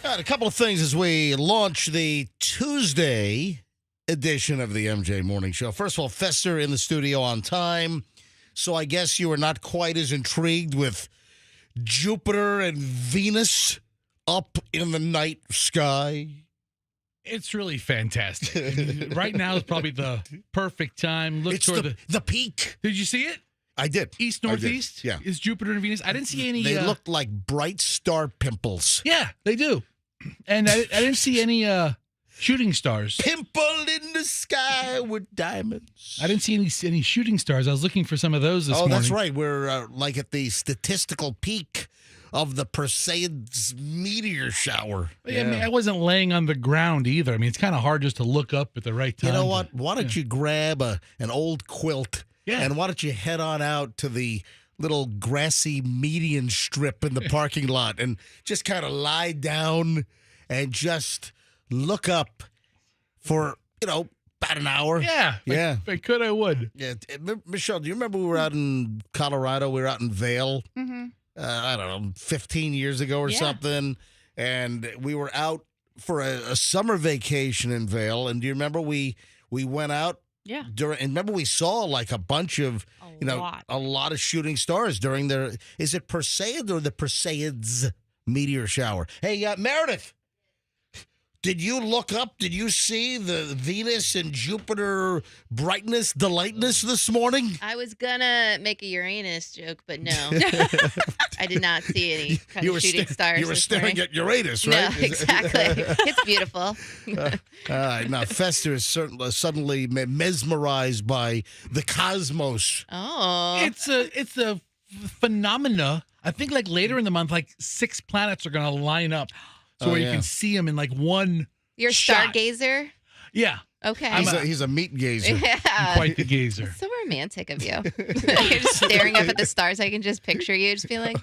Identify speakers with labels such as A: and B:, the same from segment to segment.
A: All right, a couple of things as we launch the Tuesday edition of the MJ Morning Show. First of all, Fester in the studio on time. So I guess you were not quite as intrigued with Jupiter and Venus up in the night sky.
B: It's really fantastic. Right now is probably the perfect time. Look
A: It's
B: toward
A: the peak.
B: Did you see it?
A: I did.
B: East northeast.
A: Yeah.
B: Is Jupiter and Venus? I didn't see any.
A: They looked like bright star pimples.
B: Yeah, they do. And I didn't see any shooting stars.
A: Pimple in the sky with diamonds.
B: I didn't see any shooting stars. I was looking for some of those this morning.
A: Oh, that's right. We're like at the statistical peak of the Perseids meteor shower.
B: Yeah. I mean, I wasn't laying on the ground either. I mean, it's kind of hard just to look up at the right time.
A: You know what? Why don't you grab an old quilt and why don't you head on out to the little grassy median strip in the parking lot and just kind of lie down and just look up for, about an hour.
B: Yeah. If I could, I would.
A: Yeah. Michelle, do you remember we were out in Colorado? We were out in Vail.
C: Mm-hmm.
A: I don't know, 15 years ago or something. And we were out for a summer vacation in Vail. And do you remember we went out?
C: Yeah.
A: And remember we saw like a bunch of, a lot of shooting stars during is it Perseid or the Perseids meteor shower? Hey, Meredith, Did you look up? Did you see the Venus and Jupiter brightness, delightness this morning?
C: I was gonna make a Uranus joke, but no. I did not see any kind of shooting stars.
A: You were
C: this
A: staring
C: morning.
A: at Uranus, right?
C: No, exactly. It's beautiful.
A: All right, now Fester is suddenly mesmerized by the cosmos.
C: Oh.
B: It's a phenomena. I think like later in the month, like 6 planets are going to line up. So where you can see them in like one
C: You're a
B: shot.
C: stargazer?
B: Yeah.
C: Okay.
A: He's a meat gazer.
C: Yeah.
B: I'm quite the gazer.
C: So romantic of you. You're just staring up at the stars. I can just picture you just being like,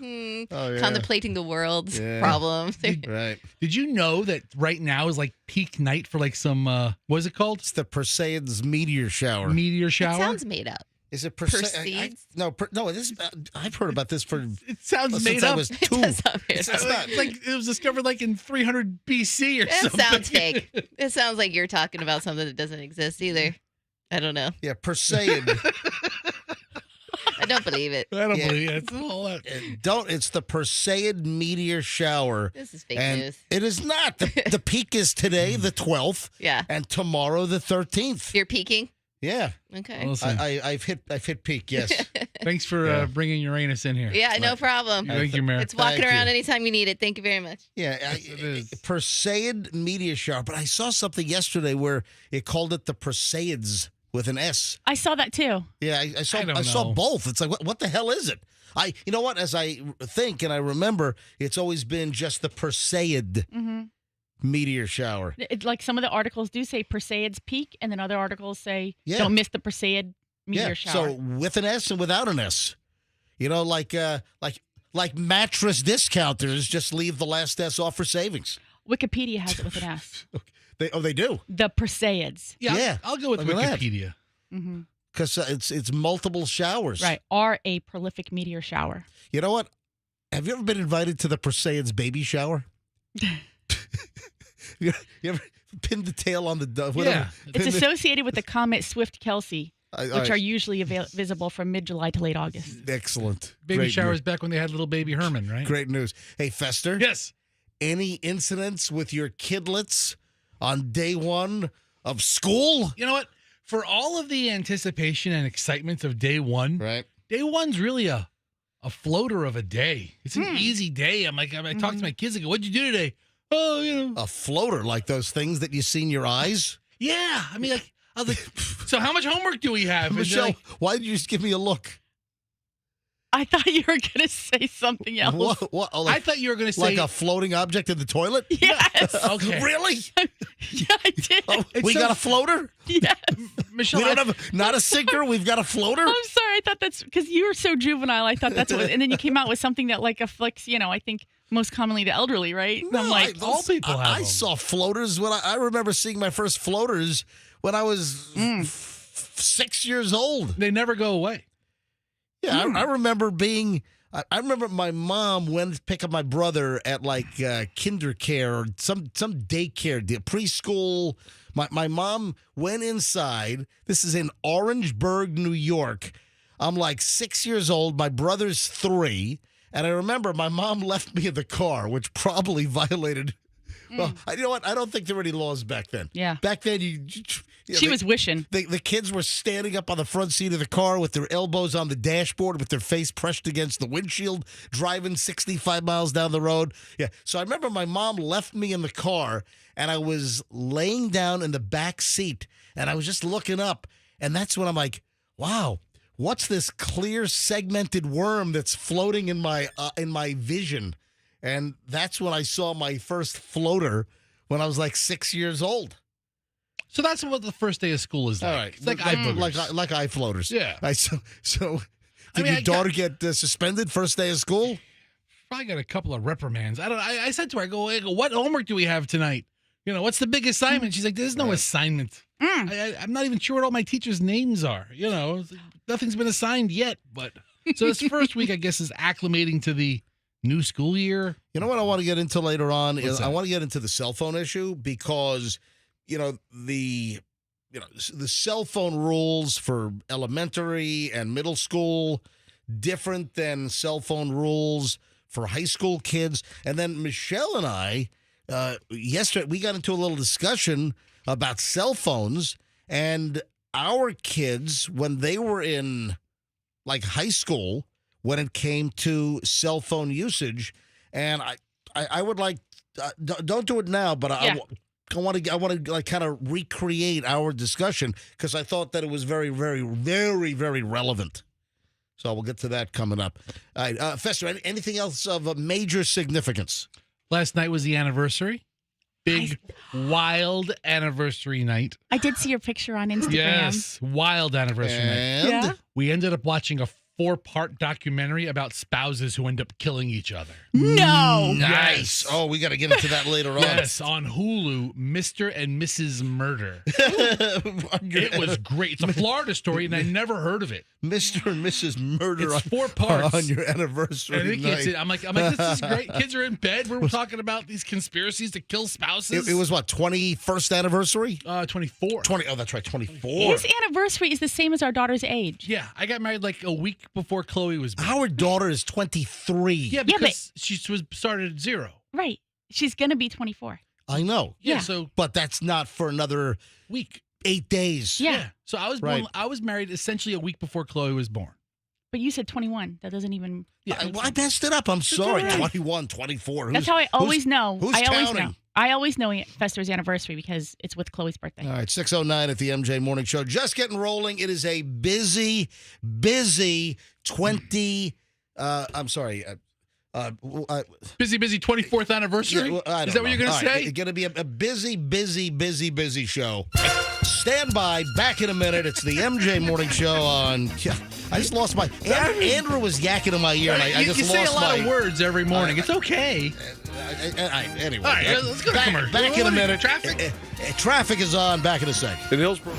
C: contemplating the world's problems.
A: Right.
B: Did you know that right now is like peak night for like some, what is it called?
A: It's the Perseids meteor shower.
B: Meteor
C: It
B: shower?
C: sounds made up.
A: Is it
C: Perseids?
A: No. This I've heard about this for.
B: It sounds
A: since
B: made
A: I
B: up.
A: was
C: It
A: 2.
C: does sound made
A: It's
C: up.
A: not.
B: It's like it was discovered like in 300 BC or
C: It
B: something.
C: sounds fake. It sounds like you're talking about something that doesn't exist either. I don't know.
A: Yeah, Perseid.
C: I don't believe it.
B: I don't believe it. It's all that.
A: It's the Perseid meteor shower.
C: This is fake
A: And
C: news.
A: it is not. The peak is today, the 12th,
C: Yeah.
A: and tomorrow, the 13th.
C: You're peeking?
A: Yeah,
C: Okay.
B: Well, listen,
A: I've hit peak. Yes.
B: thanks for bringing Uranus in here.
C: Yeah, no problem.
B: Thank you, Mayor.
C: It's walking
A: Thank
C: around
A: you.
C: anytime you need it. Thank you very much.
A: Yeah,
B: it is.
A: Perseid meteor shower. But I saw something yesterday where it called it the Perseids with an S.
D: I saw that too.
A: Yeah, I saw.
B: I don't
A: I saw
B: know.
A: both. It's like what the hell is it? You know what? As I think and I remember, it's always been just the Perseid meteor shower.
D: Like some of the articles do say Perseid's peak, and then other articles say
A: Yeah.
D: don't miss the Perseid meteor shower.
A: So with an S and without an S. You know, like mattress discounters just leave the last S off for savings.
D: Wikipedia has it with an S.
A: They do.
D: The Perseids.
B: Yeah, I'll go with
A: Look at that.
B: Wikipedia.
D: hmm
A: Because it's multiple showers.
D: Right. Are a prolific meteor shower.
A: You know what? Have you ever been invited to the Perseids baby shower? you ever pinned the tail on the dove?
B: Yeah.
D: It's associated with the comet Swift-Kelsey, which are usually visible from mid-July to late August.
A: excellent.
B: Baby
A: Great
B: showers
A: news.
B: back when they had little baby Herman, right?
A: Great news. Hey, Fester.
B: Yes.
A: Any incidents with your kidlets on day one of school?
B: You know what? For all of the anticipation and excitement of day one,
A: Right.
B: day one's really a floater of a day. It's an easy day. I talk to my kids. I go, "What'd you do today?" Oh, you know.
A: A floater, like those things that you see in your eyes?
B: Yeah. I mean, like, I was like, so how much homework do we have? And they're
A: Michelle,
B: like,
A: why did you just give me a look?
D: I thought you were going to say something else.
A: What? Oh,
B: I
A: like,
B: thought you were going to say,
A: like a floating object in the toilet?
D: Yes.
B: okay.
A: Really?
D: Yeah, I did.
A: Oh,
B: It's
A: we
B: so-
A: got a floater?
D: Yes.
B: Michelle,
A: We don't have not a sinker. We've got a floater.
D: I'm sorry. I thought that's because you were so juvenile. I thought that's what, and then you came out with something that like afflicts, I think most commonly the elderly, right? And I'm like,
B: all people have
A: I
B: them.
A: saw floaters when I remember seeing my first floaters when I was 6 years old.
B: they never go away.
A: Yeah, I remember being. I remember my mom went to pick up my brother at like kinder care or some daycare deal, preschool. My mom went inside. This is in Orangeburg, New York. I'm like 6 years old. My brother's 3. And I remember my mom left me in the car, which probably violated. Well, you know what? I don't think there were any laws back then.
D: Yeah.
A: Back then,
D: she was wishing.
A: the kids were standing up on the front seat of the car with their elbows on the dashboard with their face pressed against the windshield, driving 65 miles down the road. Yeah. So I remember my mom left me in the car, and I was laying down in the back seat, and I was just looking up. And that's when I'm like, wow, what's this clear segmented worm that's floating in my vision? And that's when I saw my first floater when I was like 6 years old.
B: So that's what the first day of school is like.
A: All right,
B: It's like eye boogers.
A: like eye floaters.
B: Yeah.
A: So
B: I
A: did
B: mean,
A: your daughter get suspended first day of school?
B: Probably got a couple of reprimands. I said to her, I go, what homework do we have tonight? What's the big assignment? She's like, there's no assignment. I'm not even sure what all my teachers' names are. Nothing's been assigned yet. But so this first week, I guess, is acclimating to the new school year.
A: You know what I want to get into later on
B: What's
A: is
B: that?
A: I want to get into the cell phone issue because the cell phone rules for elementary and middle school different than cell phone rules for high school kids. And then Michelle and I yesterday we got into a little discussion about cell phones and our kids when they were in like high school when it came to cell phone usage. And I would like, don't do it now, but I want to like kind of recreate our discussion because I thought that it was very, very, very, very relevant. So we'll get to that coming up. All right, Fester, anything else of a major significance?
B: Last night was the anniversary. Big, wild anniversary night.
D: I did see your picture on Instagram.
B: Yes, wild anniversary night.
A: And
D: Yeah.
B: We ended up watching a 4-part documentary about spouses who end up killing each other.
D: No.
A: nice.
B: Yes.
A: Oh, we got to get into that later on.
B: Yes, on Hulu, Mr. and Mrs. Murder. It was great. It's a Florida story, and I never heard of it.
A: Mr. and Mrs. Murder
B: It's 4 parts.
A: on your anniversary
B: And the kids,
A: night.
B: I'm like, this is great. Kids are in bed. We're talking about these conspiracies to kill spouses.
A: It was what, 21st anniversary?
B: 24.
A: 20. Oh, that's right, 24.
D: His anniversary is the same as our daughter's age.
B: Yeah, I got married like a week before Chloe was born.
A: Our daughter is 23.
B: Yeah, because she was started at 0.
D: Right. She's going to be 24.
A: I know.
B: Yeah,
D: Yeah.
B: so
A: But that's not for another
B: week.
A: 8 days.
D: Yeah.
B: So I was
A: Right.
B: born, I was married essentially a week before Chloe was born.
D: But you said 21. That doesn't even.
B: Yeah.
A: I messed it up. I'm sorry.
B: all right.
A: 21, 24.
D: That's how I always know.
A: who's
D: I always
A: counting?
D: know. I always know Fester's anniversary because it's with Chloe's birthday.
A: All right, 6:09 at the MJ Morning Show. Just getting rolling. It is a busy 20. I'm sorry.
B: Busy 24th anniversary?
A: Yeah, well, I
B: Is
A: don't
B: that what you're
A: know.
B: going to
A: All right,
B: say?
A: It's going to be a busy show. Stand by. Back in a minute. It's the MJ Morning Show on. Yeah, I just lost my. Andrew was yakking in my ear, and I just
B: you
A: lost
B: say a lot
A: my.
B: of words every morning. It's okay.
A: Anyway,
B: All right, let's go to commercial.
A: Back in a minute.
B: Traffic?
A: Traffic is on. Back in a sec.
E: In Hillsborough.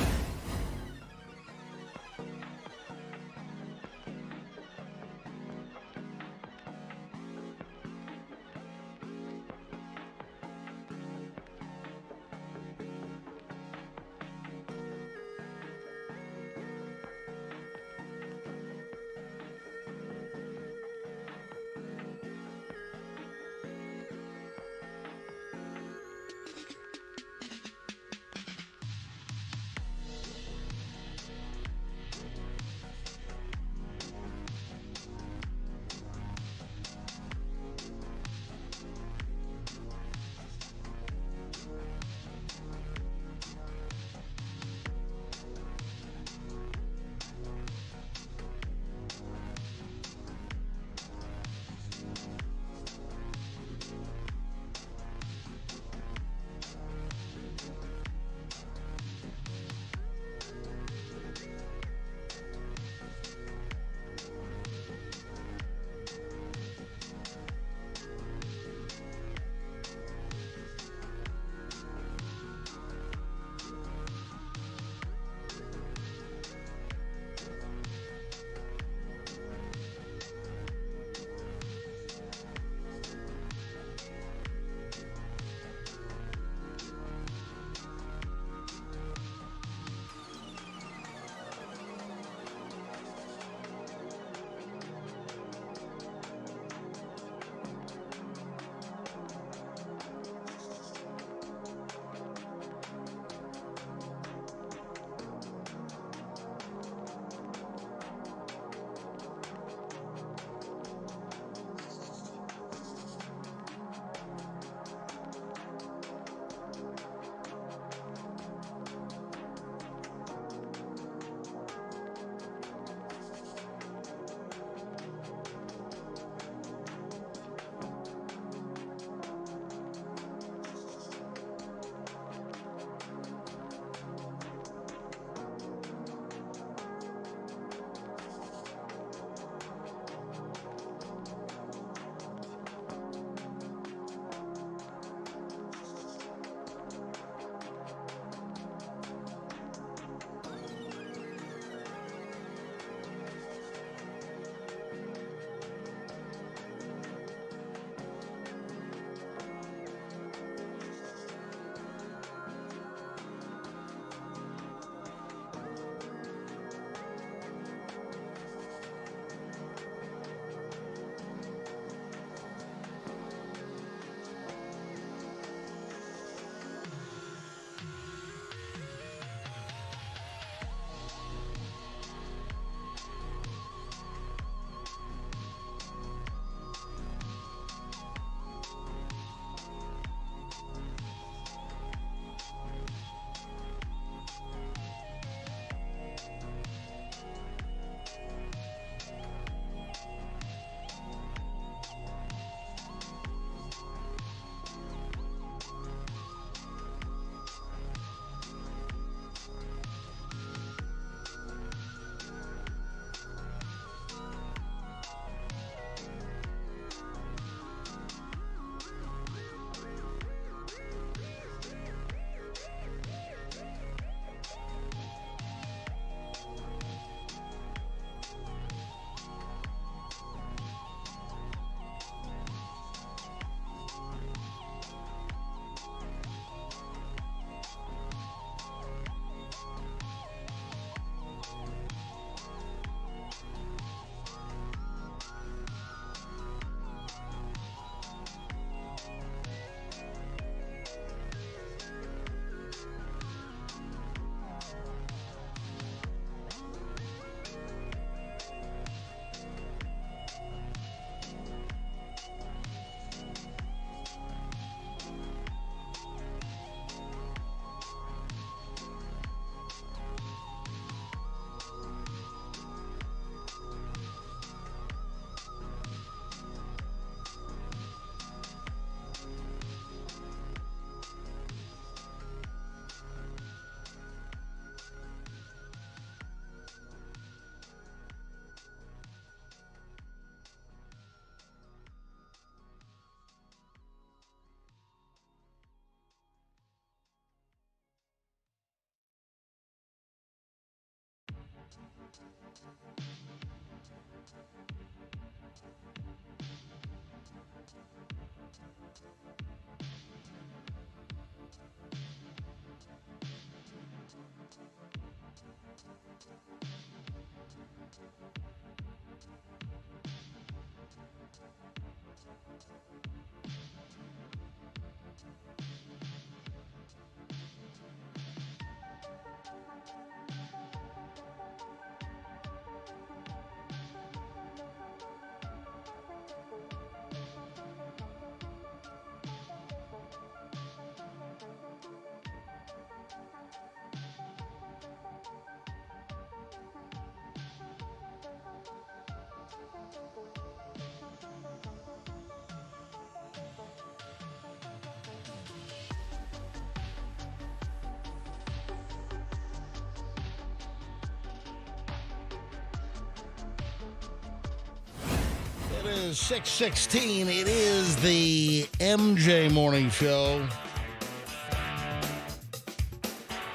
A: It is 6:16. It is the MJ Morning Show.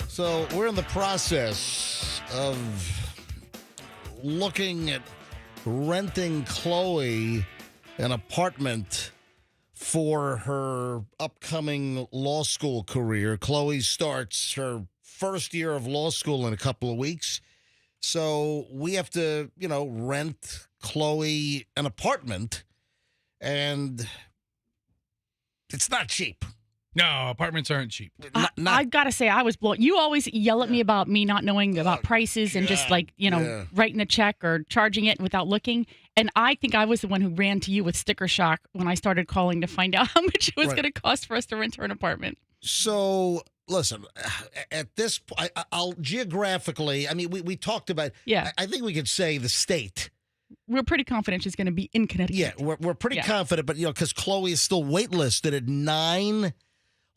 A: So we're in the process of looking at renting Chloe an apartment for her upcoming law school career. Chloe starts her first year of law school in a couple of weeks. So we have to, rent Chloe an apartment, and it's not cheap.
B: No, apartments aren't cheap.
D: I gotta say, I was blown. You always yell at me about me not knowing about prices and just writing a check or charging it without looking. And I think I was the one who ran to you with sticker shock when I started calling to find out how much it was going to cost for us to rent her an apartment.
A: So listen, at this point, I'll geographically, we talked about, I think we could say the state.
D: We're pretty confident she's going to be in Connecticut.
A: Yeah, we're pretty confident, but, because Chloe is still waitlisted at 9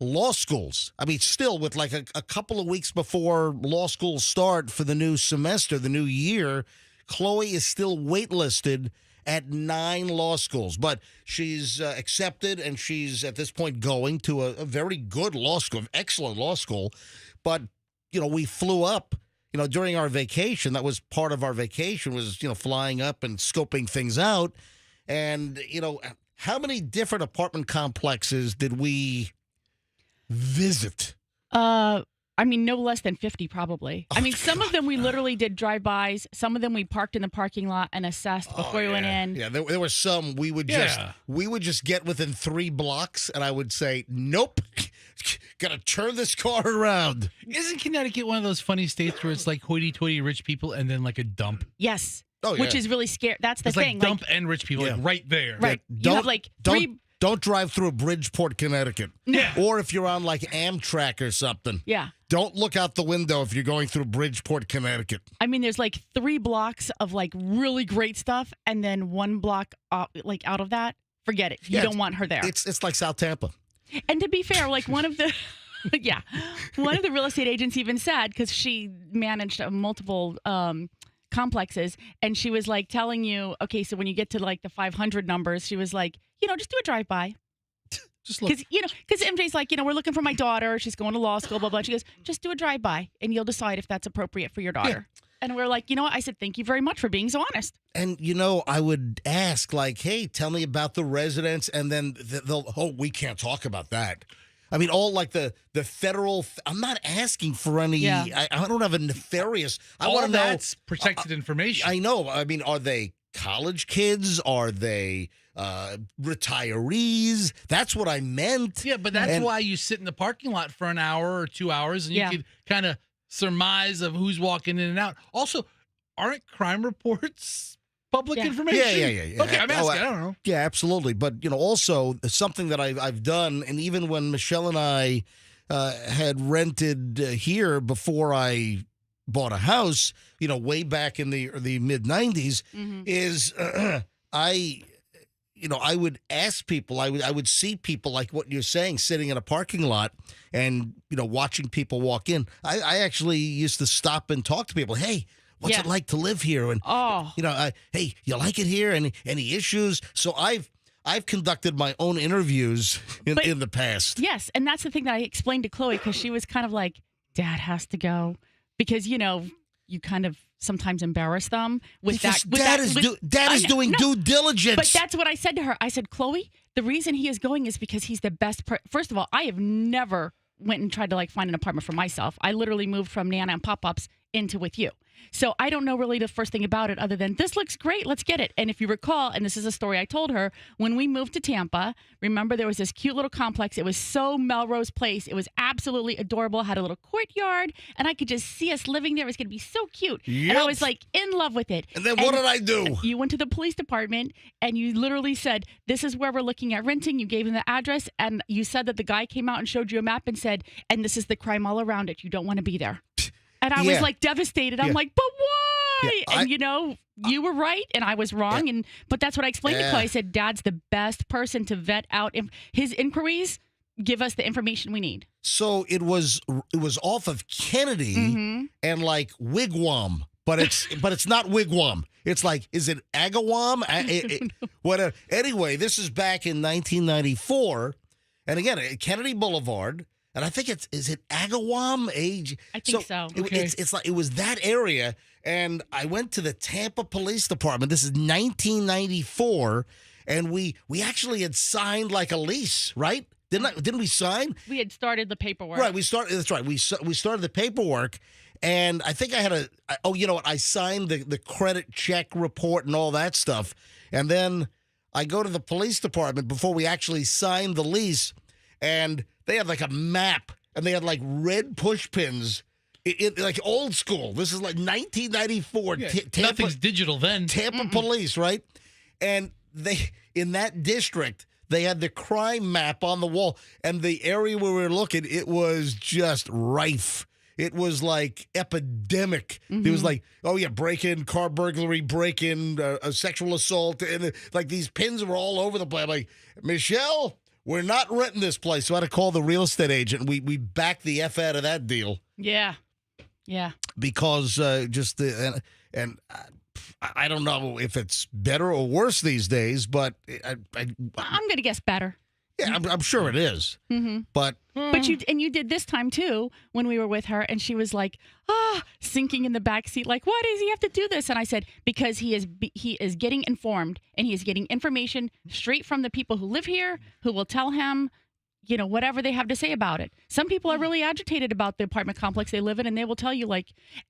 A: law schools. Still with like a couple of weeks before law schools start for the new semester, the new year, Chloe is still waitlisted at 9 law schools. But she's accepted, and she's at this point going to a very good law school, excellent law school. But, we flew up, during our vacation. That was part of our vacation was, flying up and scoping things out. And, how many different apartment complexes did we visit?
D: No less than 50 probably. Some of them we literally did drive-bys. Some of them we parked in the parking lot and assessed before we went in.
A: Yeah, there were some we would just get within 3 blocks, and I would say, nope, gotta turn this car around.
B: Isn't Connecticut one of those funny states where it's like hoity-toity rich people and then like a dump?
D: Yes.
A: Oh, yeah.
D: Which is really scary. That's the
B: it's
D: thing.
B: Like dump and rich people like right there.
D: Right. You have like 3...
A: Don't drive through Bridgeport, Connecticut.
B: Yeah.
A: Or if you're on like Amtrak or something.
D: Yeah.
A: Don't look out the window if you're going through Bridgeport, Connecticut.
D: There's like 3 blocks of like really great stuff, and then 1 block out of that, forget it. You don't want her there.
A: It's like South Tampa.
D: And to be fair, like one of the one of the real estate agents even said, because she managed multiple complexes, and she was like telling you, okay, so when you get to like the 500 numbers, she was like, just do a drive-by.
B: Just look.
D: Because MJ's like, we're looking for my daughter. She's going to law school, blah, blah. She goes, just do a drive-by, and you'll decide if that's appropriate for your daughter. Yeah. And we're like, what? I said, thank you very much for being so honest.
A: And, I would ask, like, hey, tell me about the residents, and then they'll, we can't talk about that. All like the federal. I'm not asking for any. Yeah. I don't have a nefarious. I want to know.
B: That's protected information.
A: I know. Are they college kids? Are they retirees? That's what I meant.
B: Yeah, but that's why you sit in the parking lot for an hour or 2 hours, and you could kind of surmise of who's walking in and out. Also, aren't crime reports public information?
A: Yeah.
B: Okay, I'm asking. I don't know.
A: Yeah, absolutely. But, also something that I've done, and even when Michelle and I had rented here before I bought a house, way back in the mid-'90s, is I would ask people, I would see people like what you're saying, sitting in a parking lot and, watching people walk in. I actually used to stop and talk to people. Hey, what's it like to live here? And, hey, you like it here? Any issues? So I've conducted my own interviews in the past.
D: Yes, and that's the thing that I explained to Chloe, because she was kind of like, Dad has to go. Because, you kind of sometimes embarrass them with
A: because
D: that.
A: Dad is doing due diligence.
D: But that's what I said to her. I said, Chloe, the reason he is going is because he's the best. First of all, I have never went and tried to like find an apartment for myself. I literally moved from Nana and Pop-Ups into with you. So I don't know really the first thing about it other than this looks great. Let's get it. And if you recall, and this is a story I told her, when we moved to Tampa, remember there was this cute little complex. It was so Melrose Place. It was absolutely adorable. Had a little courtyard, and I could just see us living there. It was going to be so cute.
A: Yep.
D: And I was like in love with it.
A: And then what did I do?
D: You went to the police department and you literally said, this is where we're looking at renting. You gave him the address and you said that the guy came out and showed you a map and said, and this is the crime all around it. You don't want to be there. And I was like devastated. I'm like, but why?
A: Yeah,
D: and you were right and I was wrong. But that's what I explained to Chloe. I said, Dad's the best person to vet out his inquiries. Give us the information we need.
A: So it was off of Kennedy and like Wigwam. But it's not Wigwam. It's like, is it Agawam? Whatever. Anyway, this is back in 1994, and again, Kennedy Boulevard, and I think is it Agawam?
D: I think so.
A: It's like it was that area, and I went to the Tampa Police Department. This is 1994, and we actually had signed like a lease, right? Didn't we sign?
D: We had started the paperwork.
A: Right, that's right. We started the paperwork. And I think I had I signed the credit check report and all that stuff. And then I go to the police department before we actually signed the lease. And they had like a map and they had like red push pins, like old school. This is like 1994.
B: Yeah,
A: Tampa,
B: nothing's digital then.
A: Tampa police, right? And in that district, they had the crime map on the wall. And the area where we were looking, it was just rife. It was like epidemic. It was like, break-in, car burglary, break-in, a sexual assault. And like these pins were all over the place. I'm like, Michelle, we're not renting this place. So I had to call the real estate agent. We backed the F out of that deal.
D: Yeah.
A: Because I don't know if it's better or worse these days, but
D: I'm going to guess better.
A: Yeah, I'm sure it is. But
D: you did this time too when we were with her, and she was like, sinking in the back seat, like, why does he have to do this? And I said, because he is getting informed, and he is getting information straight from the people who live here, who will tell him, whatever they have to say about it. Some people are really agitated about the apartment complex they live in, and they will tell you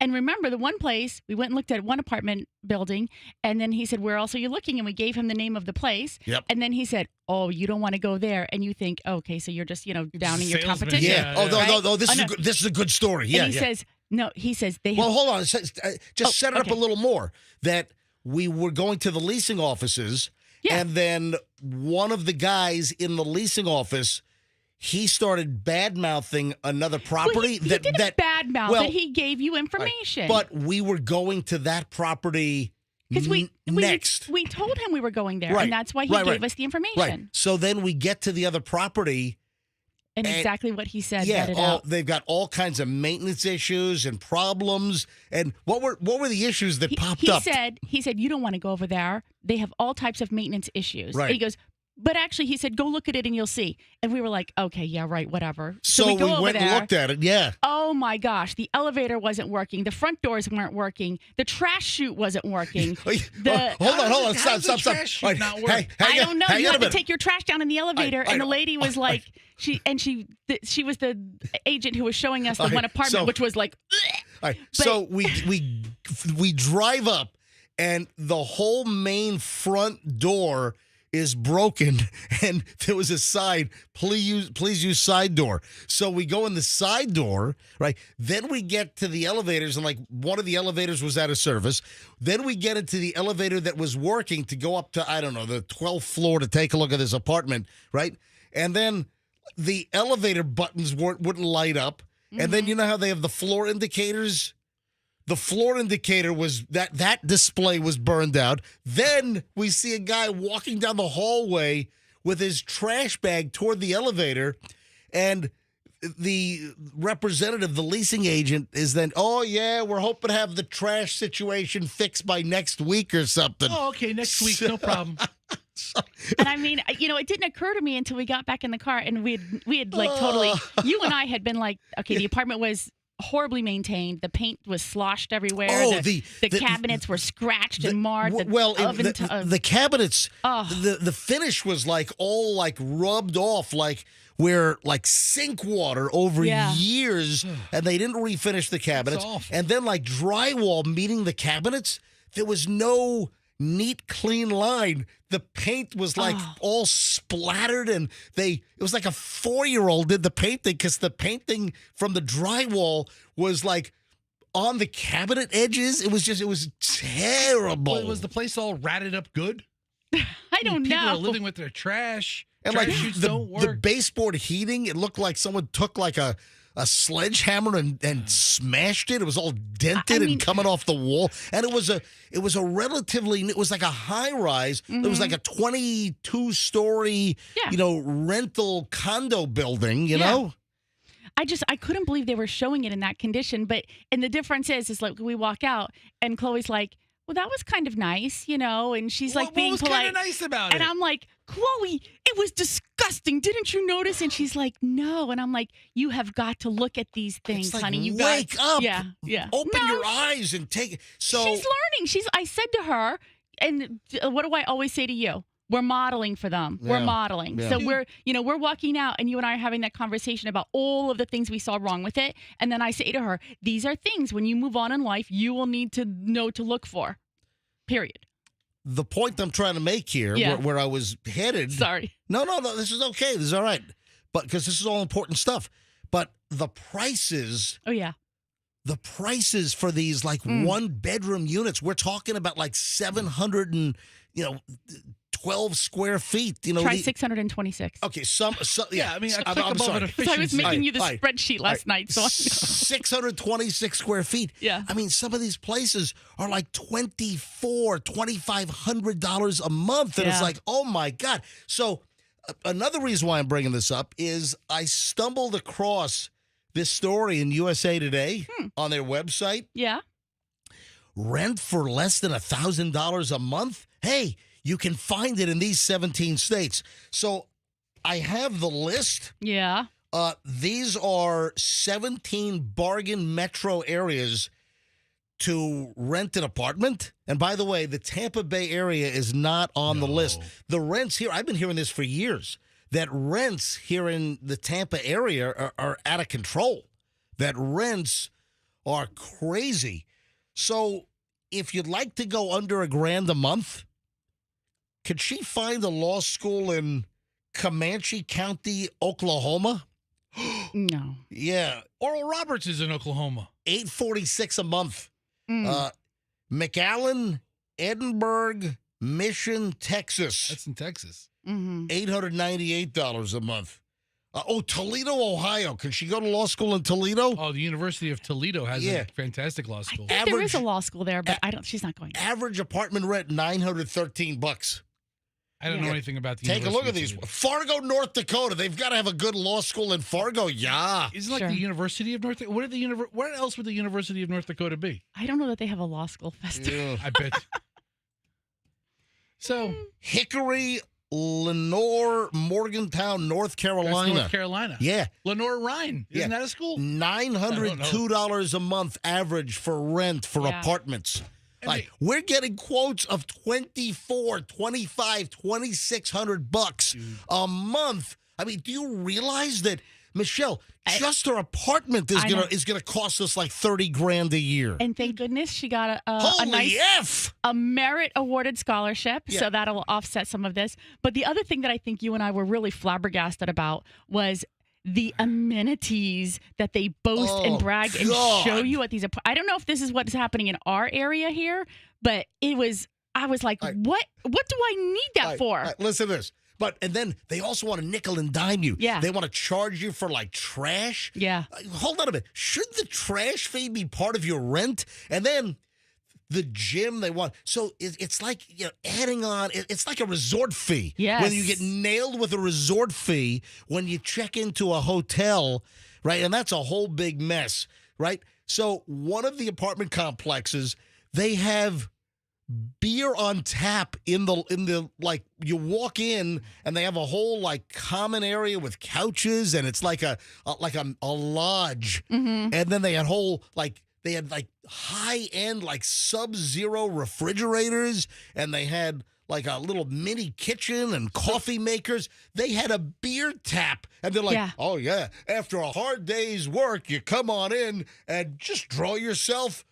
D: and remember the one place, we went and looked at one apartment building, and then he said, where else are you looking? And we gave him the name of the place.
A: Yep.
D: And then he said, oh, you don't want to go there. And you think, okay, so you're just, downing your
B: Salesman.
D: competition.
A: yeah. No, this is a good story. Yeah.
D: And he says they have.
A: Well, hold on. Just set it up a little more. That we were going to the leasing offices, and then one of the guys in the leasing office, he started bad-mouthing another property.
D: He didn't bad-mouth it. He gave you information.
A: But we were going to that property next.
D: We told him we were going there, and that's why he gave us the information.
A: Right. So then we get to the other property.
D: And exactly what he said.
A: They've got all kinds of maintenance issues and problems. And what were the issues that popped up?
D: He said, you don't want to go over there. They have all types of maintenance issues.
A: Right.
D: And he goes, but actually, he said, go look at it and you'll see. And we were like, okay, yeah, right, whatever.
A: So we went and looked at it, yeah.
D: Oh, my gosh. The elevator wasn't working. The front doors weren't working. The trash chute wasn't working.
A: Hold on. Stop.
B: Right. Not work?
D: I don't know. You have to take your trash down in the elevator. And the lady was like, she was the agent who was showing us the one apartment, which was like,
A: so we drive up, and the whole main front door is broken, and there was a sign, please use side door. So we go in the side door, right? Then we get to the elevators, and like one of the elevators was out of service. Then we get into the elevator that was working to go up to, I don't know, the 12th floor to take a look at this apartment, right? And then the elevator buttons wouldn't light up. And then you know how they have the floor indicators? The floor indicator was that display was burned out. Then we see a guy walking down the hallway with his trash bag toward the elevator, and the representative, the leasing agent, is then, we're hoping to have the trash situation fixed by next week or something.
B: Oh, okay, next week, no problem.
D: And I mean, it didn't occur to me until we got back in the car, and we had like totally, you and I had been like, okay, the apartment was horribly maintained. The paint was sloshed everywhere.
A: Oh,
D: the cabinets were scratched and marred.
A: The cabinets, the finish was like all like rubbed off, like where like sink water over years, and they didn't refinish the cabinets. And then like drywall meeting the cabinets, there was no neat, clean line. The paint was like all splattered, and it was like a 4-year-old did the painting because the painting from the drywall was like on the cabinet edges. It was terrible.
B: Was the place all ratted up good?
D: I don't know.
B: People are living with their trash.
A: And
B: trash
A: like
B: chutes don't work.
A: the baseboard heating, it looked like someone took like a sledgehammer and smashed it. It was all dented and coming off the wall. And it was like a high rise. It was like a 22-story, rental condo building, you know?
D: I couldn't believe they were showing it in that condition. And the difference is like we walk out and Chloe's like, well, that was kind of nice, and she's like being polite.
B: What was kind of nice about it?
D: And I'm like, Chloe, it was disgusting. Didn't you notice? And she's like, no. And I'm like, you have got to look at these things,
A: it's like,
D: honey. You
A: wake up.
D: Yeah.
A: Open your eyes and take it. So
D: she's learning. I said to her, and what do I always say to you? We're modeling for them. We're modeling. So we're walking out and you and I are having that conversation about all of the things we saw wrong with it. And then I say to her, these are things when you move on in life, you will need to know to look for. Period.
A: The point I'm trying to make here, where I was headed.
D: Sorry.
A: No, this is okay. This is all right. But because this is all important stuff. But the prices.
D: Oh, yeah.
A: The prices for these like 1-bedroom units, we're talking about like 712 square feet.
D: Try 626.
A: Okay,
B: I mean,
A: I'm sorry.
D: So I was making you the spreadsheet last night. So
A: 626 square feet.
D: Yeah.
A: I mean, some of these places are like $2,500 a month, and it's like, oh my God. So another reason why I'm bringing this up is I stumbled across this story in USA Today on their website.
D: Yeah.
A: Rent for less than $1,000 a month. Hey, you can find it in these 17 states. So I have the list.
D: Yeah.
A: These are 17 bargain metro areas to rent an apartment. And by the way, the Tampa Bay area is not on the list. The rents here, I've been hearing this for years, that rents here in the Tampa area are out of control. That rents are crazy. So if you'd like to go under $1,000 a month, could she find a law school in Comanche County, Oklahoma?
D: No.
A: Yeah.
B: Oral Roberts is in Oklahoma.
A: $846 a month. McAllen, Edinburgh, Mission, Texas.
B: That's in Texas.
A: $898 a month. Toledo, Ohio. Can she go to law school in Toledo?
B: Oh, the University of Toledo has a fantastic law school.
D: I think there is a law school there, but she's not going.
A: Average apartment rent $913.
B: I don't know anything about the
A: Take a look at
B: University
A: these.
B: of
A: Fargo, North Dakota. They've got to have a good law school in Fargo. Yeah.
B: Isn't like the University of North Dakota? What else would the University of North Dakota be?
D: I don't know that they have a law school festival.
B: I bet. So
A: Hickory, Lenore, Morgantown, North Carolina.
B: That's North Carolina.
A: Yeah.
B: Lenore Rhine. Isn't that a school?
A: $902 a month average for rent for apartments. Like, we're getting quotes of $2,400, $2,500, $2,600 a month. I mean, do you realize that, Michelle, just her apartment is gonna cost us like $30,000 a year?
D: And thank goodness she got a nice merit awarded scholarship, so that'll offset some of this. But the other thing that I think you and I were really flabbergasted about was the amenities that they boast and brag and show you at these. I don't know if this is what's happening in our area here, but I was like, what do I need that for?
A: Listen to this. And then they also want to nickel and dime you.
D: Yeah.
A: They want to charge you for like trash.
D: Yeah.
A: Hold on a minute. Should the trash fee be part of your rent? And then the gym they want. So it's like, adding on, it's like a resort fee.
D: Yes.
A: When you get nailed with a resort fee when you check into a hotel, right? And that's a whole big mess, right? So one of the apartment complexes, they have beer on tap in the like, you walk in and they have a whole like common area with couches, and it's like a lodge.
D: Mm-hmm.
A: And then they had high end like Sub-Zero refrigerators, and they had like a little mini kitchen and coffee makers. They had a beer tap, and they're like, oh yeah, after a hard day's work, you come on in and just draw yourself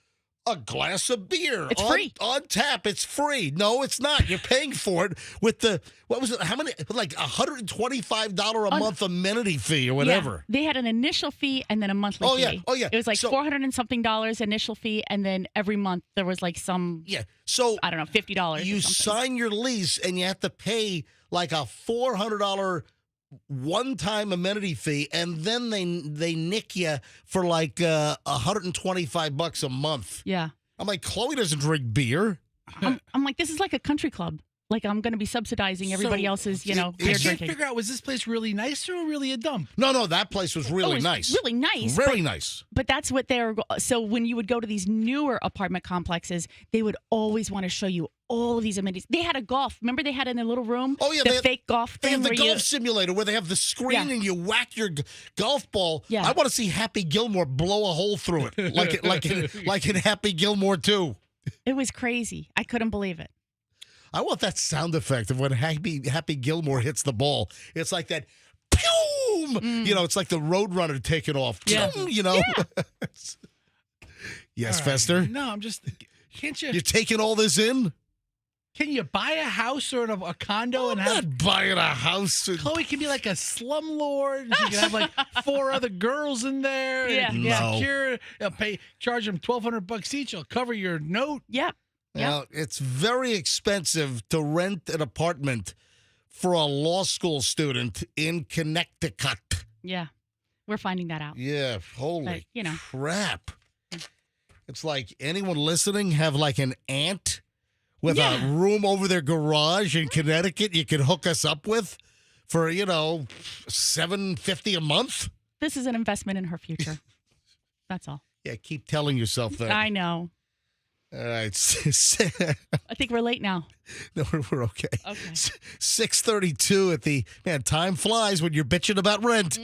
A: a glass of beer.
D: It's free.
A: On tap. It's free. No, it's not. You're paying for it with the, what was it? How many? Like $125 a month amenity fee or whatever.
D: Yeah. They had an initial fee and then a monthly fee.
A: Oh, yeah.
D: It was like $400 and something initial fee, and then every month there was like some, I don't know, $50.
A: You sign your lease and you have to pay like a $400 one-time amenity fee, and then they nick you for like $125 a month.
D: Yeah.
A: I'm like, Chloe doesn't drink beer.
D: I'm like, this is like a country club. Like, I'm going to be subsidizing everybody else's, beer
B: I can't
D: drinking.
B: figure out, was this place really nice or really a dump?
A: No, that place was really nice.
D: Really nice.
A: Very nice.
D: But that's what they're. So when you would go to these newer apartment complexes, they would always want to show you all of these amenities. They had a golf. Remember they had in their little room?
A: Oh, yeah.
D: The fake golf
A: They
D: thing.
A: have the golf simulator where they have the screen and you whack your golf ball.
D: Yeah.
A: I want to see Happy Gilmore blow a hole through it, like in Happy Gilmore 2.
D: It was crazy. I couldn't believe it.
A: I want that sound effect of when Happy Gilmore hits the ball. It's like that, pew! It's like the Roadrunner taking off.
D: Yeah.
A: Yes, Fester?
B: No, I'm just, can't you?
A: You're taking all this in?
B: Can you buy a house or a condo and
A: I'm
B: have...
A: not buying a house.
B: Chloe can be like a slumlord. She can have like 4 other girls in there.
D: Yeah.
B: And
A: No.
B: secure. Charge them $1,200 each. I'll cover your note.
D: Yep.
A: Well, it's very expensive to rent an apartment for a law school student in Connecticut.
D: Yeah. We're finding that out.
A: Yeah, holy
D: But,
A: crap. It's like, anyone listening have like an aunt with a room over their garage in Connecticut you could hook us up with for, $750 a month?
D: This is an investment in her future. That's all.
A: Yeah, keep telling yourself that.
D: I know.
A: All right.
D: I think we're late now.
A: No, we're okay.
D: Okay.
A: 6:32 at the, man, time flies when you're bitching about rent.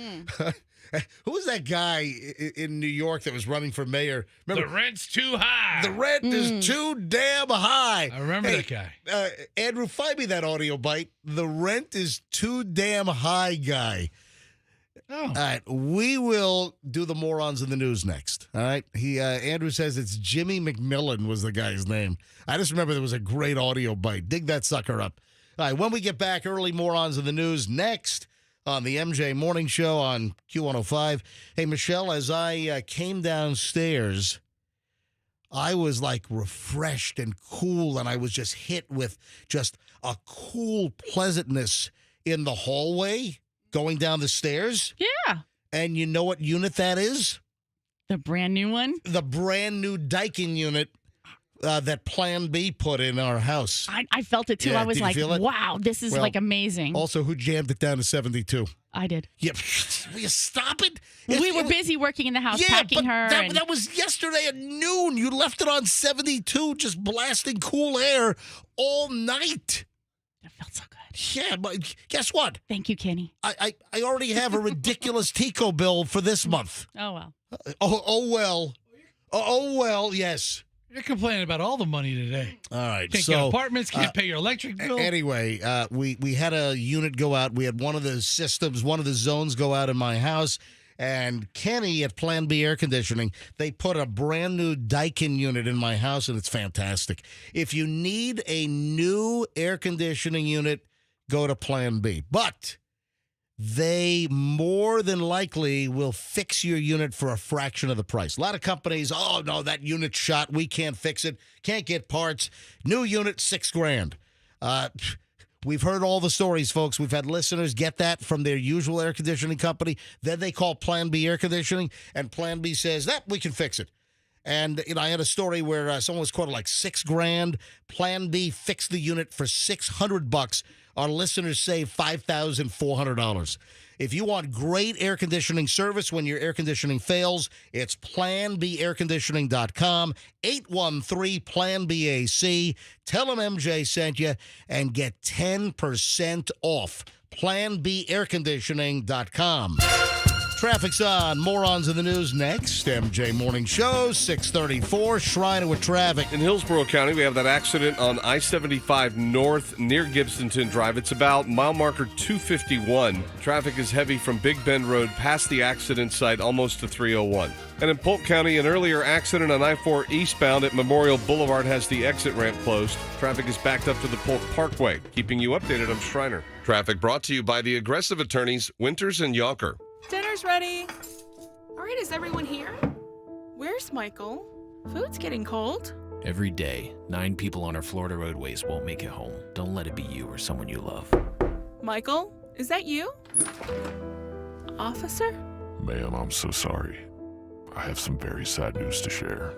A: Who was that guy in New York that was running for mayor? Remember,
B: The rent's too high.
A: the rent is too damn high.
B: I remember that guy.
A: Andrew, find me that audio bite. The rent is too damn high guy.
B: Oh.
A: All right, we will do the morons in the news next. All right, Andrew says it's Jimmy McMillan was the guy's name. I just remember there was a great audio bite. Dig that sucker up. All right, when we get back, early morons in the news next on the MJ Morning Show on Q105. Hey, Michelle, as I came downstairs, I was like refreshed and cool, and I was just hit with just a cool pleasantness in the hallway going down the stairs.
D: Yeah.
A: And you know what unit that is?
D: The brand new one?
A: The brand new Daikin unit that Plan B put in our house.
D: I felt it too.
A: Yeah,
D: I was
A: did you
D: like,
A: feel it?
D: wow, this is like amazing.
A: Also, who jammed it down to 72?
D: I did.
A: Yep. Will you stop it?
D: We were busy working in the house, packing
A: but
D: her.
A: That was yesterday at noon. You left it on 72, just blasting cool air all night.
D: It felt so good.
A: Yeah, but guess what?
D: Thank you, Kenny.
A: I already have a ridiculous Tico bill for this month.
D: Oh, well.
A: Oh, well, yes.
B: You're complaining about all the money today.
A: All right.
B: Can't get apartments, can't pay your electric bill.
A: Anyway, we had a unit go out. We had one of the systems, one of the zones go out in my house. And Kenny at Plan B Air Conditioning, they put a brand new Daikin unit in my house, and it's fantastic. If you need a new air conditioning unit, go to Plan B. But they more than likely will fix your unit for a fraction of the price. A lot of companies, oh, no, that unit's shot. We can't fix it. Can't get parts. New unit, $6,000. We've heard all the stories, folks. We've had listeners get that from their usual air conditioning company. Then they call Plan B Air Conditioning, and Plan B says, we can fix it. And I had a story where someone was quoted like $6,000. Plan B fixed the unit for $600. our listeners save $5,400. If you want great air conditioning service when your air conditioning fails, it's planbairconditioning.com, 813-PLAN-BAC. Tell them MJ sent you and get 10% off. planbairconditioning.com. Traffic's on. Morons in the news next. MJ Morning Show, 634. Shriner with traffic.
E: In Hillsborough County, we have that accident on I-75 North near Gibsonton Drive. It's about mile marker 251. Traffic is heavy from Big Bend Road past the accident site almost to 301. And in Polk County, an earlier accident on I-4 eastbound at Memorial Boulevard has the exit ramp closed. Traffic is backed up to the Polk Parkway. Keeping you updated, I'm Shriner. Traffic brought to you by the aggressive attorneys Winters and Yonker.
F: Dinner's ready. All right, is everyone here? Where's Michael? Food's getting cold.
G: Every day, 9 people on our Florida roadways won't make it home. Don't let it be you or someone you love.
F: Michael, is that you? Officer?
H: Ma'am, I'm so sorry. I have some very sad news to share.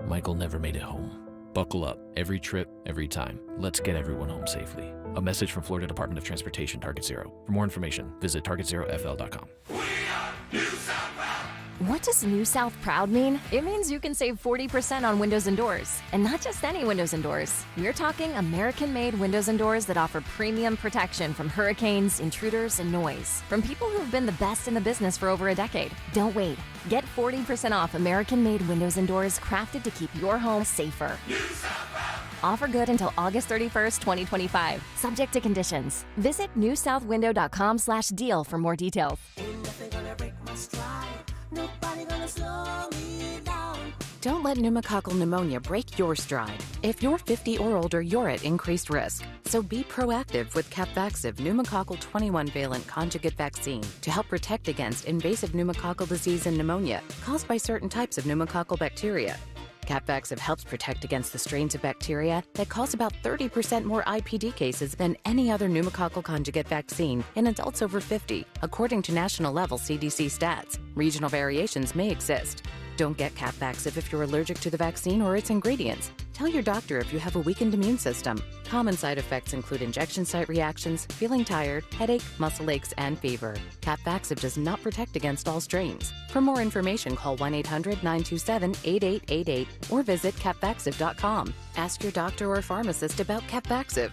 G: Michael never made it home. Buckle up. Every trip, every time. Let's get everyone home safely. A message from Florida Department of Transportation, Target Zero. For more information, visit targetzerofl.com.
I: What does New South Proud mean? It means you can save 40% on windows and doors. And not just any windows and doors. We're talking American-made windows and doors that offer premium protection from hurricanes, intruders, and noise. From people who have been the best in the business for over a decade. Don't wait. Get 40% off American-made windows and doors crafted to keep your home safer. New South Proud. Offer good until August 31st, 2025. Subject to conditions. Visit newsouthwindow.com/deal for more details.
J: Don't let pneumococcal pneumonia break your stride. If you're 50 or older, you're at increased risk. So be proactive with Capvaxive pneumococcal 21-valent conjugate vaccine to help protect against invasive pneumococcal disease and pneumonia caused by certain types of pneumococcal bacteria. Capvaxive helps protect against the strains of bacteria that cause about 30% more IPD cases than any other pneumococcal conjugate vaccine in adults over 50, according to national-level CDC stats. Regional variations may exist. Don't get Capvaxive if you're allergic to the vaccine or its ingredients. Tell your doctor if you have a weakened immune system. Common side effects include injection site reactions, feeling tired, headache, muscle aches, and fever. Capvaxive does not protect against all strains. For more information, call 1-800-927-8888 or visit capvaxive.com. Ask your doctor or pharmacist about Capvaxive.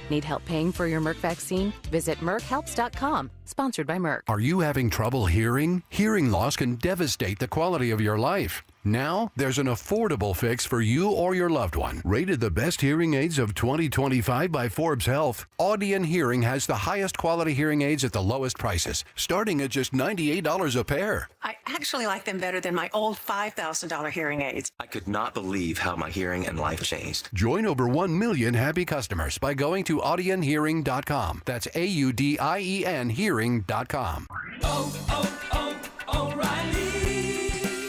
J: Need help paying for your Merck vaccine? Visit merckhelps.com. Sponsored by Merck.
K: Are you having trouble hearing? Hearing loss can devastate the quality of your life. Now, there's an affordable fix for you or your loved one. Rated the best hearing aids of 2025 by Forbes Health, Audion Hearing has the highest quality hearing aids at the lowest prices, starting at just $98 a pair.
L: I actually like them better than my old $5,000 hearing aids.
M: I could not believe how my hearing and life changed.
K: Join over 1 million happy customers by going to audionhearing.com. That's AUDIEN hearing.com.
N: O'Reilly.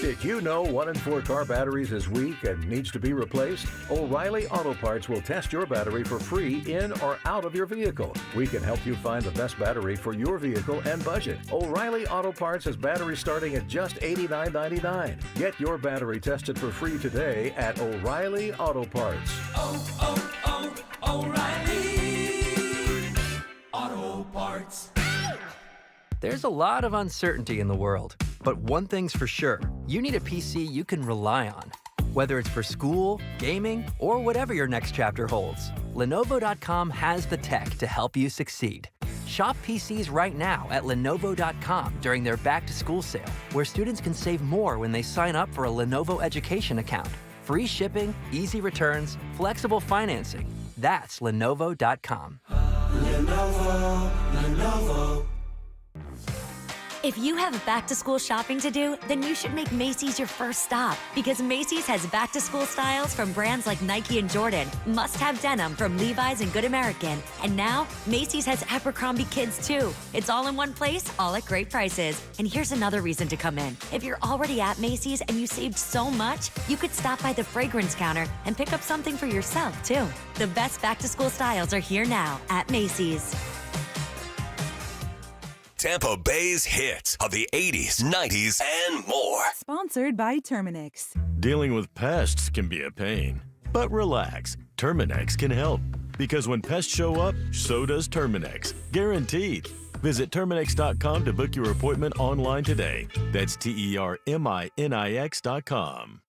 N: Did you know 1 in 4 car batteries is weak and needs to be replaced? O'Reilly Auto Parts will test your battery for free in or out of your vehicle. We can help you find the best battery for your vehicle and budget. O'Reilly Auto Parts has batteries starting at just $89.99. Get your battery tested for free today at O'Reilly Auto Parts.
O: O'Reilly Auto Parts.
P: There's a lot of uncertainty in the world, but one thing's for sure, you need a PC you can rely on. Whether it's for school, gaming, or whatever your next chapter holds, Lenovo.com has the tech to help you succeed. Shop PCs right now at Lenovo.com during their back-to-school sale, where students can save more when they sign up for a Lenovo Education account. Free shipping, easy returns, flexible financing. That's Lenovo.com.
O: Lenovo.
Q: If you have back-to-school shopping to do, then you should make Macy's your first stop. Because Macy's has back-to-school styles from brands like Nike and Jordan, must-have denim from Levi's and Good American, and now Macy's has Abercrombie Kids too. It's all in one place, all at great prices. And here's another reason to come in. If you're already at Macy's and you saved so much, you could stop by the fragrance counter and pick up something for yourself too. The best back-to-school styles are here now at Macy's.
R: Tampa Bay's hits of the 80s, 90s, and more.
S: Sponsored by Terminix.
T: Dealing with pests can be a pain, but relax. Terminix can help.
S: Because when pests show up, so does Terminex. Guaranteed. Visit Terminex.com to book your appointment online today. That's TERMINIX.com.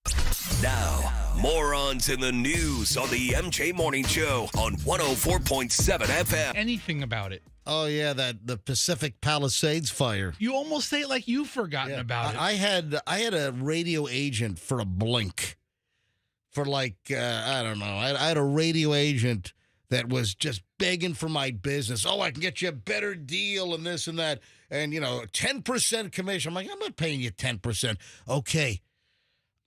R: Now, Morons in the News on the MJ Morning Show on 104.7 FM.
B: Anything about it.
A: Oh, yeah, the Pacific Palisades fire.
B: You almost say it like you've forgotten about it.
A: I had a radio agent for a blink. For like, I don't know. I had a radio agent that was just begging for my business. Oh, I can get you a better deal and this and that. And, 10% commission. I'm like, I'm not paying you 10%. Okay,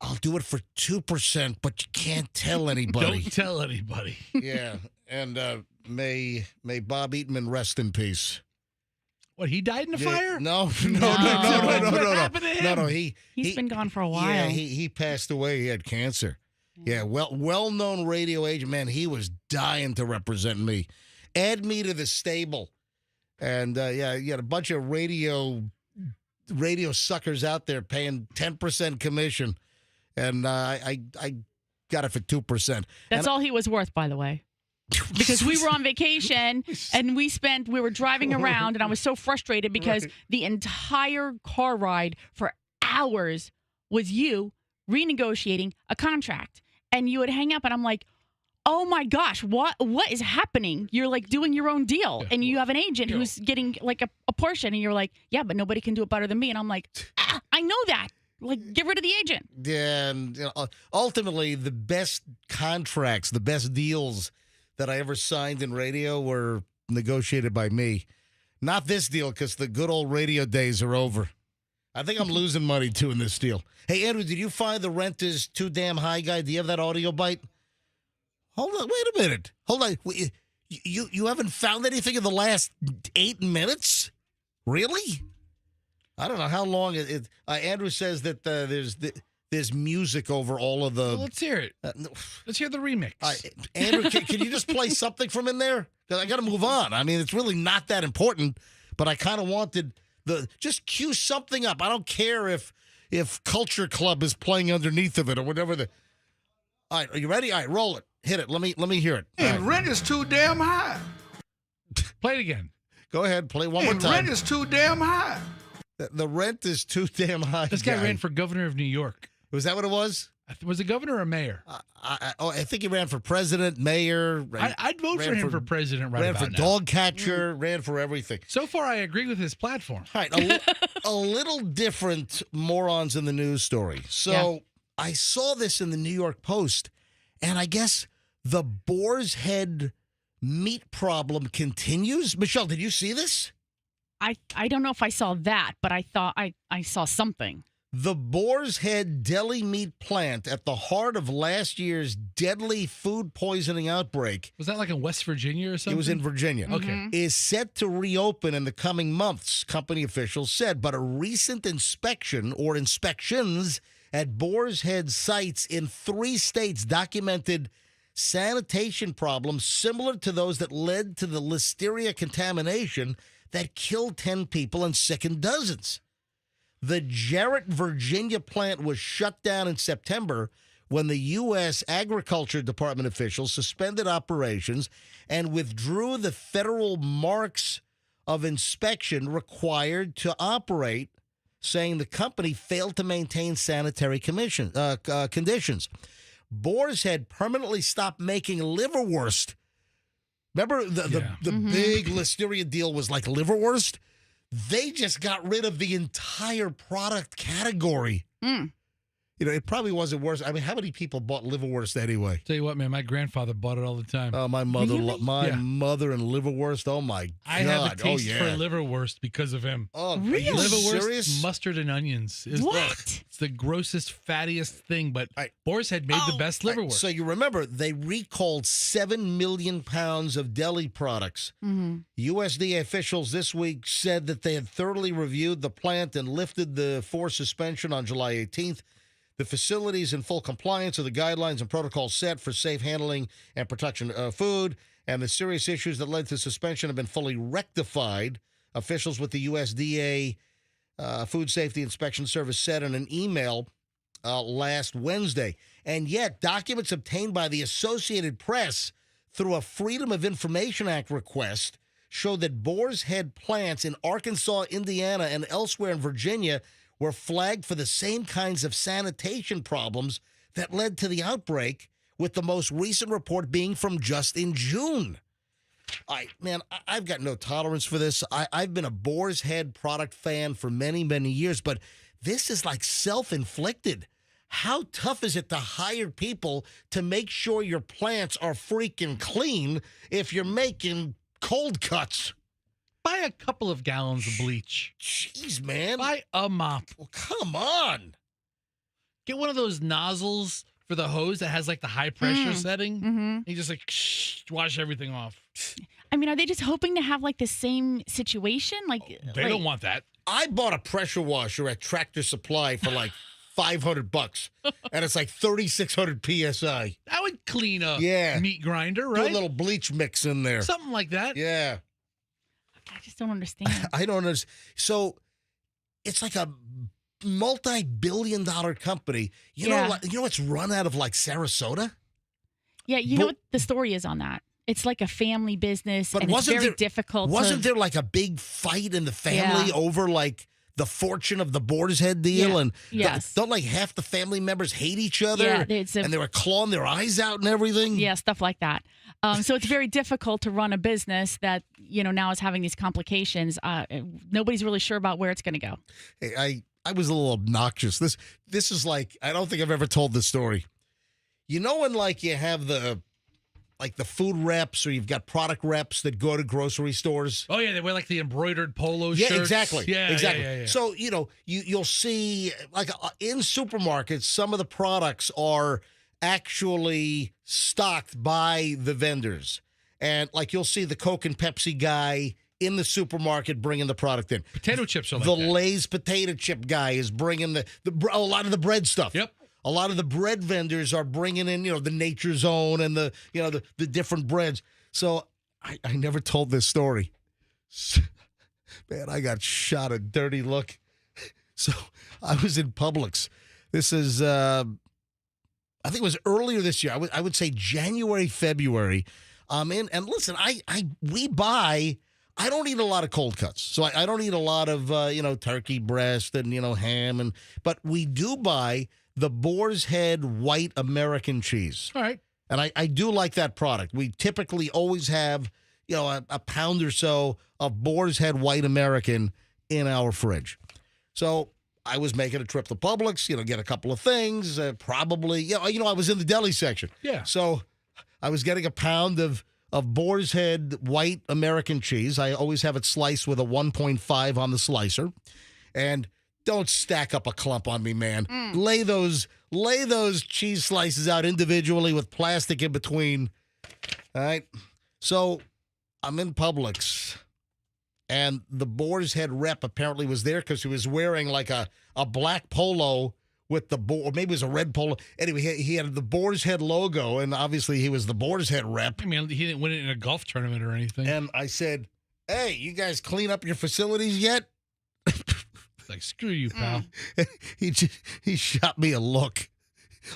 A: I'll do it for 2%, but you can't tell anybody.
B: Don't tell anybody.
A: Yeah, and may Bob Eatman rest in peace.
B: What, he died in a fire?
A: No.
B: What happened to him?
A: No.
D: He's been gone for a while.
A: Yeah, he passed away. He had cancer. Yeah, well-known radio agent. Man, he was dying to represent me. Add me to the stable. And, you had a bunch of radio suckers out there paying 10% commission. And I got it for 2%.
D: That's all he was worth, by the way. Because we were on vacation and we were driving around and I was so frustrated because the entire car ride for hours was you renegotiating a contract. And you would hang up and I'm like, oh my gosh, what is happening? You're like doing your own deal and you have an agent who's getting like a portion and you're like, yeah, but nobody can do it better than me. And I'm like, I know that. Like, get rid of the agent.
A: Yeah, and ultimately the best contracts, the best deals that I ever signed in radio were negotiated by me. Not this deal, because the good old radio days are over. I think I'm losing money, too, in this deal. Hey, Andrew, did you find the rent is too damn high guy? Do you have that audio bite? Hold on. Wait a minute. Hold on. You haven't found anything in the last 8 minutes? Really? I don't know how long it Andrew says that there's music over all of the...
B: Well, let's hear it. Let's hear the remix.
A: Andrew, can you just play something from in there? Because I got to move on. I mean, it's really not that important, but I kind of wanted... just cue something up. I don't care if Culture Club is playing underneath of it or whatever. All right, are you ready? All right, roll it. Hit it. Let me hear it.
T: And rent is too damn high.
B: Play it again.
A: Go ahead. Play one more time.
T: Rent is too damn high.
A: The rent is too damn high.
B: This guy ran for governor of New York.
A: Was that what it was?
B: Was it governor or mayor?
A: I think he ran for president, mayor.
B: I'd vote for him for president right
A: ran
B: about
A: for
B: now.
A: dog catcher, ran for everything.
B: So far, I agree with his platform.
A: All right, a little different Morons in the News story. So I saw this in the New York Post, and I guess the Boar's Head meat problem continues. Michelle, did you see this?
D: I don't know if I saw that, but I thought I saw something.
A: The Boar's Head deli meat plant at the heart of last year's deadly food poisoning outbreak.
B: Was that like in West Virginia or something?
A: It was in Virginia.
B: Okay.
A: Is set to reopen in the coming months, company officials said. But a recent inspection or inspections at Boar's Head sites in 3 states documented sanitation problems similar to those that led to the listeria contamination that killed 10 people and sickened dozens. The Jarrett, Virginia plant was shut down in September when the U.S. Agriculture Department officials suspended operations and withdrew the federal marks of inspection required to operate, saying the company failed to maintain sanitary conditions. Boar's Head permanently stopped making liverwurst. Remember the big listeria deal was like liverwurst? They just got rid of the entire product category. It probably wasn't worse. I mean, how many people bought liverwurst anyway?
B: Tell you what, man, my grandfather bought it all the time.
A: Oh, my mother, mother and liverwurst. Oh my God!
B: I have a taste for liverwurst because of him.
A: Oh,
D: really?
B: Liverwurst,
A: serious?
B: mustard, and onions. It's the grossest, fattiest thing. But Boar's Head made the best liverwurst.
A: So you remember they recalled 7 million pounds of deli products. USDA officials this week said that they had thoroughly reviewed the plant and lifted the forced suspension on July 18th. The facility is in full compliance with the guidelines and protocols set for safe handling and production of food, and the serious issues that led to suspension have been fully rectified. Officials with the USDA Food Safety Inspection Service said in an email last Wednesday. And yet, documents obtained by the Associated Press through a Freedom of Information Act request, showed that Boar's Head plants in Arkansas, Indiana, and elsewhere in Virginia were flagged for the same kinds of sanitation problems that led to the outbreak, with the most recent report being from just in June. I've got no tolerance for this. I've been a Boar's Head product fan for many, many years, but this is like self-inflicted. How tough is it to hire people to make sure your plants are freaking clean if you're making cold cuts?
B: Buy a couple of gallons of bleach.
A: Jeez, man.
B: Buy a mop.
A: Well, come on.
B: Get one of those nozzles for the hose that has like the high pressure setting.
D: Mm-hmm.
B: You just like wash everything off.
D: I mean, are they just hoping to have like the same situation?
B: They don't want that.
A: I bought a pressure washer at Tractor Supply for like $500, and it's like 3,600 PSI.
B: That would clean a meat grinder, right?
A: Do a little bleach mix in there.
B: Something like that.
A: Yeah.
D: I just don't understand.
A: I don't understand. So it's like a multi-billion-dollar company. You know, it's run out of like Sarasota.
D: Yeah, you know what the story is on that? It's like a family business,
A: but
D: and it's very difficult.
A: Wasn't there like a big fight in the family over like the fortune of the Boar's Head deal?
D: Yeah.
A: And
D: Yes.
A: don't like half the family members hate each other?
D: Yeah,
A: and they were clawing their eyes out and everything?
D: Yeah, stuff like that. So it's very difficult to run a business that, now is having these complications. Nobody's really sure about where it's going to go.
A: Hey, I was a little obnoxious. This is like, I don't think I've ever told this story. You know when like you have the food reps, or you've got product reps that go to grocery stores?
B: Oh, yeah, they wear like the embroidered polo
A: Yeah,
B: shirts.
A: exactly.
B: Yeah,
A: exactly.
B: Yeah.
A: So, you'll see like in supermarkets, some of the products are actually stocked by the vendors. And like you'll see the Coke and Pepsi guy in the supermarket bringing the product in.
B: Potato chips are like
A: the
B: that.
A: Lay's potato chip guy is bringing a lot of the bread stuff.
B: Yep.
A: A lot of the bread vendors are bringing in, the Nature Zone and the different breads. So I never told this story. Man, I got shot a dirty look. So I was in Publix. This is, I think it was earlier this year. I would say January, February. And listen, we buy. I don't eat a lot of cold cuts, so I don't eat a lot of turkey breast and ham, but we do buy the Boar's Head white American cheese.
B: All right.
A: And I do like that product. We typically always have, a pound or so of Boar's Head white American in our fridge. So I was making a trip to Publix, get a couple of things, probably, I was in the deli section.
B: Yeah.
A: So I was getting a pound of Boar's Head white American cheese. I always have it sliced with a 1.5 on the slicer. And don't stack up a clump on me, man. Lay those cheese slices out individually with plastic in between. All right. So I'm in Publix, and the Boar's Head rep apparently was there because he was wearing like a black polo with or maybe it was a red polo. Anyway, he had the Boar's Head logo, and obviously he was the Boar's Head rep.
B: I mean, he didn't win it in a golf tournament or anything.
A: And I said, "Hey, you guys clean up your facilities yet?"
B: It's like, screw you, pal.
A: He shot me a look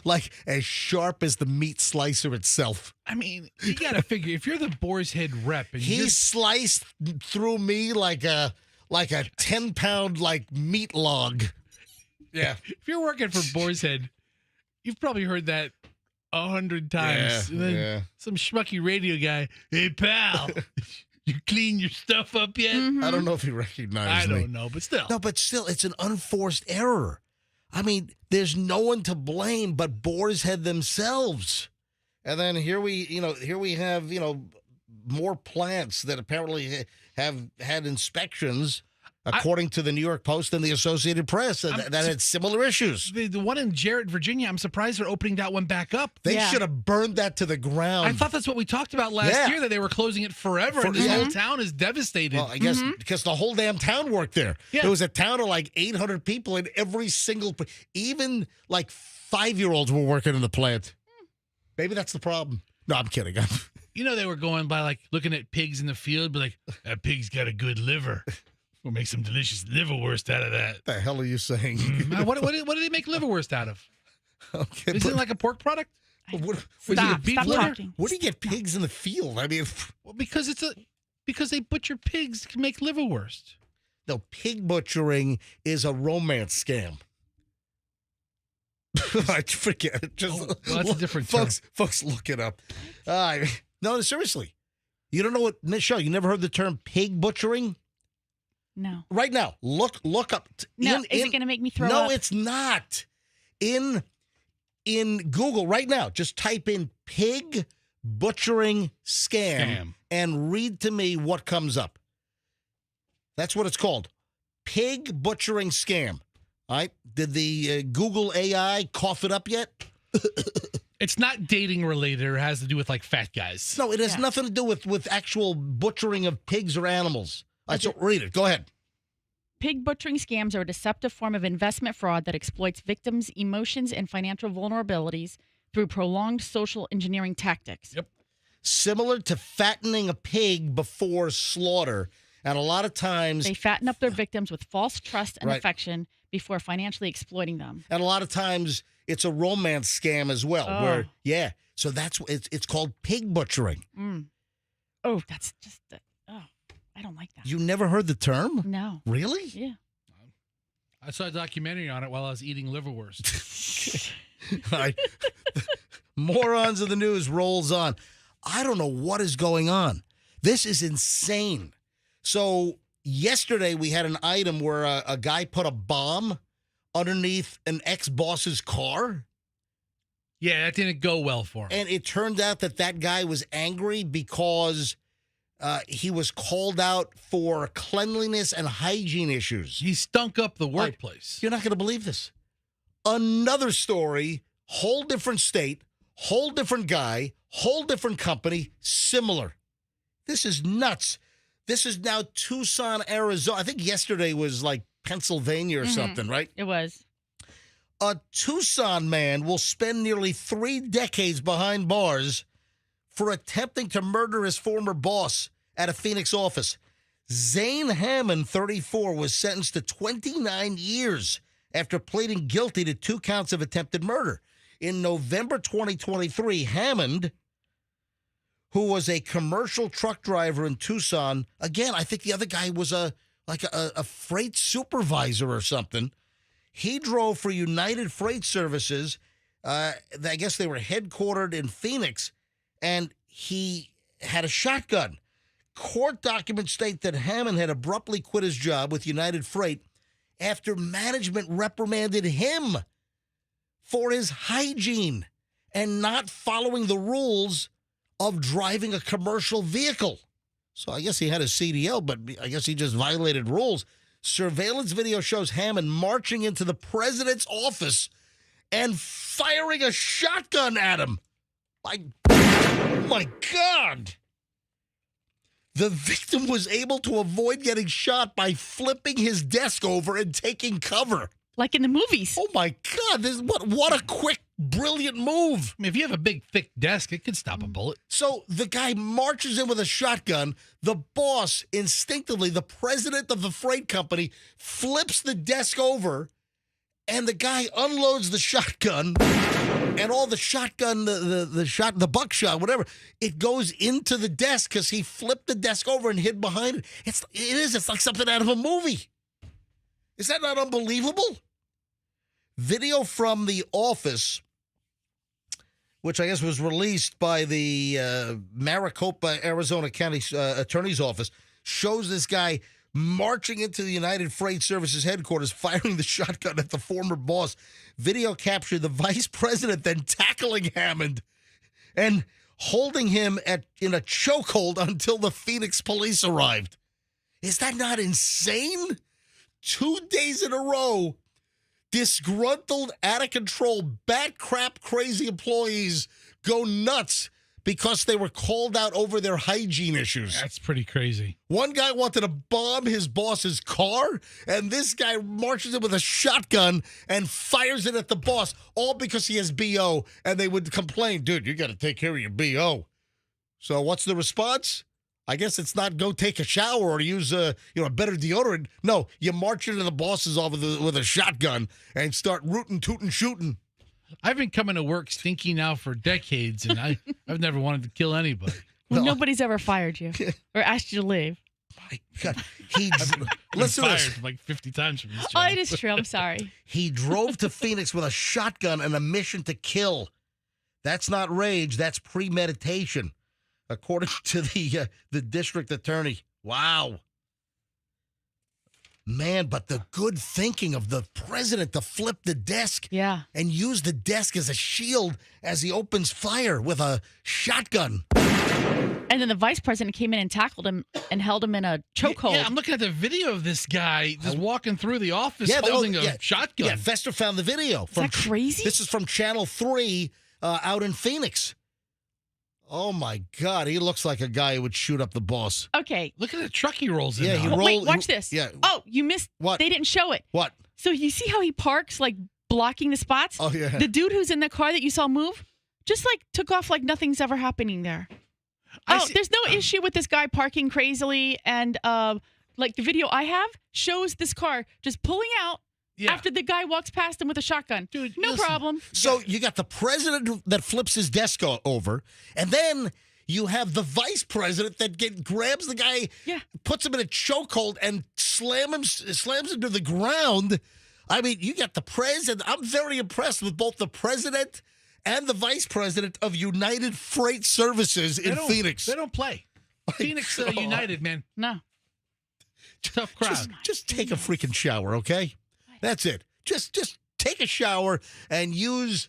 A: like as sharp as the meat slicer itself.
B: I mean, you got to figure, if you're the Boar's Head rep, and
A: he sliced through me like a 10-pound like meat log. Yeah.
B: If you're working for Boar's Head, you've probably heard that 100 times.
A: Yeah,
B: And then some schmucky radio guy, "Hey, pal, you clean your stuff up yet?"
A: I don't know if he recognized me.
B: I don't know, but still.
A: No, but still, it's an unforced error. I mean, there's no one to blame but Boar's Head themselves. And then here we have, more plants that apparently have had inspections, according to the New York Post and the Associated Press, that had similar issues.
B: The one in Jarrett, Virginia, I'm surprised they're opening that one back up.
A: They should have burned that to the ground.
B: I thought that's what we talked about last year, that they were closing it forever, and this whole town is devastated.
A: Well, I guess because the whole damn town worked there.
B: Yeah.
A: It was a town of like 800 people, and every single, even like 5-year-olds were working in the plant. Maybe that's the problem. No, I'm kidding.
B: They were going by like looking at pigs in the field, but like, that pig's got a good liver. We'll make some delicious liverwurst out of that.
A: What the hell are you saying?
B: What do they make liverwurst out of?
A: Okay,
B: Isn't it like a pork product?
D: Stop talking.
A: Where do you get pigs in the field? I mean,
B: Well, because they butcher pigs to make liverwurst.
A: no, pig butchering is a romance scam. I forget it. Just
B: that's a different term.
A: Folks, look it up. No, seriously. You don't know what, Michelle, you never heard the term pig butchering?
D: No.
A: Right now, look up.
D: No, is it going to make me throw up?
A: No, it's not. In Google right now, just type in pig butchering scam and read to me what comes up. That's what it's called. Pig butchering scam. All right. Did the Google AI cough it up yet?
B: It's not dating related or has to do with like fat guys.
A: No, it has nothing to do with actual butchering of pigs or animals. All right, so read it. Go ahead.
D: Pig butchering scams are a deceptive form of investment fraud that exploits victims' emotions and financial vulnerabilities through prolonged social engineering tactics.
B: Yep.
A: Similar to fattening a pig before slaughter. And a lot of times
D: they fatten up their victims with false trust and
A: Right.
D: affection before financially exploiting them.
A: And a lot of times it's a romance scam as well.
D: Oh.
A: Where so that's it's called pig butchering.
D: Oh, that's just I don't like that.
A: You never heard the term?
D: No.
A: Really?
D: Yeah.
B: I saw a documentary on it while I was eating liverwurst.
A: All right. Morons of the News rolls on. I don't know what is going on. This is insane. So yesterday we had an item where a guy put a bomb underneath an ex-boss's car.
B: Yeah, that didn't go well for him.
A: And it turned out that guy was angry because he was called out for cleanliness and hygiene issues.
B: He stunk up the workplace.
A: You're not going to believe this. Another story, whole different state, whole different guy, whole different company, similar. This is nuts. This is now Tucson, Arizona. I think yesterday was like Pennsylvania or something, right?
D: It was.
A: A Tucson man will spend nearly 3 decades behind bars for attempting to murder his former boss at a Phoenix office. Zane Hammond, 34, was sentenced to 29 years after pleading guilty to 2 counts of attempted murder. In November 2023, Hammond, who was a commercial truck driver in Tucson, again, I think the other guy was a freight supervisor or something. He drove for United Freight Services. I guess they were headquartered in Phoenix, and he had a shotgun. Court documents state that Hammond had abruptly quit his job with United Freight after management reprimanded him for his hygiene and not following the rules of driving a commercial vehicle. So I guess he had a CDL, but I guess he just violated rules. Surveillance video shows Hammond marching into the president's office and firing a shotgun at him. Oh my God. The victim was able to avoid getting shot by flipping his desk over and taking cover.
D: Like in the movies.
A: Oh my God. What a quick, brilliant move.
B: I mean, if you have a big, thick desk, it could stop a bullet.
A: So the guy marches in with a shotgun. The boss, instinctively, the president of the freight company, flips the desk over, and the guy unloads the shotgun, and all the shotgun, the buckshot, whatever, it goes into the desk because he flipped the desk over and hid behind it. It's like something out of a movie. Is that not unbelievable? Video from the office, which I guess was released by the Maricopa, Arizona County Attorney's Office, shows this guy marching into the United Freight Services headquarters, firing the shotgun at the former boss. Video captured the vice president then tackling Hammond and holding him in a chokehold until the Phoenix police arrived. Is that not insane? 2 days in a row, disgruntled, out of control, bat crap crazy employees go nuts because they were called out over their hygiene issues.
B: That's pretty crazy.
A: One guy wanted to bomb his boss's car, and this guy marches in with a shotgun and fires it at the boss, all because he has BO, and they would complain, dude, you got to take care of your BO. So what's the response? I guess it's not go take a shower or use a better deodorant. No, you march into the boss's office with a shotgun and start rootin', tootin', shooting.
B: I've been coming to work stinky now for decades, and I've never wanted to kill anybody.
D: Well, nobody's ever fired you or asked you to leave.
A: My God.
B: Listen
A: to
B: fired
A: this.
B: like 50 times from this
D: Oh,
B: job.
D: it is true. I'm sorry.
A: He drove to Phoenix with a shotgun and a mission to kill. That's not rage. That's premeditation, according to the district attorney. Wow. Man, but the good thinking of the president to flip the desk and use the desk as a shield as he opens fire with a shotgun.
D: And then the vice president came in and tackled him and held him in a chokehold.
B: Yeah, I'm looking at the video of this guy just walking through the office holding a shotgun.
A: Yeah, Fester found the video.
D: Is that crazy?
A: This is from Channel 3 out in Phoenix. Oh, my God. He looks like a guy who would shoot up the boss.
D: Okay.
B: Look at the truck he rolls in.
A: Yeah, he
D: Wait,
A: rolled.
D: watch this.
A: Yeah.
D: Oh, you missed.
A: What?
D: They didn't show it.
A: What?
D: So you see how he parks, like blocking the spots?
A: Oh, yeah.
D: The dude who's in the car that you saw move just like took off like nothing's ever happening there. There's no issue with this guy parking crazily. And like the video I have shows this car just pulling out after the guy walks past him with a shotgun.
B: Dude,
D: no problem.
A: So you got the president that flips his desk over, and then you have the vice president that grabs the guy, puts him in a chokehold, and slams him to the ground. I mean, you got the president. I'm very impressed with both the president and the vice president of United Freight Services in Phoenix.
B: They don't play. Phoenix United, man.
D: No.
B: Tough crowd.
A: Just take a freaking shower, okay? That's it. Just take a shower and use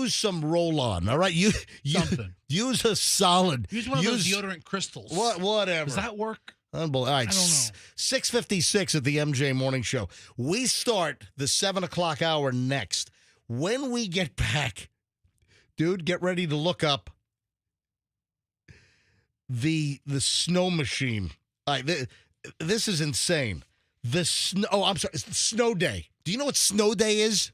A: some roll-on, all right?
B: Something.
A: Use a solid.
B: Use one of those deodorant crystals.
A: Whatever.
B: Does that work?
A: Unbelievable. All right,
B: I don't know.
A: 6:56 at the MJ Morning Show. We start the 7 o'clock hour next. When we get back, dude, get ready to look up the snow machine. All right, this is insane. I'm sorry, it's Snow Day. Do you know what Snow Day is?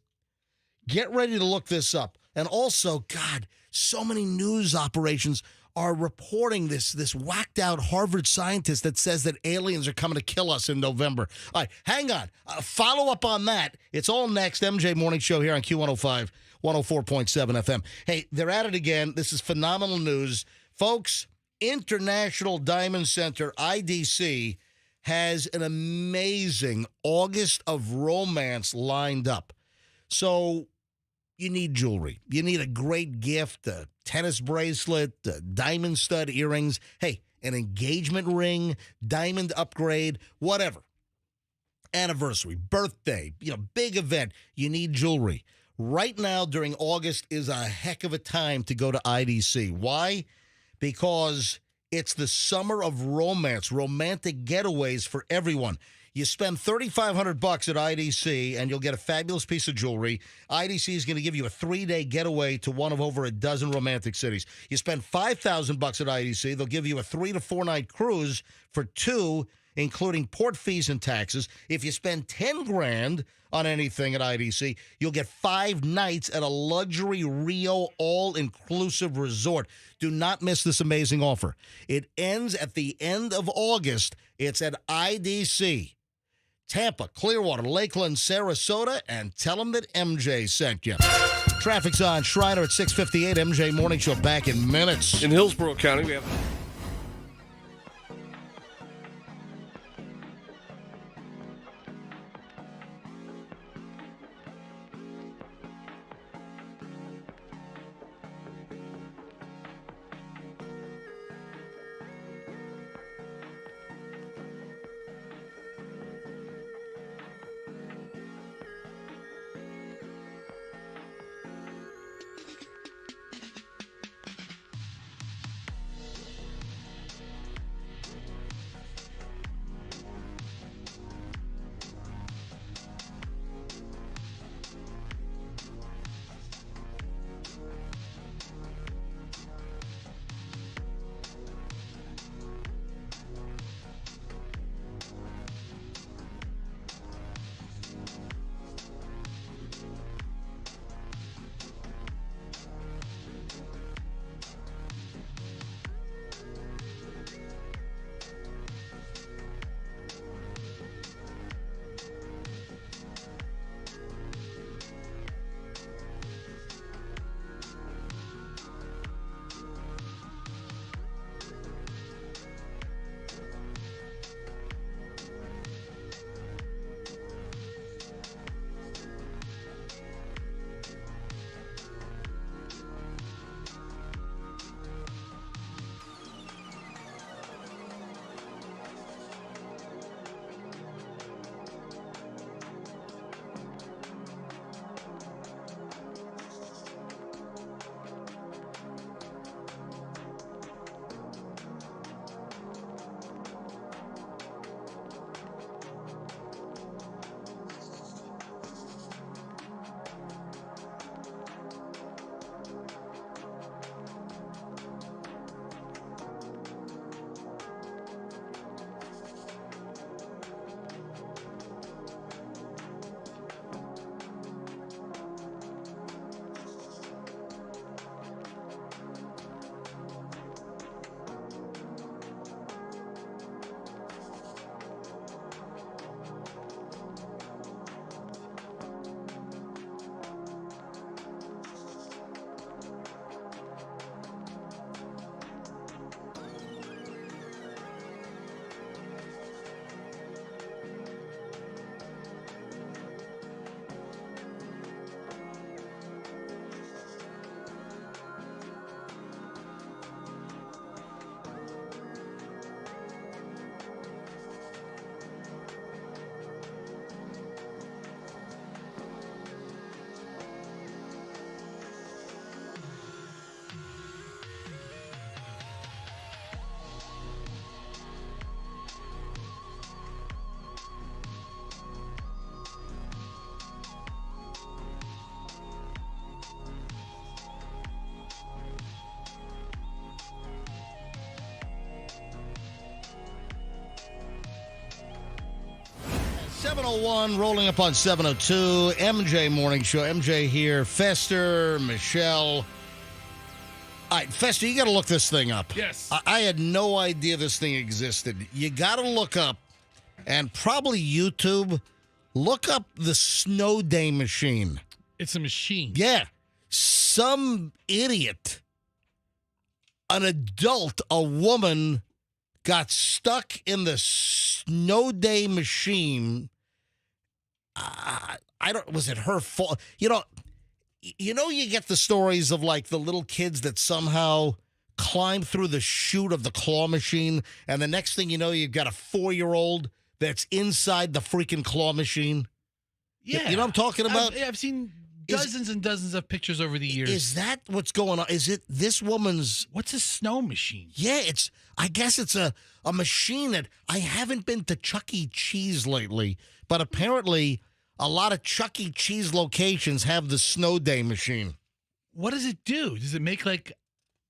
A: Get ready to look this up. And also, God, so many news operations are reporting this whacked out Harvard scientist that says that aliens are coming to kill us in November. All right, hang on. Follow up on that. It's all next. MJ Morning Show here on Q105, 104.7 FM. Hey, they're at it again. This is phenomenal news. Folks, International Diamond Center, IDC, has an amazing August of romance lined up. So you need jewelry. You need a great gift, a tennis bracelet, diamond stud earrings. Hey, an engagement ring, diamond upgrade, whatever. Anniversary, birthday, big event. You need jewelry. Right now during August is a heck of a time to go to IDC. Why? Because it's the summer of romance, romantic getaways for everyone. You spend $3,500 at IDC, and you'll get a fabulous piece of jewelry. IDC is going to give you a 3-day getaway to one of over a dozen romantic cities. You spend $5,000 at IDC, they'll give you a 3 to 4 night cruise for 2, including port fees and taxes. If you spend $10,000 on anything at IDC, you'll get 5 nights at a luxury Rio all-inclusive resort. Do not miss this amazing offer. It ends at the end of August. It's at IDC. Tampa, Clearwater, Lakeland, Sarasota, and tell them that MJ sent you. Traffic's on Shriner at 6:58. MJ Morning Show back in minutes.
E: In Hillsborough County, we have...
A: 7:01, rolling up on 7:02. MJ Morning Show. MJ here. Fester, Michelle. All right, Fester, you got to look this thing up.
B: Yes.
A: I had no idea this thing existed. You got to look up, and probably YouTube, look up the snow day machine.
B: It's a machine.
A: Yeah. Some idiot, an adult, a woman, got stuck in the snow day machine. Was it her fault? You know, you get the stories of like the little kids that somehow climb through the chute of the claw machine, and the next thing you know, you've got a 4-year-old that's inside the freaking claw machine.
B: Yeah.
A: You know what I'm talking about?
B: I've seen dozens and dozens of pictures over the years.
A: Is that what's going on? Is it this woman's...
B: What's a snow machine?
A: Yeah, I guess it's a machine that... I haven't been to Chuck E. Cheese lately, but apparently a lot of Chuck E. Cheese locations have the snow day machine.
B: What does it do? Does it make like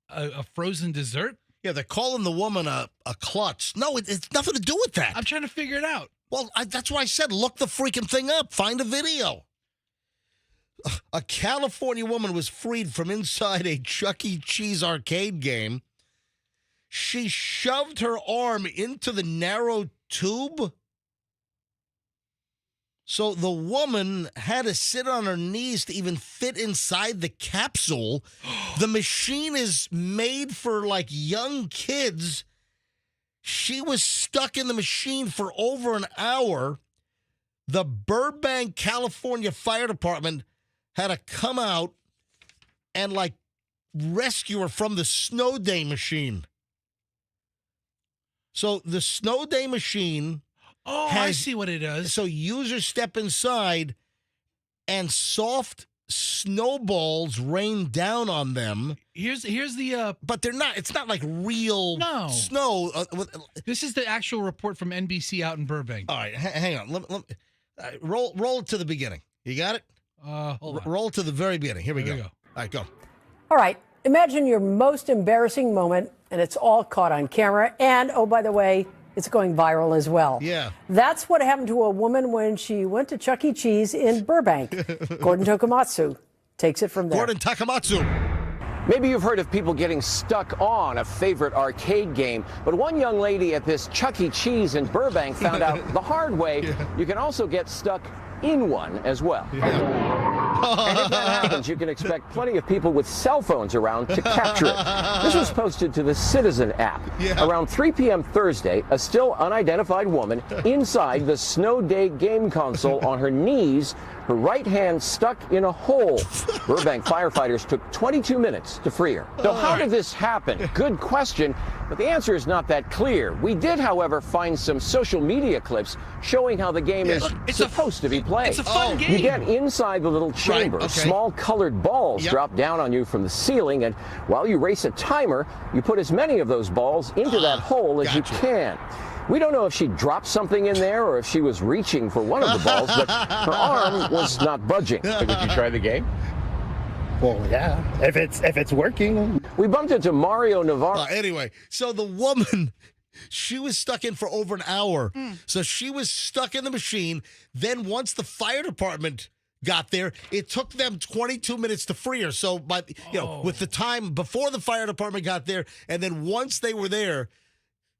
B: a frozen dessert?
A: Yeah, they're calling the woman a klutz. No, it's nothing to do with that.
B: I'm trying to figure it out.
A: Well, that's why I said look the freaking thing up. Find a video. A California woman was freed from inside a Chuck E. Cheese arcade game. She shoved her arm into the narrow tube. So the woman had to sit on her knees to even fit inside the capsule. The machine is made for like young kids. She was stuck in the machine for over an hour. The Burbank, California Fire Department had to come out and like rescue her from the snow day machine. So the snow day machine...
B: Oh, I see what it does.
A: So users step inside and soft snowballs rain down on them.
B: Here's the
A: but they're not. It's not like real snow.
B: This is the actual report from NBC out in Burbank.
A: All right, hang on. Roll it to the beginning. You got it?
B: Hold on.
A: Roll it to the very beginning. Here we go. All right, go.
U: All right. Imagine your most embarrassing moment, and it's all caught on camera. And, oh, by the way, it's going viral as well.
A: Yeah.
U: That's what happened to a woman when she went to Chuck E. Cheese in Burbank. Gordon Tokamatsu takes it from there.
A: Gordon Takamatsu.
V: Maybe you've heard of people getting stuck on a favorite arcade game, but one young lady at this Chuck E. Cheese in Burbank found out the hard way you can also get stuck in one as well. And if that happens, you can expect plenty of people with cell phones around to capture it. This was posted to the Citizen app. Around 3 p.m. Thursday, a still unidentified woman inside the Snow Day game console on her knees, her right hand stuck in a hole. Burbank firefighters took 22 minutes to free her. So how did this happen? Good question, but the answer is not that clear. We did, however, find some social media clips showing how the game is supposed to be played.
B: It's a fun game.
V: You get inside the little chamber.
A: Right, okay.
V: Small colored balls drop down on you from the ceiling, and while you race a timer, you put as many of those balls into that hole as you can. We don't know if she dropped something in there or if she was reaching for one of the balls, but her arm was not budging.
W: Did you try the game? Well, yeah. If it's working.
V: We bumped into Mario Navarro.
A: Anyway, so the woman, she was stuck in for over an hour. So she was stuck in the machine. Then once the fire department got there, it took them 22 minutes to free her. So with the time before the fire department got there, and then once they were there.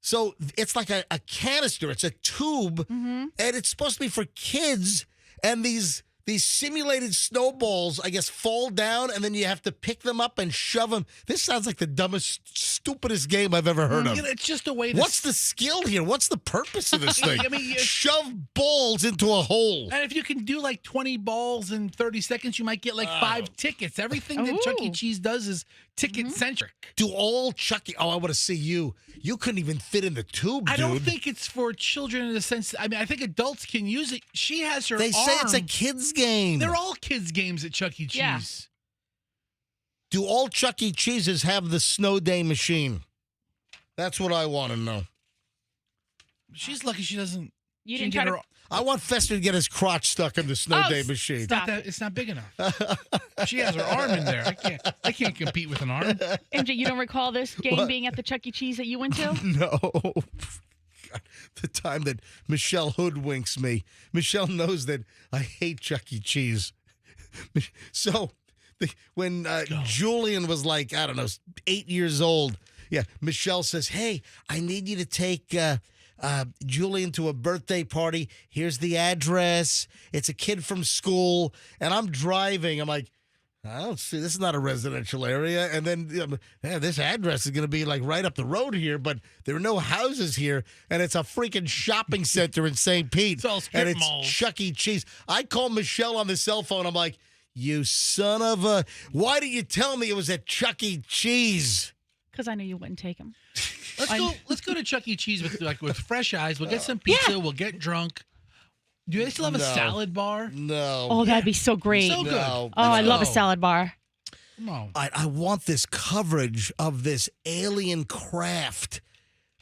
A: So it's like a canister. It's a tube, and it's supposed to be for kids. And these simulated snowballs, I guess, fall down, and then you have to pick them up and shove them. This sounds like the dumbest, stupidest game I've ever heard of.
B: It's just a way to...
A: What's the skill here? What's the purpose of this thing? Shove balls into a hole.
B: And if you can do like 20 balls in 30 seconds, you might get like 5 tickets. Everything that Chuck E. Cheese does is ticket-centric.
A: Do all Chuck E. Oh, I want to see you. You couldn't even fit in the tube, dude.
B: I don't think it's for children in the sense... I mean, I think adults can use it. She has her
A: They say it's a kid's game.
B: They're all kids' games at Chuck E. Cheese.
D: Yeah.
A: Do all Chuck E. Cheeses have the snow day machine? That's what I want to know.
B: She's lucky she doesn't...
D: You didn't try to...
A: I want Fester to get his crotch stuck in the snow day machine.
B: It's not big enough. She has her arm in there. I can't compete with an arm.
D: MJ, you don't recall this game being at the Chuck E. Cheese that you went to?
A: No. God, the time that Michelle hoodwinks me. Michelle knows that I hate Chuck E. Cheese. So when Julian was like, I don't know, 8 years old, Michelle says, hey, I need you to take Julian to a birthday party. Here's the address. It's a kid from school. And I'm driving. I'm like, I don't see, this is not a residential area. And then this address is going to be like right up the road here, but there are no houses here. And it's a freaking shopping center in St. Pete.
B: It's all strip
A: and it's
B: malls.
A: Chuck E. Cheese. I call Michelle on the cell phone. I'm like, you son of a, why did you tell me it was at Chuck E. Cheese?
D: Because I knew you wouldn't take him.
B: Let's go to Chuck E. Cheese with fresh eyes. We'll get some pizza.
D: Yeah.
B: We'll get drunk. Do they still have a salad bar?
A: No.
D: Oh, that'd be so great.
B: So good.
A: No.
D: Oh, I love a salad bar.
B: Come on.
A: I want this coverage of this alien craft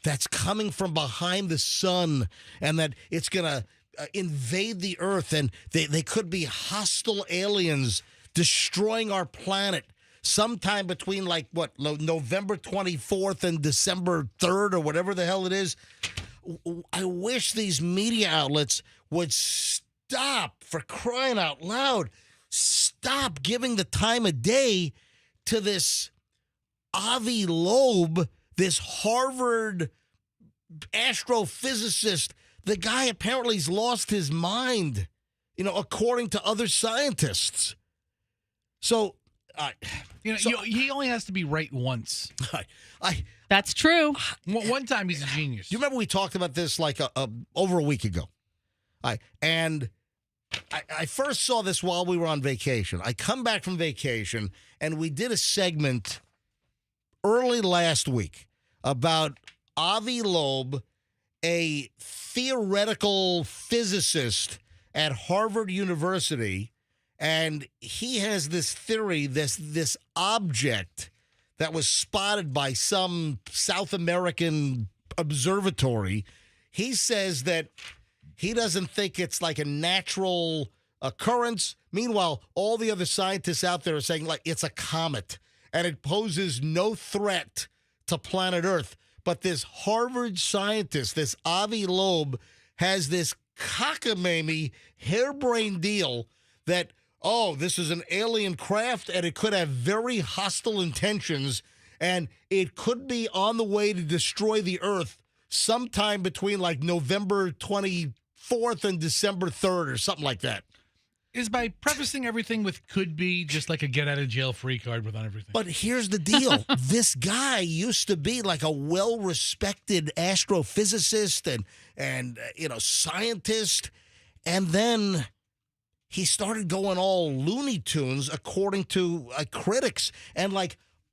A: that's coming from behind the sun and that it's going to invade the earth and they could be hostile aliens destroying our planet sometime between November 24th and December 3rd or whatever the hell it is. I wish these media outlets would stop, for crying out loud, stop giving the time of day to this Avi Loeb, this Harvard astrophysicist. The guy apparently has lost his mind, according to other scientists. So,
B: he only has to be right once.
D: That's true.
B: One time he's a genius.
A: Do you remember we talked about this over a week ago? I first saw this while we were on vacation. I come back from vacation, and we did a segment early last week about Avi Loeb, a theoretical physicist at Harvard University, and he has this theory, this object that was spotted by some South American observatory. He says that he doesn't think it's like a natural occurrence. Meanwhile, all the other scientists out there are saying it's a comet and it poses no threat to planet Earth. But this Harvard scientist, this Avi Loeb, has this cockamamie, harebrained deal that, this is an alien craft and it could have very hostile intentions and it could be on the way to destroy the Earth sometime between November 24th and December 3rd or something like that.
B: Is by prefacing everything with could be just like a get out of jail free card with on everything.
A: But here's the deal. This guy used to be like a well-respected astrophysicist and scientist. And then he started going all Looney Tunes according to critics and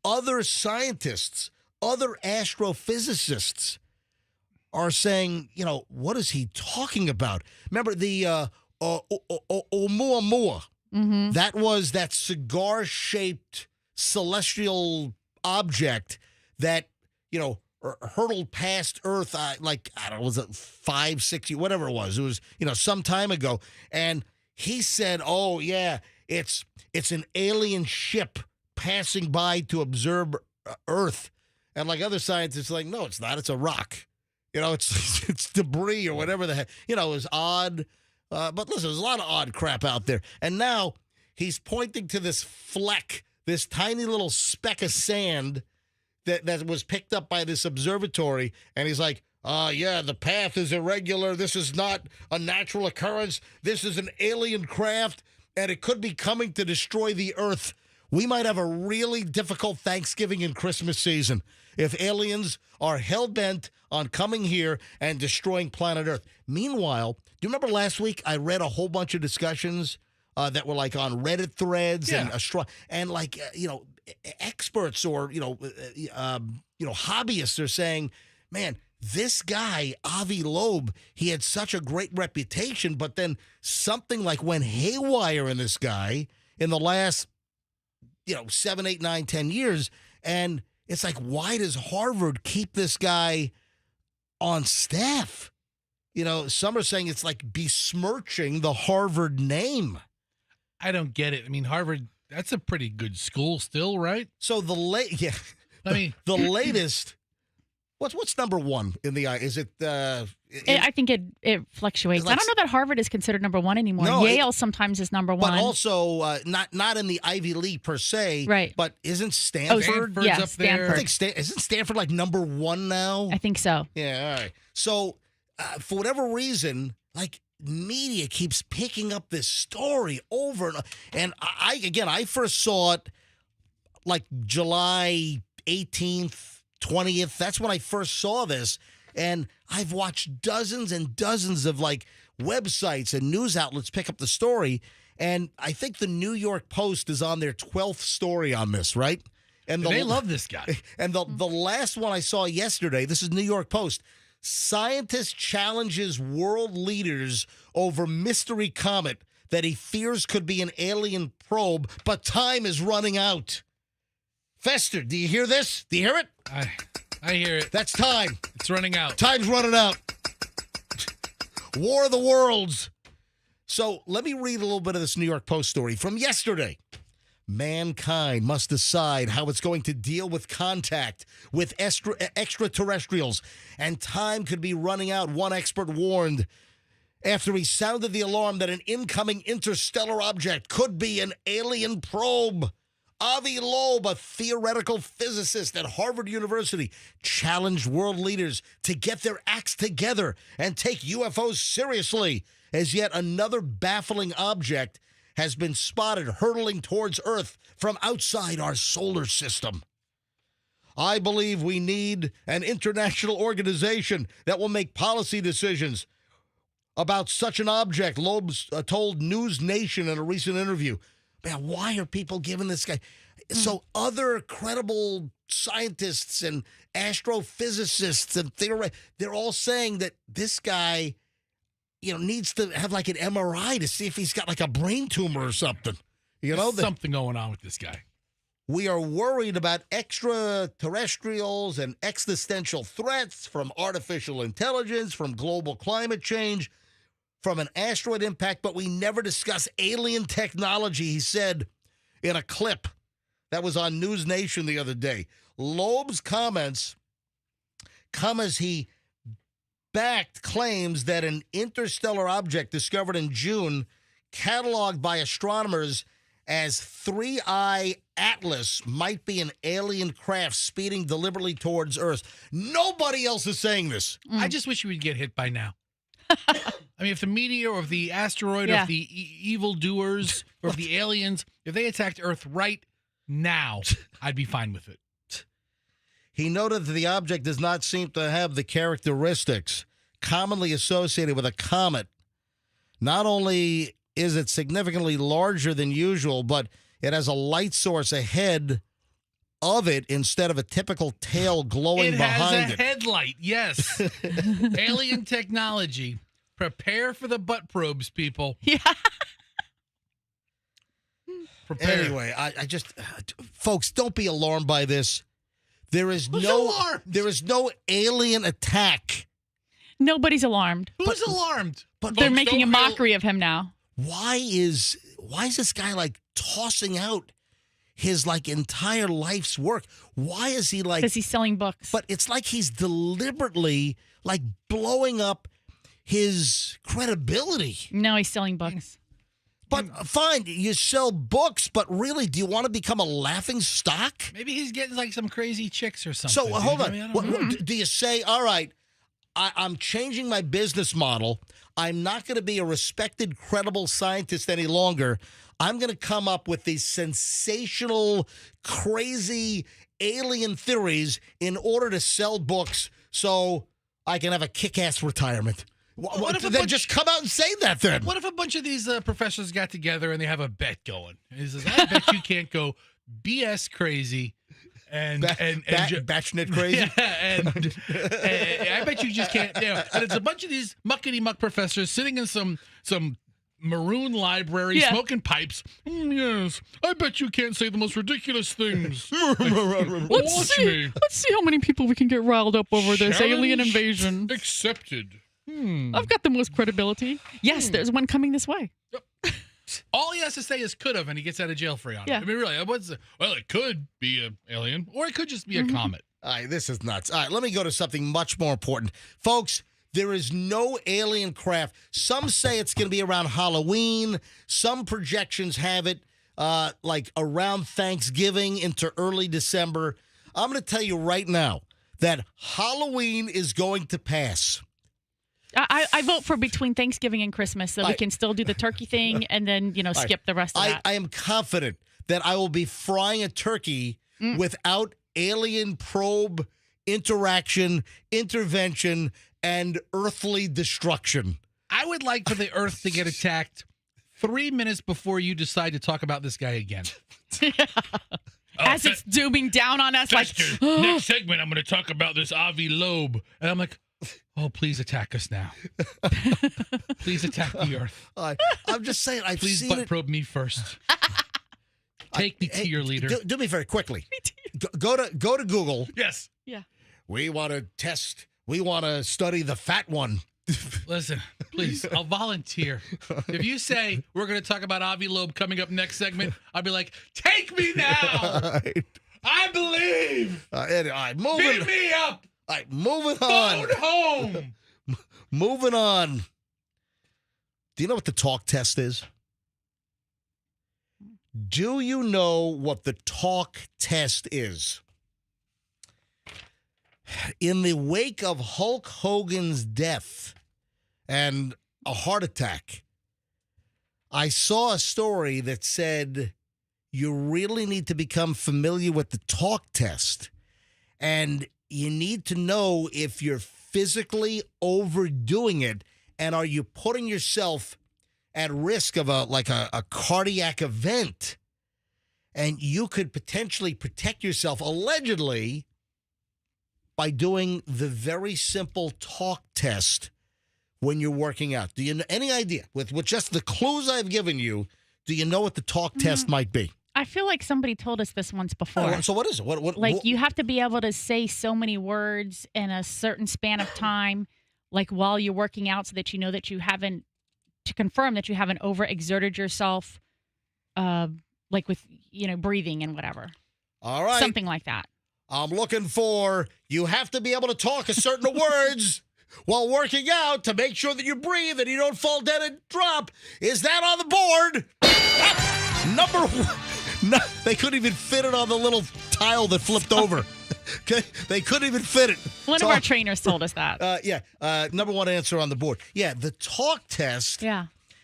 A: other scientists, other astrophysicists are saying, what is he talking about? Remember the Oumuamua?
D: Mm-hmm.
A: That was that cigar-shaped celestial object that, hurtled past Earth, I don't know, was it 5, 6, whatever it was. It was, some time ago. And he said, oh, yeah, it's an alien ship passing by to observe Earth. And other scientists are no, it's not. It's a rock. It's debris or whatever the heck. It was odd. But listen, there's a lot of odd crap out there. And now he's pointing to this fleck, this tiny little speck of sand that was picked up by this observatory. And he's like, yeah, the path is irregular. This is not a natural occurrence. This is an alien craft, and it could be coming to destroy the Earth. We might have a really difficult Thanksgiving and Christmas season if aliens are hell-bent on coming here and destroying planet Earth. Meanwhile, do you remember last week I read a whole bunch of discussions that were on Reddit threads and experts or hobbyists are saying, man, this guy, Avi Loeb, he had such a great reputation, but then something went haywire in this guy in the last 7, 8, 9, 10 years. And it's why does Harvard keep this guy on staff? Some are saying it's besmirching the Harvard name.
B: I don't get it. I mean, Harvard, that's a pretty good school still, right?
A: So the
B: I mean,
A: the latest What's number one in the eye? Is it?
D: I think it fluctuates.
A: Like,
D: I don't know that Harvard is considered number one anymore.
A: No,
D: Yale sometimes is number one.
A: But also not in the Ivy League per se.
D: Right.
A: But isn't Stanford?
B: Stanford's
D: yeah,
B: up
D: Stanford.
B: there.
A: I think isn't Stanford like number one now?
D: I think so.
A: Yeah. All right. So for whatever reason, like media keeps picking up this story over and I first saw it like July 18th, 20th. That's when I first saw this. And I've watched dozens and dozens of like websites and news outlets pick up the story. And I think the New York Post is on their 12th story on this, right? And
B: They love this guy.
A: And the last one I saw yesterday, this is New York Post. Scientist challenges world leaders over mystery comet that he fears could be an alien probe, but time is running out. Fester, do you hear this? Do you hear it?
B: I hear it.
A: That's time.
B: It's running out.
A: Time's running out. War of the Worlds. So let me read a little bit of this New York Post story from yesterday. Mankind must decide how it's going to deal with contact with extraterrestrials, and time could be running out, one expert warned, after he sounded the alarm that an incoming interstellar object could be an alien probe. Avi Loeb, a theoretical physicist at Harvard University, challenged world leaders to get their acts together and take UFOs seriously, as yet another baffling object has been spotted hurtling towards Earth from outside our solar system. I believe we need an international organization that will make policy decisions about such an object, Loeb told News Nation in a recent interview. Man, why are people giving this guy? So other credible scientists and astrophysicists and they're all saying that this guy, needs to have like an MRI to see if he's got like a brain tumor or something.
B: There's something going on with this guy.
A: We are worried about extraterrestrials and existential threats from artificial intelligence, from global climate change, from an asteroid impact, but we never discuss alien technology, he said in a clip that was on News Nation the other day. Loeb's comments come as he backed claims that an interstellar object discovered in June, cataloged by astronomers as 3I Atlas, might be an alien craft speeding deliberately towards Earth. Nobody else is saying this.
B: I just wish we would get hit by now. I mean, if the meteor or if the asteroid or if the evildoers or if the aliens, if they attacked Earth right now, I'd be fine with it.
A: He noted that the object does not seem to have the characteristics commonly associated with a comet. Not only is it significantly larger than usual, but it has a light source ahead of it instead of a typical tail glowing behind it.
B: It has a headlight, yes. Alien technology. Prepare for the butt probes, people.
D: Yeah.
B: Prepare.
A: Anyway, I just, folks, don't be alarmed by this. There is no alien attack.
D: Nobody's alarmed.
B: Who's alarmed?
D: But they're making a mockery of him now.
A: Why is this guy like tossing out his like entire life's work? Why is he like?
D: Because he's selling books.
A: But it's like he's deliberately like blowing up his credibility.
D: No, he's selling books.
A: But fine, you sell books, but really, do you want to become a laughing stock?
B: Maybe he's getting like some crazy chicks or something.
A: So hold on.
B: I mean,
A: do you say, all right, I'm changing my business model. I'm not going to be a respected, credible scientist any longer. I'm going to come up with these sensational, crazy alien theories in order to sell books so I can have a kick-ass retirement.
B: What if
A: then just come out and say that then.
B: What if a bunch of these professors got together and they have a bet going? And he says, I bet you can't go BS crazy and
A: batshit crazy.
B: Yeah, and I bet you just can't. And it's a bunch of these muckety-muck professors sitting in some maroon library smoking pipes. Yes, I bet you can't say the most ridiculous things.
D: Let's see how many people we can get riled up over this alien invasion.
B: Accepted.
D: I've got the most credibility. Yes, there's one coming this way.
B: Yep. All he has to say is could have, and he gets out of jail free on it.
D: Yeah.
B: I mean, really, it could be an alien, or it could just be a comet.
A: All right, this is nuts. All right, let me go to something much more important. Folks, there is no alien craft. Some say it's going to be around Halloween. Some projections have it like around Thanksgiving into early December. I'm going to tell you right now that Halloween is going to pass.
D: I vote for between Thanksgiving and Christmas so we can still do the turkey thing and then, skip the rest of that.
A: I am confident that I will be frying a turkey without alien probe interaction, intervention, and earthly destruction.
B: I would like for the Earth to get attacked 3 minutes before you decide to talk about this guy again.
D: As it's dooming down on us,
B: Fester, next segment, I'm going to talk about this Avi Loeb. And I'm like, oh, please attack us now. Please attack the Earth.
A: I'm just saying,
B: please butt probe me first. Take me to your leader.
A: Do me very quickly. Go to Google.
B: Yes.
D: Yeah.
A: We want to test. We want to study the fat one.
B: Listen, please, I'll volunteer. If you say we're going to talk about Avi Loeb coming up next segment, I'll be like, take me now.
A: Right.
B: I believe.
A: Moving.
B: Beat me up.
A: All right, moving on.
B: Phone home.
A: Moving on. Do you know what the talk test is? Do you know what the talk test is? In the wake of Hulk Hogan's death and a heart attack, I saw a story that said you really need to become familiar with the talk test. And you need to know if you're physically overdoing it and are you putting yourself at risk of a cardiac event. And you could potentially protect yourself, allegedly, by doing the very simple talk test when you're working out. Do you know any idea, with just the clues I've given you, do you know what the talk test might be?
D: I feel like somebody told us this once before.
A: Oh, so what is it? What,
D: you have to be able to say so many words in a certain span of time, like while you're working out, so that you know that you haven't, to confirm that you haven't overexerted yourself, like with, breathing and whatever.
A: All right.
D: Something like that.
A: I'm looking for, you have to be able to talk a certain words while working out to make sure that you breathe and you don't fall dead and drop. Is that on the board? Number one. No, they couldn't even fit it on the little tile that flipped over. Okay, they couldn't even fit it.
D: One of our trainers told us that.
A: Number one answer on the board. Yeah, the talk test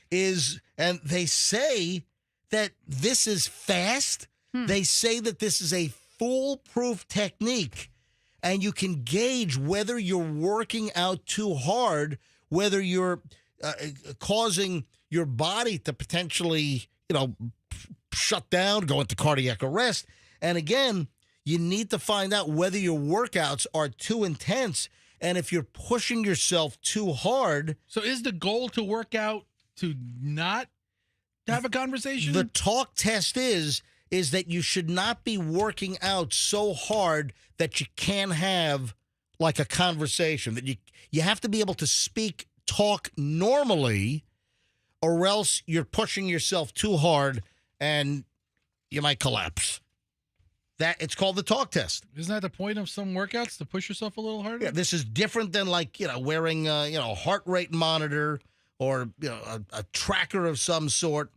A: is, and they say that this is fast. They say that this is a foolproof technique, and you can gauge whether you're working out too hard, whether you're causing your body to potentially, shut down, go into cardiac arrest. And again, you need to find out whether your workouts are too intense and if you're pushing yourself too hard.
B: So is the goal to work out to not have a conversation?
A: The talk test is that you should not be working out so hard that you can't have like a conversation, that you have to be able to talk normally, or else you're pushing yourself too hard and you might collapse. It's called the talk test.
B: Isn't that the point of some workouts, to push yourself a little harder?
A: Yeah, this is different than wearing a heart rate monitor or a tracker of some sort.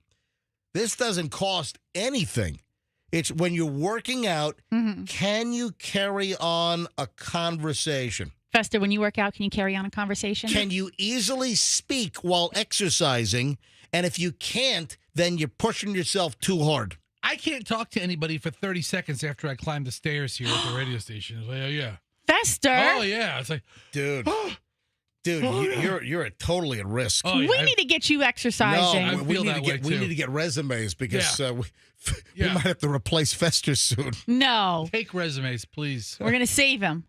A: This doesn't cost anything. It's when you're working out, can you carry on a conversation?
D: Fester, when you work out, can you carry on a conversation?
A: Can you easily speak while exercising? And if you can't, then you're pushing yourself too hard.
B: I can't talk to anybody for 30 seconds after I climb the stairs here at the radio station. It's like, oh, yeah.
D: Fester!
B: Oh, yeah. It's like,
A: dude, you're totally at risk.
D: We need to get you exercising.
A: No, we need to get resumes because we might have to replace Fester soon.
D: No.
B: Take resumes, please.
D: We're going to save him.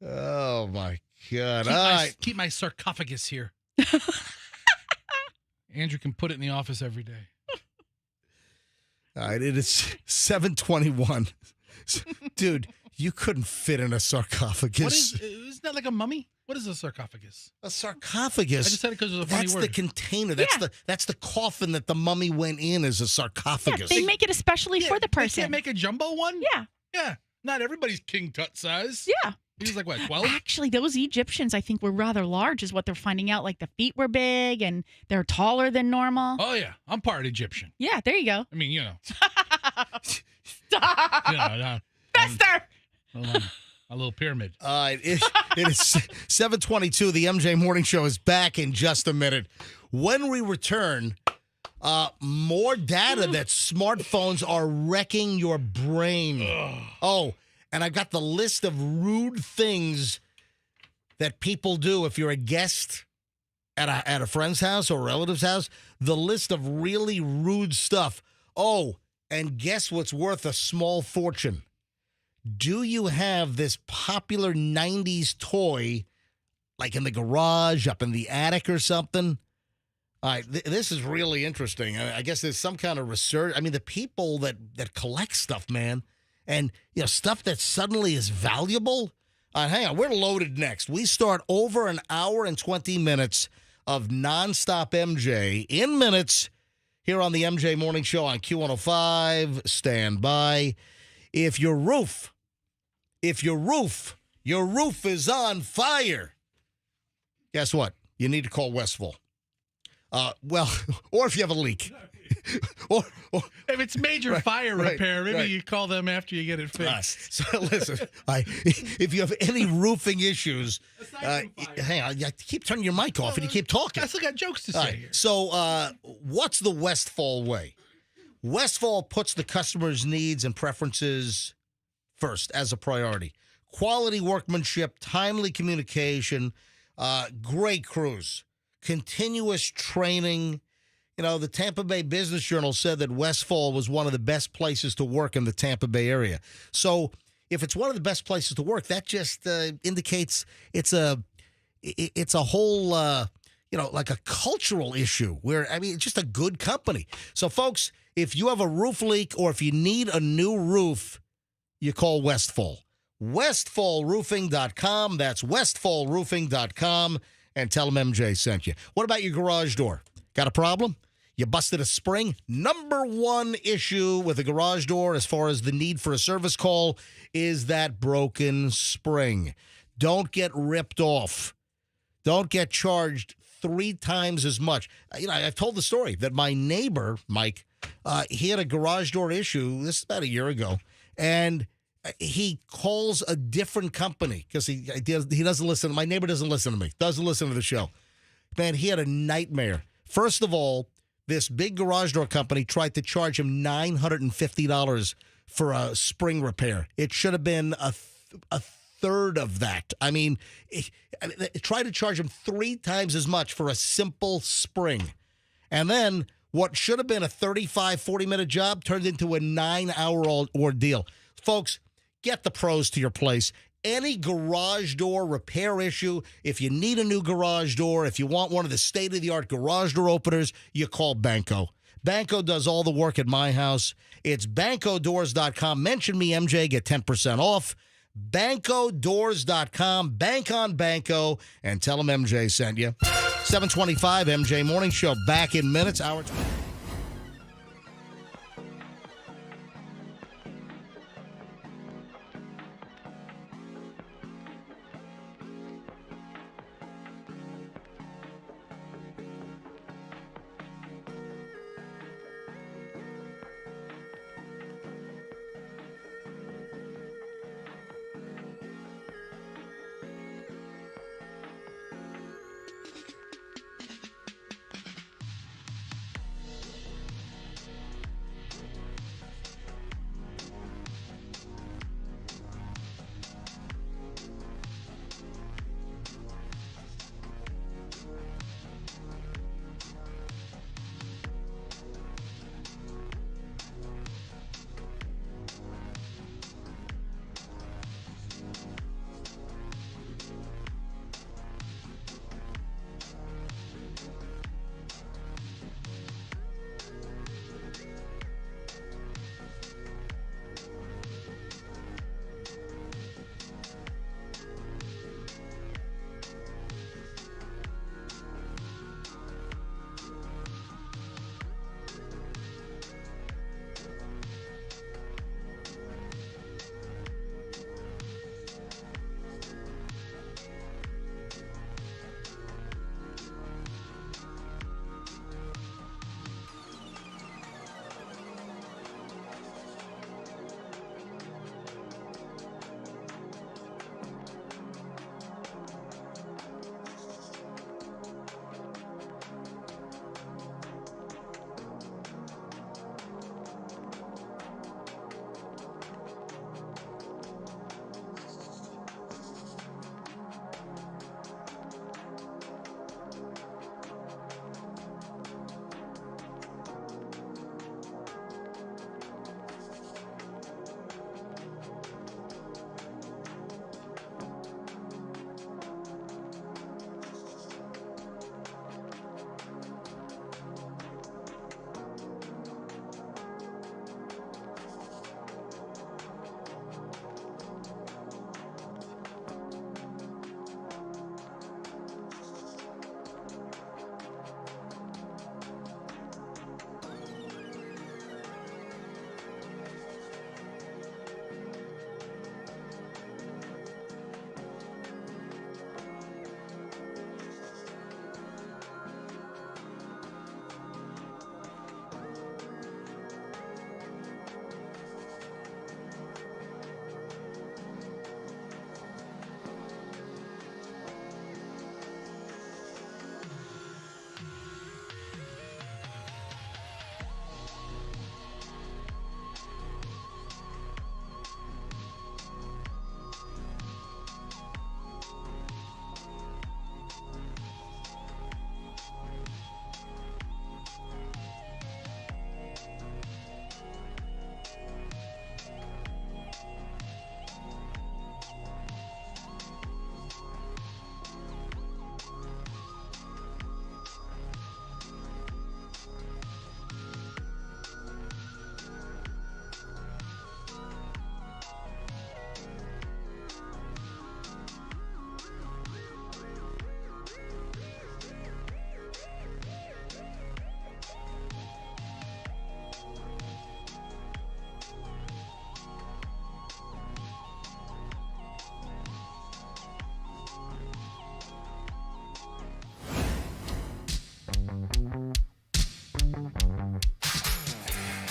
A: Oh, my God.
B: Keep my sarcophagus here. Andrew can put it in the office every day.
A: All right, it is 7:21. Dude, you couldn't fit in a sarcophagus.
B: Isn't that like a mummy? What is a sarcophagus?
A: A sarcophagus.
B: I just said it because it was a funny
A: That's
B: word.
A: the container. That's the coffin that the mummy went in as a sarcophagus.
D: Yeah, they make it especially for the person.
B: They can't make a jumbo one?
D: Yeah.
B: Yeah. Not everybody's king tut size.
D: Yeah.
B: He was like, what, 12?
D: Actually, those Egyptians, I think, were rather large, is what they're finding out. Like the feet were big and they're taller than normal.
B: Oh, yeah. I'm part Egyptian.
D: Yeah, there you go.
B: I mean, you know.
D: Stop.
B: You know,
D: Fester.
B: A little pyramid.
A: It is 7:22. The MJ Morning Show is back in just a minute. When we return, more data that smartphones are wrecking your brain. Oh, and I've got the list of rude things that people do if you're a guest at a friend's house or a relative's house. The list of really rude stuff. Oh, and guess what's worth a small fortune? Do you have this popular 90s toy, like in the garage, up in the attic or something? All right, this is really interesting. I guess there's some kind of research. I mean, the people that collect stuff, man, and stuff that suddenly is valuable. Hang on, we're loaded next. We start over an hour and 20 minutes of nonstop MJ in minutes here on the MJ Morning Show on Q105. Stand by. If your roof is on fire, guess what? You need to call Westfall. Or if you have a leak. or
B: if it's major fire repair, maybe you call them after you get it fixed.
A: So listen, if you have any roofing issues, hang on, you keep turning your mic off and you keep talking.
B: I still got jokes to say here.
A: So what's the Westfall way? Westfall puts the customer's needs and preferences first as a priority. Quality workmanship, timely communication, great crews, continuous training. The Tampa Bay Business Journal said that Westfall was one of the best places to work in the Tampa Bay area. So if it's one of the best places to work, that just indicates it's a whole, like a cultural issue where, it's just a good company. So, folks, if you have a roof leak or if you need a new roof, you call Westfall. WestfallRoofing.com. That's WestfallRoofing.com. And tell them MJ sent you. What about your garage door? Got a problem? You busted a spring? Number one issue with a garage door as far as the need for a service call is that broken spring. Don't get ripped off. Don't get charged 3 times as much. I've told the story that my neighbor, Mike, he had a garage door issue. This is about a year ago. And he calls a different company because he doesn't listen. My neighbor doesn't listen to me, doesn't listen to the show. Man, he had a nightmare. First of all, this big garage door company tried to charge him $950 for a spring repair. It should have been a third of that. It tried to charge him 3 times as much for a simple spring. And then what should have been a 35, 40-minute job turned into a 9-hour ordeal. Folks, get the pros to your place. Any garage door repair issue, if you need a new garage door, if you want one of the state-of-the-art garage door openers, you call Banco. Banco does all the work at my house. It's BancoDoors.com. Mention me, MJ, get 10% off. BancoDoors.com. Bank on Banco, and tell them MJ sent you. 7:25, MJ Morning Show, back in minutes. Hour 20.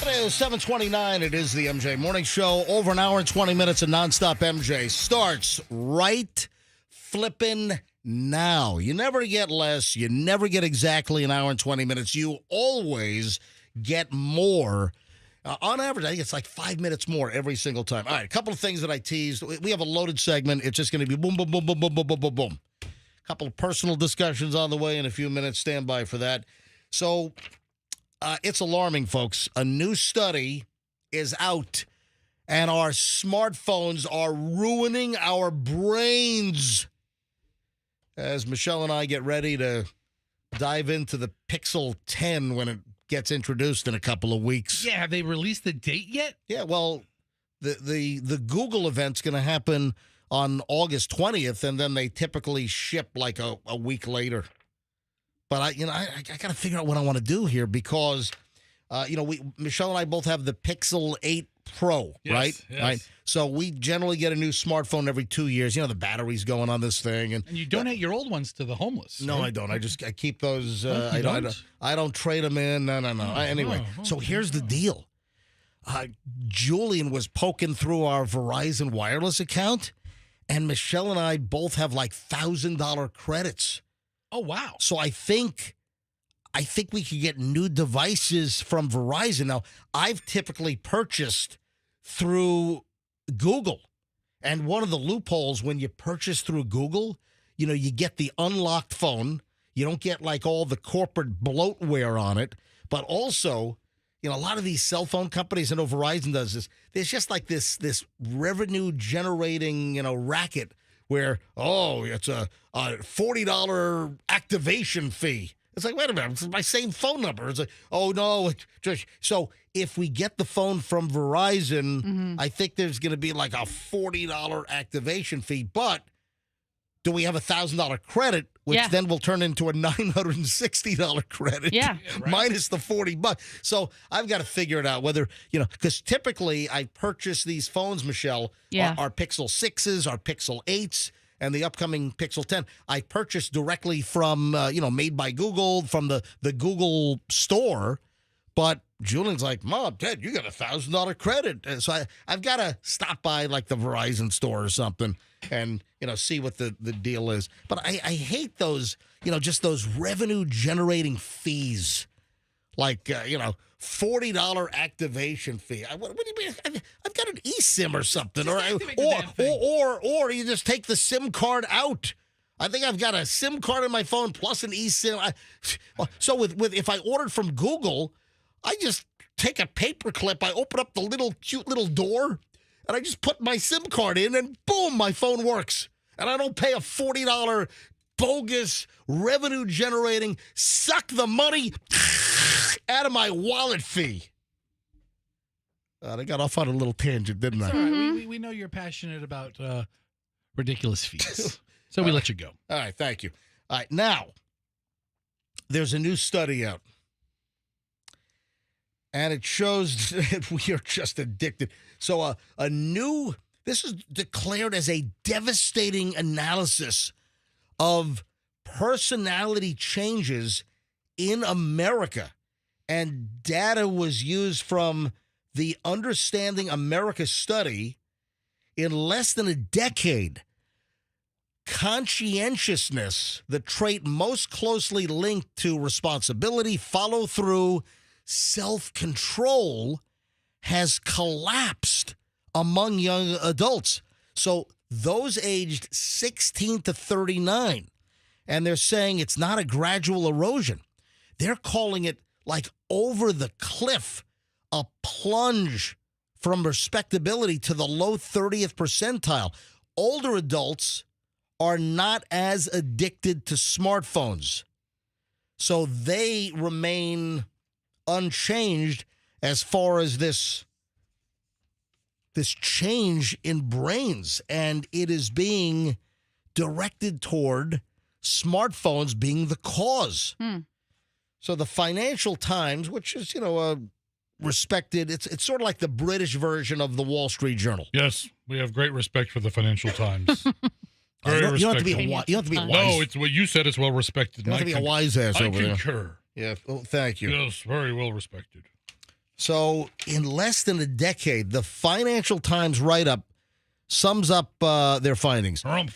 A: It is 7:29. It is the MJ Morning Show. Over an hour and 20 minutes of nonstop MJ starts right flipping now. You never get less. You never get exactly an hour and 20 minutes. You always get more. On average, I think it's like 5 minutes more every single time. All right, a couple of things that I teased. We have a loaded segment. It's just going to be boom, boom, boom, boom, boom, boom, boom, boom, boom. A couple of personal discussions on the way in a few minutes. Stand by for that. So it's alarming, folks. A new study is out, and our smartphones are ruining our brains. As Michelle and I get ready to dive into the Pixel 10 when it gets introduced in a couple of weeks.
B: Yeah, have they released the date yet?
A: Yeah, well, the Google event's going to happen on August 20th, and then they typically ship like a week later. But I got to figure out what I want to do here because, Michelle and I both have the Pixel 8 Pro,
B: Yes,
A: right?
B: yes.
A: Right. So we generally get a new smartphone every 2 years. The battery's going on this thing, and
B: you donate your old ones to the homeless.
A: no,
B: right?
A: I don't. I keep those.
B: Oh, you don't?
A: I don't trade them in. No. Anyway, so here's the deal. Julian was poking through our Verizon wireless account, and Michelle and I both have like $1,000 credits.
B: Oh, wow.
A: So I think we could get new devices from Verizon. Now, I've typically purchased through Google. And one of the loopholes when you purchase through Google, you get the unlocked phone. You don't get like all the corporate bloatware on it. But also, a lot of these cell phone companies, I know Verizon does this, there's just like this revenue generating, racket where, it's a $40 activation fee. It's like, wait a minute, it's my same phone number. It's like, oh, no. So if we get the phone from Verizon, I think there's going to be like a $40 activation fee. But do we have $1,000 credit, which then will turn into a $960 credit?
D: Yeah.
A: Minus the $40. So I've got to figure it out whether, because typically I purchase these phones, Michelle, our Pixel 6s, our Pixel 8s, and the upcoming Pixel 10, I purchased directly from, made by Google, from the Google store. But Julian's like, Mom, Dad, you got $1,000 credit. And so I've got to stop by like the Verizon store or something and, see what the deal is. But I hate those, just those revenue generating fees. Like, $40 activation fee. What do you mean? I've got an eSIM or something, or you just take the SIM card out. I think I've got a SIM card in my phone plus an eSIM. So with if I ordered from Google, I just take a paper clip. I open up the cute little door, and I just put my SIM card in, and boom, my phone works, and I don't pay a $40 bogus revenue generating suck the money out of my wallet fee. I got off on a little tangent, didn't I?
B: It's all right. We know you're passionate about ridiculous fees, so we let you go.
A: All right, thank you. All right, now, there's a new study out, and it shows that we are just addicted. So this is declared as a devastating analysis of personality changes in America. And data was used from the Understanding America study. In less than a decade, conscientiousness, the trait most closely linked to responsibility, follow-through, self-control, has collapsed among young adults. So those aged 16 to 39, and they're saying it's not a gradual erosion. They're calling it like over the cliff, a plunge from respectability to the low 30th percentile. Older adults are not as addicted to smartphones. So they remain unchanged as far as this change in brains. And it is being directed toward smartphones being the cause. So the Financial Times, which is, respected, it's sort of like the British version of the Wall Street Journal.
C: Yes, we have great respect for the Financial Times.
A: You don't have to be a wise.
C: No, it's what you said. It's well respected.
A: You don't have to be a wise ass over there.
C: I concur.
A: Yeah. Well, thank you.
C: Yes, very well respected.
A: So in less than a decade, the Financial Times write-up sums up their findings.
C: Harumph.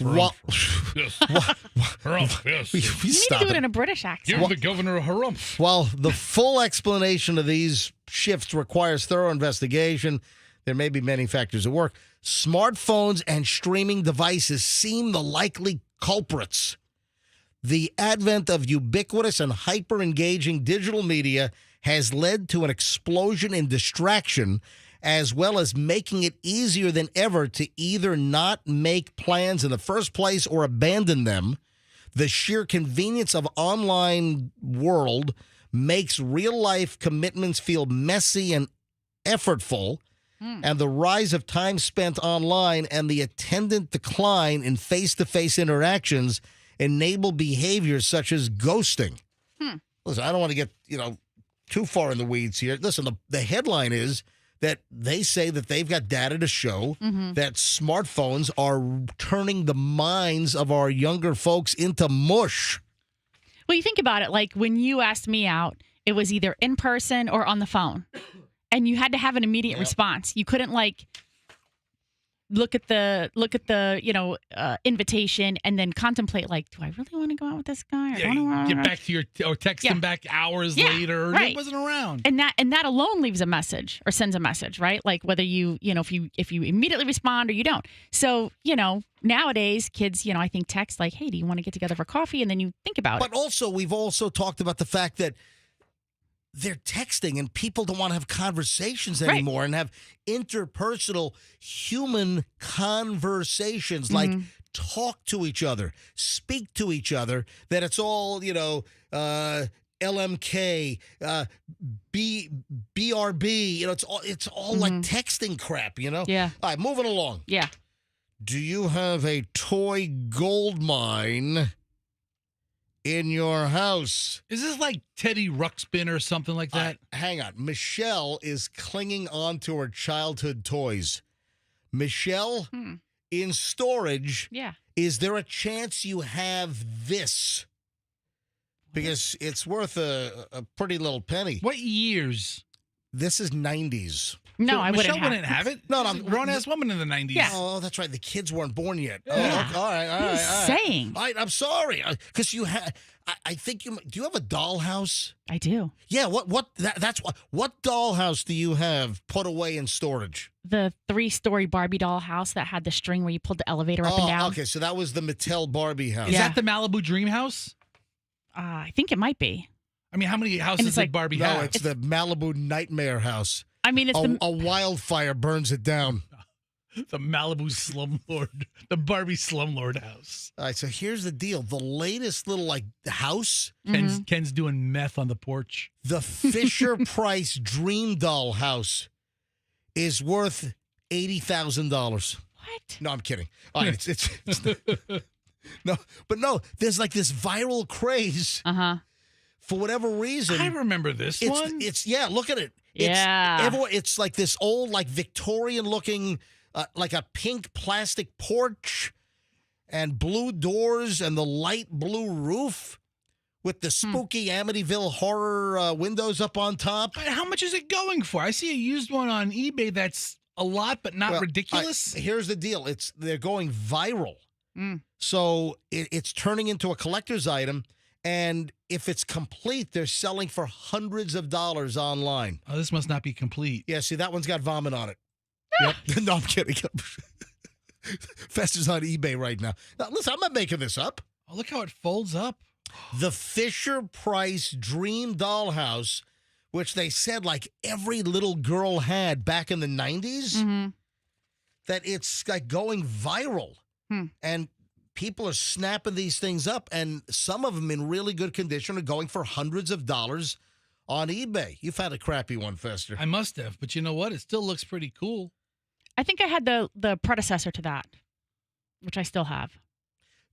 C: Yes. Harumph, yes.
A: We
D: You need to
A: stop
D: do it in a British accent.
C: Give the governor a harumph.
A: While the full explanation of these shifts requires thorough investigation, there may be many factors at work. Smartphones and streaming devices seem the likely culprits. The advent of ubiquitous and hyper-engaging digital media has led to an explosion in distraction, as well as making it easier than ever to either not make plans in the first place or abandon them. The sheer convenience of online world makes real-life commitments feel messy and effortful, and the rise of time spent online and the attendant decline in face-to-face interactions enable behaviors such as ghosting. Listen, I don't want to get, too far in the weeds here. Listen, the headline is that they say that they've got data to show that smartphones are turning the minds of our younger folks into mush.
D: Well, you think about it, like when you asked me out, it was either in person or on the phone. And you had to have an immediate response. You couldn't look at the invitation and then contemplate, like, do I really want to go out with this guy?
B: Yeah, get back to or text him back hours later.
D: Right.
B: It wasn't around.
D: And that alone leaves a message or sends a message, right? Like whether if you immediately respond or you don't. So, nowadays kids, I think text like, hey, do you want to get together for coffee? And then you think about it.
A: But also, we've also talked about the fact that they're texting and people don't want to have conversations anymore and have interpersonal human conversations, like talk to each other, speak to each other, that it's all, LMK, BRB, it's all like texting crap,
D: Yeah.
A: All right, moving along.
D: Yeah.
A: Do you have a toy gold mine in your house?
B: Is this like Teddy Ruxpin or something like that?
A: Hang on. Michelle is clinging on to her childhood toys. Michelle, in storage, is there a chance you have this? Because it's worth a pretty little penny.
B: What years?
A: This is 90s.
D: No,
B: So
D: I
B: Michelle
D: wouldn't have
B: it.
A: No,
B: She's a grown-ass woman in the 90s.
D: Yeah.
A: Oh, that's right. The kids weren't born yet.
D: Yeah.
A: Oh, all right.
D: What are you saying?
A: All right, I'm sorry. Because you have, I think do you have a dollhouse?
D: I do.
A: Yeah, what dollhouse do you have put away in storage?
D: The 3-story Barbie doll house that had the string where you pulled the elevator up and down.
A: Okay, so that was the Mattel Barbie house.
B: Is that the Malibu Dream House?
D: I think it might be.
B: I mean, how many houses did Barbie have?
A: No, it's the Malibu Nightmare House.
D: I mean, it's
A: a wildfire burns it down.
B: The Malibu Slumlord, the Barbie Slumlord house.
A: All right, so here's the deal. The latest little, house.
B: Ken's doing meth on the porch.
A: The Fisher-Price Dream Doll house is worth $80,000.
D: What?
A: No, I'm kidding. All right, it's no, there's this viral craze. For whatever reason.
B: I remember this one.
A: Look at it. It's like this old, Victorian looking, like a pink plastic porch and blue doors and the light blue roof with the spooky Amityville horror windows up on top.
B: How much is it going for? I see a used one on eBay that's a lot, but not ridiculous.
A: Here's the deal. They're going viral. So it's turning into a collector's item. And if it's complete, they're selling for hundreds of dollars online.
B: Oh, this must not be complete.
A: Yeah, see, that one's got vomit on it. Yep. No, I'm kidding. Fester's on eBay right now. Now, listen, I'm not making this up.
B: Oh, look how it folds up.
A: The Fisher-Price Dream Dollhouse, which they said every little girl had back in the 90s, that it's going viral. And people are snapping these things up, and some of them in really good condition are going for hundreds of dollars on eBay. You've had a crappy one, Fester.
B: I must have, but you know what? It still looks pretty cool.
D: I think I had the predecessor to that, which I still have.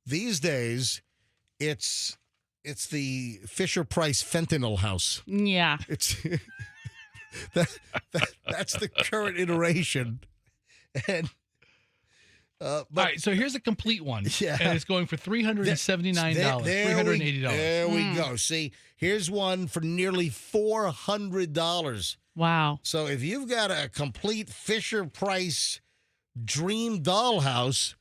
A: These days, it's the Fisher-Price fentanyl house.
D: Yeah.
A: It's that's the current iteration. And
B: all right, so here's a complete one.
A: Yeah.
B: And it's going for $379, $380.
A: There we go. See, here's one for nearly $400.
D: Wow.
A: So if you've got a complete Fisher-Price dream dollhouse,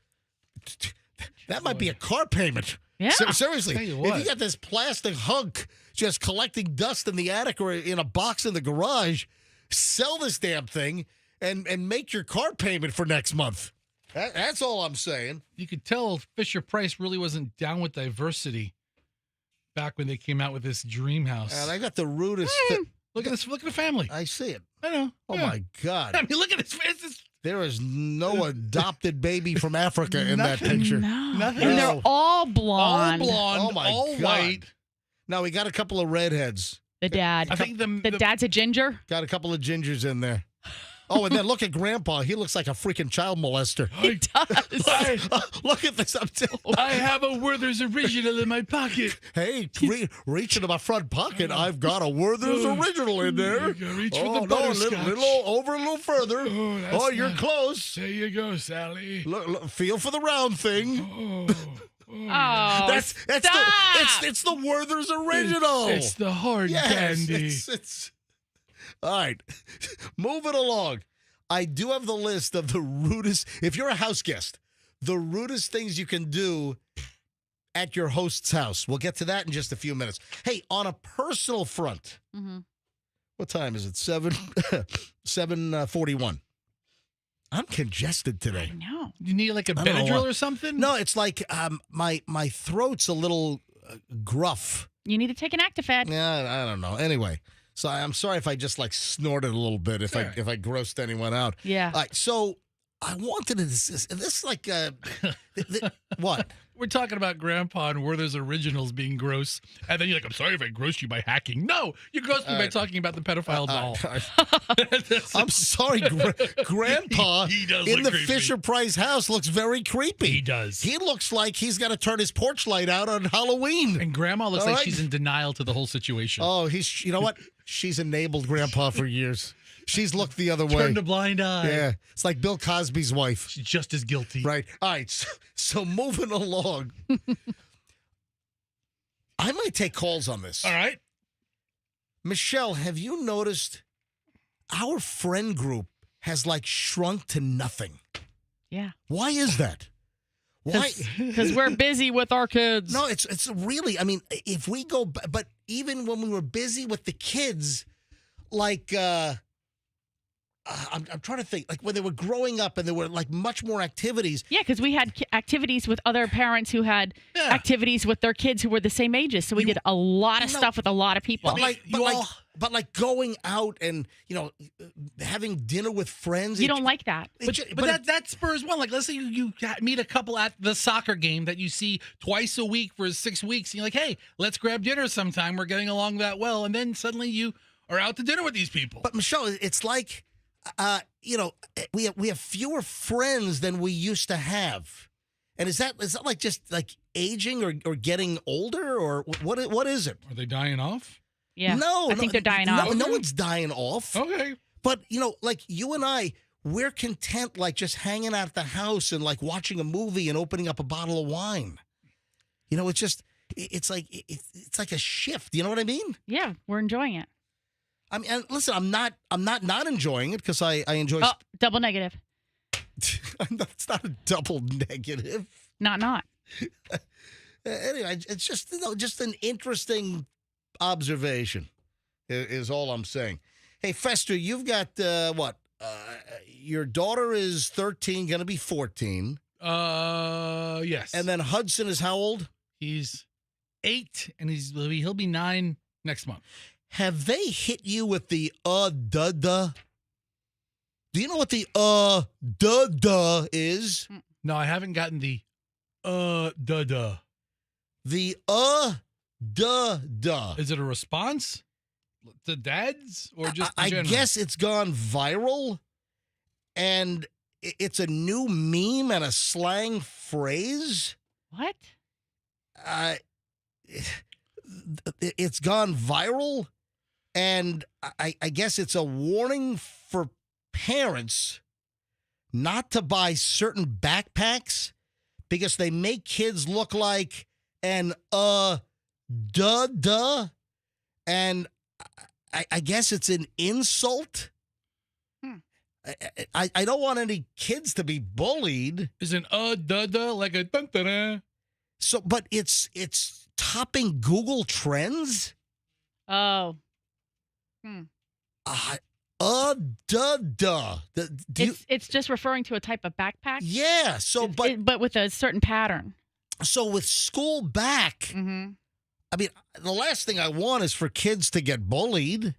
A: that might be a car payment.
D: Yeah.
A: Seriously,
B: Tell you
A: if
B: what.
A: you got this plastic hunk just collecting dust in the attic or in a box in the garage, sell this damn thing and make your car payment for next month. That's all I'm saying.
B: You could tell Fisher Price really wasn't down with diversity back when they came out with this dream house.
A: And I got the rudest.
B: Look at this. Look at the family.
A: I see it.
B: I know.
A: Oh
B: Yeah.
A: my God!
B: I mean, look at his face.
A: There is no adopted baby from Africa in that picture.
B: Nothing.
D: And they're all blonde.
B: All blonde.
A: Oh my
B: all
A: God.
B: white.
A: Now we got a couple of redheads.
D: The dad.
B: I think
D: the dad's a ginger.
A: Got a couple of gingers in there. Oh, and then look at Grandpa. He looks like a freaking child molester.
D: He does.
A: Look at this.
B: I have a Werther's original in my pocket.
A: Hey, reach into my front pocket. I've got a Werther's original in there.
B: You gotta reach for
A: Oh,
B: the
A: no,
B: butterscotch.
A: a little further. Oh, you're close.
B: There you go, Sally.
A: Look, feel for the round thing.
D: Oh,
A: That's
D: stop.
A: it's the Werther's original.
B: It's the hard
A: Yes,
B: candy.
A: it's all right. Moving along. I do have the list of the rudest. If you're a house guest, the rudest things you can do at your host's house. We'll get to that in just a few minutes. Hey, on a personal front, what time is it? 7:41. I'm congested today.
D: I know.
B: You need like a
A: I don't know
B: Benadryl
A: why.
B: or something?
A: No, it's like my throat's a little gruff.
D: You need to take an Actifed.
A: Yeah, I don't know. Anyway, so I'm sorry if I just like snorted a little bit if
B: Sure.
A: I grossed anyone out.
D: Yeah.
A: All right, so I wanted to this like what?
B: We're talking about Grandpa and Werther's originals being gross. And then you're like, I'm sorry if I grossed you by hacking. No, you grossed me by talking about the pedophile doll.
A: I'm sorry, Grandpa
B: He does
A: in
B: look
A: the
B: creepy.
A: Fisher Price house looks very creepy.
B: He does.
A: He looks like he's got to turn his porch light out on Halloween.
B: And Grandma looks
A: All
B: like
A: right.
B: she's in denial to the whole situation.
A: Oh, you know what? She's enabled Grandpa for years. She's looked the other way.
B: Turned a blind eye.
A: Yeah, it's like Bill Cosby's wife.
B: She's just as guilty.
A: Right. All right. So moving along. I might take calls on this.
B: All right.
A: Michelle, have you noticed our friend group has like shrunk to nothing?
D: Yeah.
A: Why is that? Why?
D: Because we're busy with our kids.
A: No, it's really, I mean, if we go, but even when we were busy with the kids, like, I'm trying to think, like when they were growing up and there were like much more activities.
D: Yeah, because we had activities with other parents who had activities with their kids who were the same ages. So we did a lot of stuff with a lot of people.
A: But like going out and, having dinner with friends.
D: You don't like that.
B: But that spurs one. Like, let's say you meet a couple at the soccer game that you see twice a week for 6 weeks. And you're like, hey, let's grab dinner sometime. We're getting along that well. And then suddenly you are out to dinner with these people.
A: But Michelle, it's like, we have fewer friends than we used to have. And is that like just like aging or getting older or what is it?
B: Are they dying off?
D: Yeah.
A: No,
D: I think they're dying off.
A: No one's dying off.
B: Okay.
A: But, like you and I, we're content like just hanging out at the house and like watching a movie and opening up a bottle of wine. It's just, it's like a shift. You know what I mean?
D: Yeah, we're enjoying it.
A: I mean, and listen, I'm not enjoying it because I enjoy.
D: Oh, double negative.
A: It's not a double negative.
D: Not.
A: Anyway, it's just just an interesting observation is all I'm saying. Hey, Fester, you've got what? Your daughter is 13, going to be 14.
B: Yes.
A: And then Hudson is how old?
B: He's 8, and he'll be 9 next month.
A: Have they hit you with the duh? Do you know what the duh is?
B: No, I haven't gotten the duh.
A: The duh.
B: Is it a response to dads or just in
A: I
B: general?
A: guess it's gone viral, and it's a new meme and a slang phrase.
D: What?
A: It's gone viral, and I guess it's a warning for parents not to buy certain backpacks because they make kids look like an duh. And I guess it's an insult. I don't want any kids to be bullied.
B: Is an duh like a dun dun dun.
A: So, but it's topping Google Trends.
D: Oh.
A: Duh.
D: It's just referring to a type of backpack.
A: Yeah. So,
D: but with a certain pattern.
A: So with school back, I mean, the last thing I want is for kids to get bullied.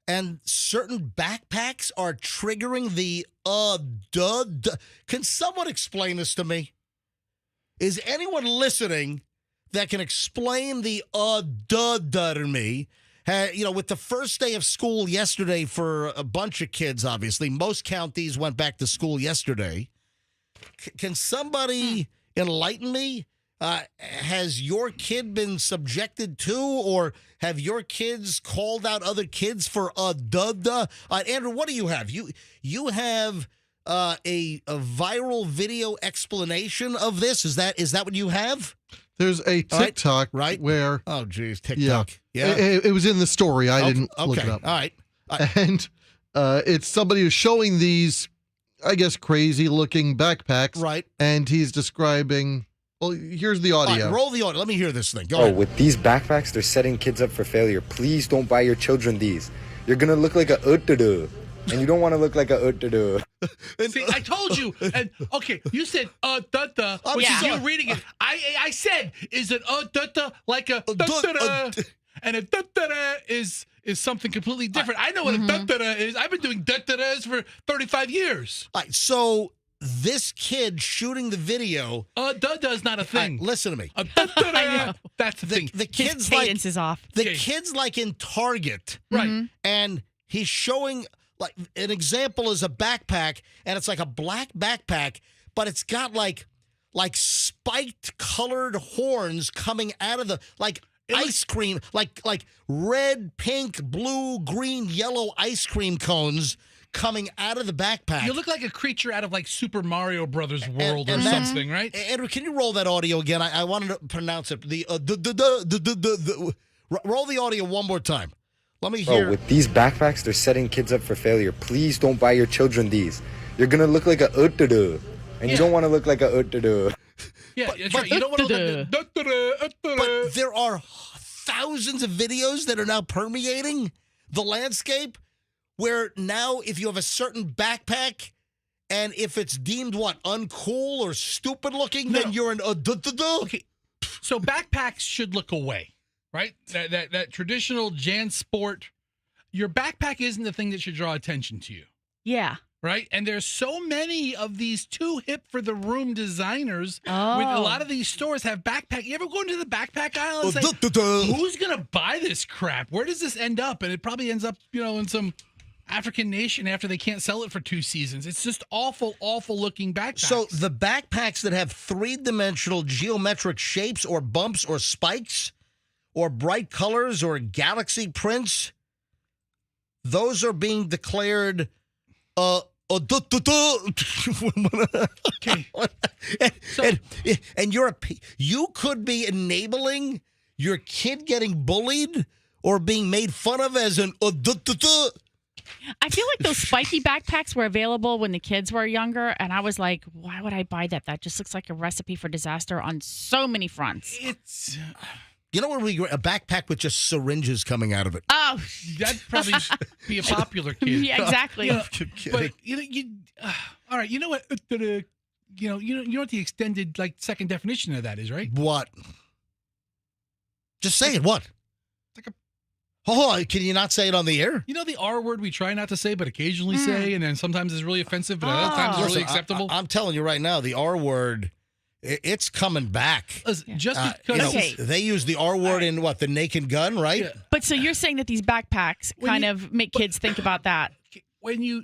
A: And certain backpacks are triggering the duh. Can someone explain this to me? Is anyone listening that can explain the duh to me? With the first day of school yesterday for a bunch of kids, obviously, most counties went back to school yesterday. Can somebody enlighten me? Has your kid been subjected to, or have your kids called out other kids for duh? Andrew, what do you have? You have a viral video explanation of this. Is that what you have?
F: There's a TikTok where...
A: Oh, geez, TikTok. Yeah.
F: It was in the story. I didn't look it up.
A: All right.
F: And it's somebody who's showing these, I guess, crazy-looking backpacks.
A: Right.
F: And he's describing... Well, here's the audio.
A: All right, roll the audio. Let me hear this thing. Go ahead.
G: With these backpacks, they're setting kids up for failure. Please don't buy your children these. You're going to look like a uttudu. And you don't want to look like a uttudu.
B: See, I told you. And okay, you said duh, which is you reading it. I said, is it duh like a duh? And a duh is something completely different. I know what a duh is. I've been doing duh-duhs for 35 years.
A: All right, so this kid shooting the video.
B: Duh is not a thing.
A: Right, listen to me.
B: That's the thing.
A: The kid's
D: His cadence is off.
A: The kid's like in Target.
B: Right.
A: And he's showing, like, an example is a backpack, and it's like a black backpack, but it's got like spiked colored horns coming out of the, like, ice cream, like red, pink, blue, green, yellow ice cream cones coming out of the backpack.
B: You look like a creature out of like Super Mario Brothers world or something, right?
A: Andrew, can you roll that audio again? I wanted to pronounce it. Roll the audio one more time. Let me hear.
G: With these backpacks, they're setting kids up for failure. Please don't buy your children these. You're going to look like a uttudu. And you don't want to look like a uttudu.
B: Yeah, that's right. You don't want to look like
A: But there are thousands of videos that are now permeating the landscape where now if you have a certain backpack and if it's deemed uncool or stupid looking, then you're an
B: Okay, so backpacks should look away, right? That traditional JanSport, your backpack isn't the thing that should draw attention to you.
D: Yeah.
B: Right? And there's so many of these too hip for the room designers. With a lot of these stores have backpack. You ever go into the backpack aisle and say, who's going to buy this crap? Where does this end up? And it probably ends up, in some African nation after they can't sell it for 2 seasons. It's just awful looking backpacks.
A: So the backpacks that have 3-dimensional geometric shapes or bumps or spikes or bright colors or galaxy prints, those are being declared
B: okay.
A: And you could be enabling your kid getting bullied or being made fun of as an
D: I feel like those spiky backpacks were available when the kids were younger, and I was like, why would I buy that? That just looks like a recipe for disaster on so many fronts.
B: It's...
A: You know what would be great? A backpack with just syringes coming out of it.
D: Oh,
B: that'd probably be a popular kid.
D: Yeah, exactly.
B: But all right. You know what? You know what the extended second definition of that is, right?
A: What? Just say it. What?
B: Like a.
A: Hold on. Can you not say it on the air?
B: You know the R word we try not to say, but occasionally say, and then sometimes it's really offensive, but other times it's really acceptable.
A: I'm telling you right now, the R word. It's coming back.
B: Just because
A: they use the R word in the Naked Gun, right?
B: Yeah.
D: But so you're saying that these backpacks kind of make kids think about that.
B: When you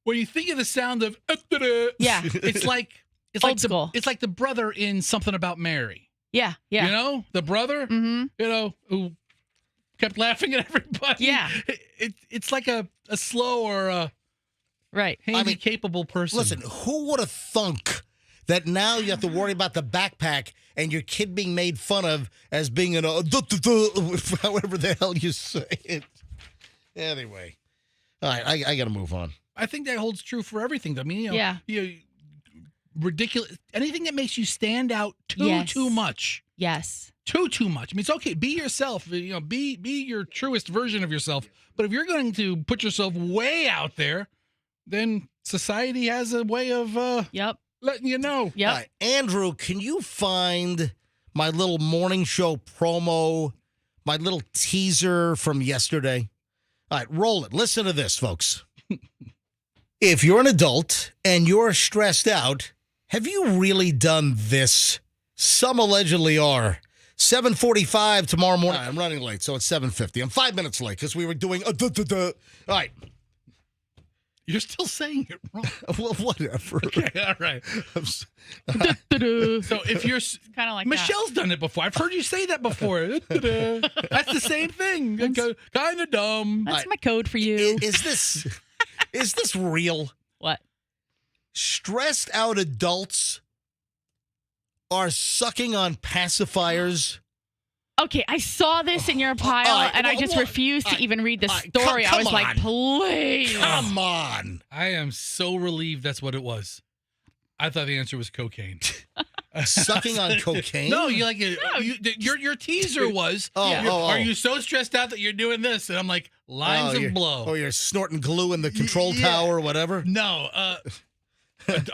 B: think of the sound of it's
D: old school.
B: It's like the brother in Something About Mary.
D: Yeah.
B: The brother, who kept laughing at everybody.
D: Yeah.
B: It's like a slow or a capable person.
A: Listen, who would have thunk that now you have to worry about the backpack and your kid being made fun of as being however the hell you say it. Anyway, all right, I got to move on.
B: I think that holds true for everything. I mean,
D: Yeah.
B: Ridiculous. Anything that makes you stand out too much.
D: Yes.
B: Too much. I mean, it's okay. Be yourself. Be your truest version of yourself. But if you're going to put yourself way out there, then society has a way of letting you know.
D: Yep.
A: All right, Andrew, can you find my little morning show promo, my little teaser from yesterday? All right, roll it. Listen to this, folks. If you're an adult and you're stressed out, have you really done this? Some allegedly are. 7:45 tomorrow morning. I'm running late, so it's 7:50. I'm 5 minutes late because we were doing All right.
B: You're still saying it wrong.
A: Well, whatever.
B: Okay, all right. So if you're
D: kind of like
B: Michelle's done it before. I've heard you say that before. That's the same thing. Kind of dumb.
D: That's my code for you.
A: Is this real?
D: What?
A: Stressed out adults are sucking on pacifiers.
D: Okay, I saw this in your pile, and I just refused to even read the story. I was like, please.
A: Come on.
B: I am so relieved that's what it was. I thought the answer was cocaine.
A: Sucking on cocaine?
B: No, your teaser was, are you so stressed out that you're doing this? And I'm like, lines of blow.
A: Or you're snorting glue in the control tower or whatever?
B: No.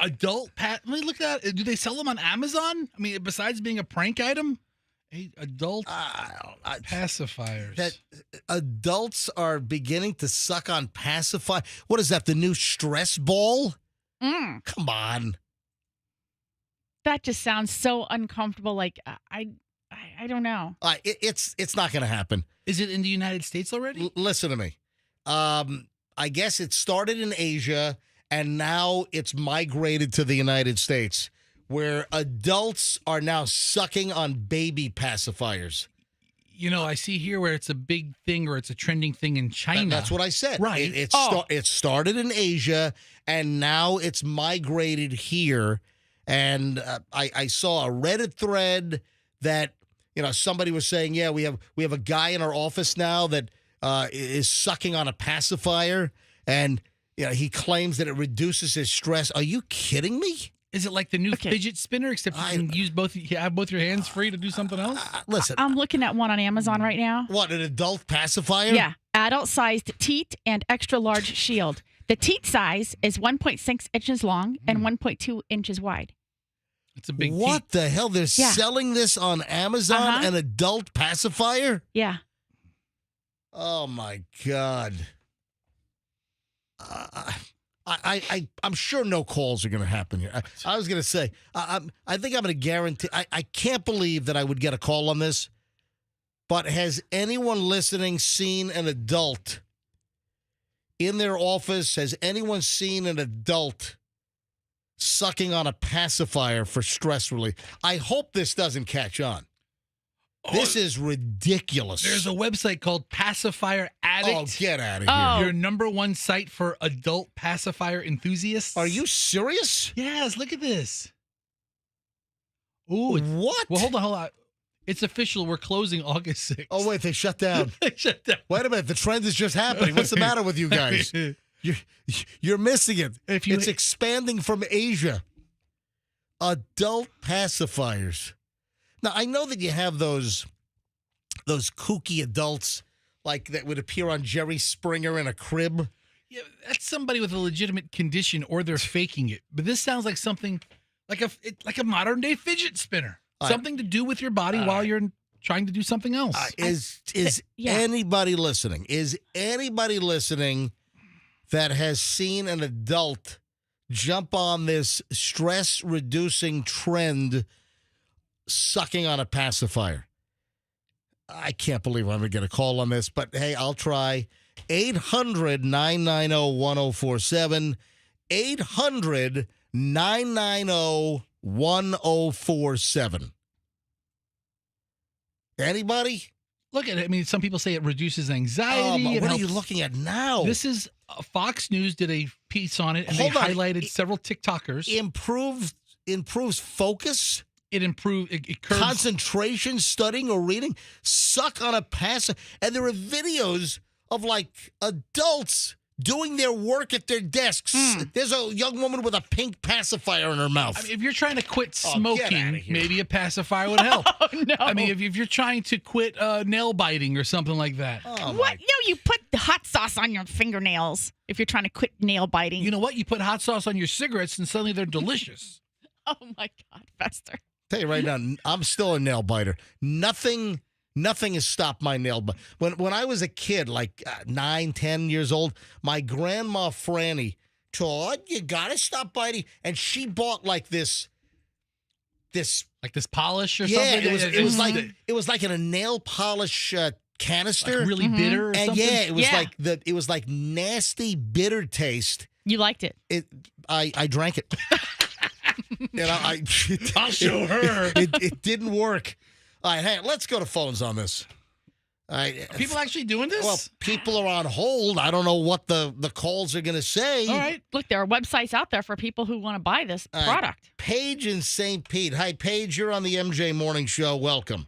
B: Adult pat. Let me look at it. Do they sell them on Amazon? I mean, besides being a prank item? Adult pacifiers.
A: That adults are beginning to suck on pacifier. What is that, the new stress ball? Come on.
D: That just sounds so uncomfortable. Like, I don't know.
A: It's not going to happen.
B: Is it in the United States already?
A: Listen to me. I guess it started in Asia, and now it's migrated to the United States, where adults are now sucking on baby pacifiers.
B: I see here where it's a big thing or it's a trending thing in China.
A: That's what I said.
B: Right.
A: It started in Asia, and now it's migrated here. And I saw a Reddit thread that somebody was saying, yeah, we have a guy in our office now that is sucking on a pacifier, and he claims that it reduces his stress. Are you kidding me?
B: Is it like the new fidget spinner, except you can use have both your hands free to do something else?
A: Listen,
D: I'm looking at one on Amazon right now.
A: What, an adult pacifier?
D: Yeah, adult-sized teat and extra-large shield. The teat size is 1.6 inches long and 1.2 inches wide.
B: It's a big
A: What the hell? They're selling this on Amazon, an adult pacifier?
D: Yeah.
A: Oh, my God. I'm sure no calls are going to happen here. I was going to say, I think I'm going to guarantee. I can't believe that I would get a call on this, but has anyone listening seen an adult in their office? Has anyone seen an adult sucking on a pacifier for stress relief? I hope this doesn't catch on. This is ridiculous.
B: There's a website called Pacifier Addict.
A: Oh, get out of here.
B: Your number one site for adult pacifier enthusiasts.
A: Are you serious?
B: Yes, look at this. Ooh,
A: what?
B: Well, hold on. It's official. We're closing August 6th.
A: Oh, wait, they shut down.
B: They shut down.
A: Wait a minute. The trend is just happening. What's the matter with you guys? You're missing it. It's expanding from Asia. Adult pacifiers. Now, I know that you have those kooky adults like that would appear on Jerry Springer in a crib.
B: Yeah, that's somebody with a legitimate condition, or they're faking it. But this sounds like something like a modern day fidget spinner. Something to do with your body while you're trying to do something else.
A: Is anybody listening? Is anybody listening that has seen an adult jump on this stress reducing trend? Sucking on a pacifier. I can't believe I'm going to get a call on this, but hey, I'll try. 800-990-1047. 800-990-1047. Anybody?
B: Look at it. I mean, some people say it reduces anxiety.
A: What are you looking at now?
B: This is Fox News did a piece on it, and they highlighted several TikTokers.
A: Improves focus?
B: it improves. It curbs
A: concentration, studying, or reading. Suck on a pacifier. And there are videos of like adults doing their work at their desks. There's a young woman with a pink pacifier in her mouth.
B: I mean, if you're trying to quit
A: Get outta
B: smoking,
A: here.
B: maybe a pacifier would help.
D: Oh, no.
B: I mean, if you're trying to quit nail biting or something like that.
A: Oh,
D: What? No, you put the hot sauce on your fingernails if you're trying to quit nail biting.
B: You know what? You put hot sauce on your cigarettes and suddenly they're delicious.
D: Oh, my God, Fester.
A: Tell you right now, I'm still a nail biter. Nothing has stopped my nail bite. When I was a kid, like 9, 10 years old, my grandma Franny told, you gotta stop biting, and she bought like this
B: like this polish or
A: yeah,
B: something.
A: it was like in a nail polish canister,
B: like really bitter, or
A: and
B: something?
A: yeah, it was like nasty bitter taste.
D: You liked it.
A: I drank it.
B: I'll show her.
A: It didn't work. All right, hey, let's go to phones on this. All right.
B: Are people actually doing this?
A: Well, people are on hold. I don't know what the calls are going to say.
D: All right. Look, there are websites out there for people who want to buy this product.
A: Paige in St. Pete. Hi, Paige. You're on the MJ Morning Show. Welcome.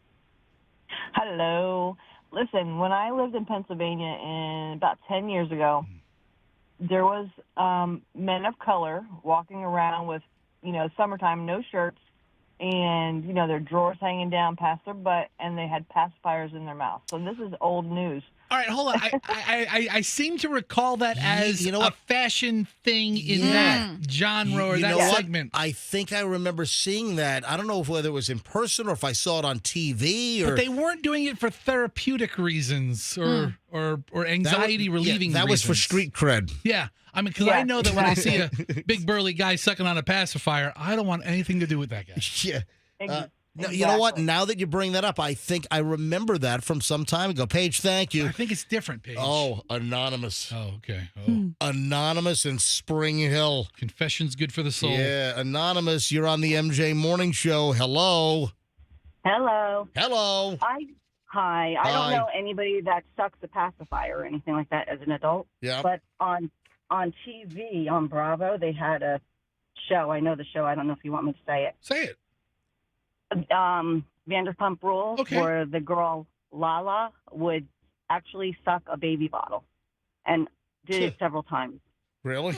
H: Hello. Listen, when I lived in Pennsylvania about 10 years ago, there was men of color walking around with, summertime, no shirts, and, their drawers hanging down past their butt, and they had pacifiers in their mouth. So this is old news.
B: All right, hold on. I seem to recall that as a fashion thing in that genre or that segment.
A: I think I remember seeing that. I don't know whether it was in person or if I saw it on TV.
B: But they weren't doing it for therapeutic reasons or anxiety relieving
A: that was
B: reasons.
A: for street cred.
B: Yeah. I mean, because I know that when I see a big burly guy sucking on a pacifier, I don't want anything to do with that guy.
A: Yeah. No, you know what? Now that you bring that up, I think I remember that from some time ago. Paige, thank you.
B: I think it's different, Paige.
A: Oh, Anonymous.
B: Oh, okay. Oh.
A: Anonymous in Spring Hill.
B: Confession's good for the soul.
A: Yeah, Anonymous, you're on the MJ Morning Show. Hello.
I: Hello.
A: Hello.
I: Hi. I don't know anybody that sucks a pacifier or anything like that as an adult.
A: Yeah.
I: But on TV, on Bravo, they had a show. I know the show. I don't know if you want me to say it.
B: Say it.
I: Vanderpump Rules, where the girl Lala would actually suck a baby bottle, and did it several times.
A: Really?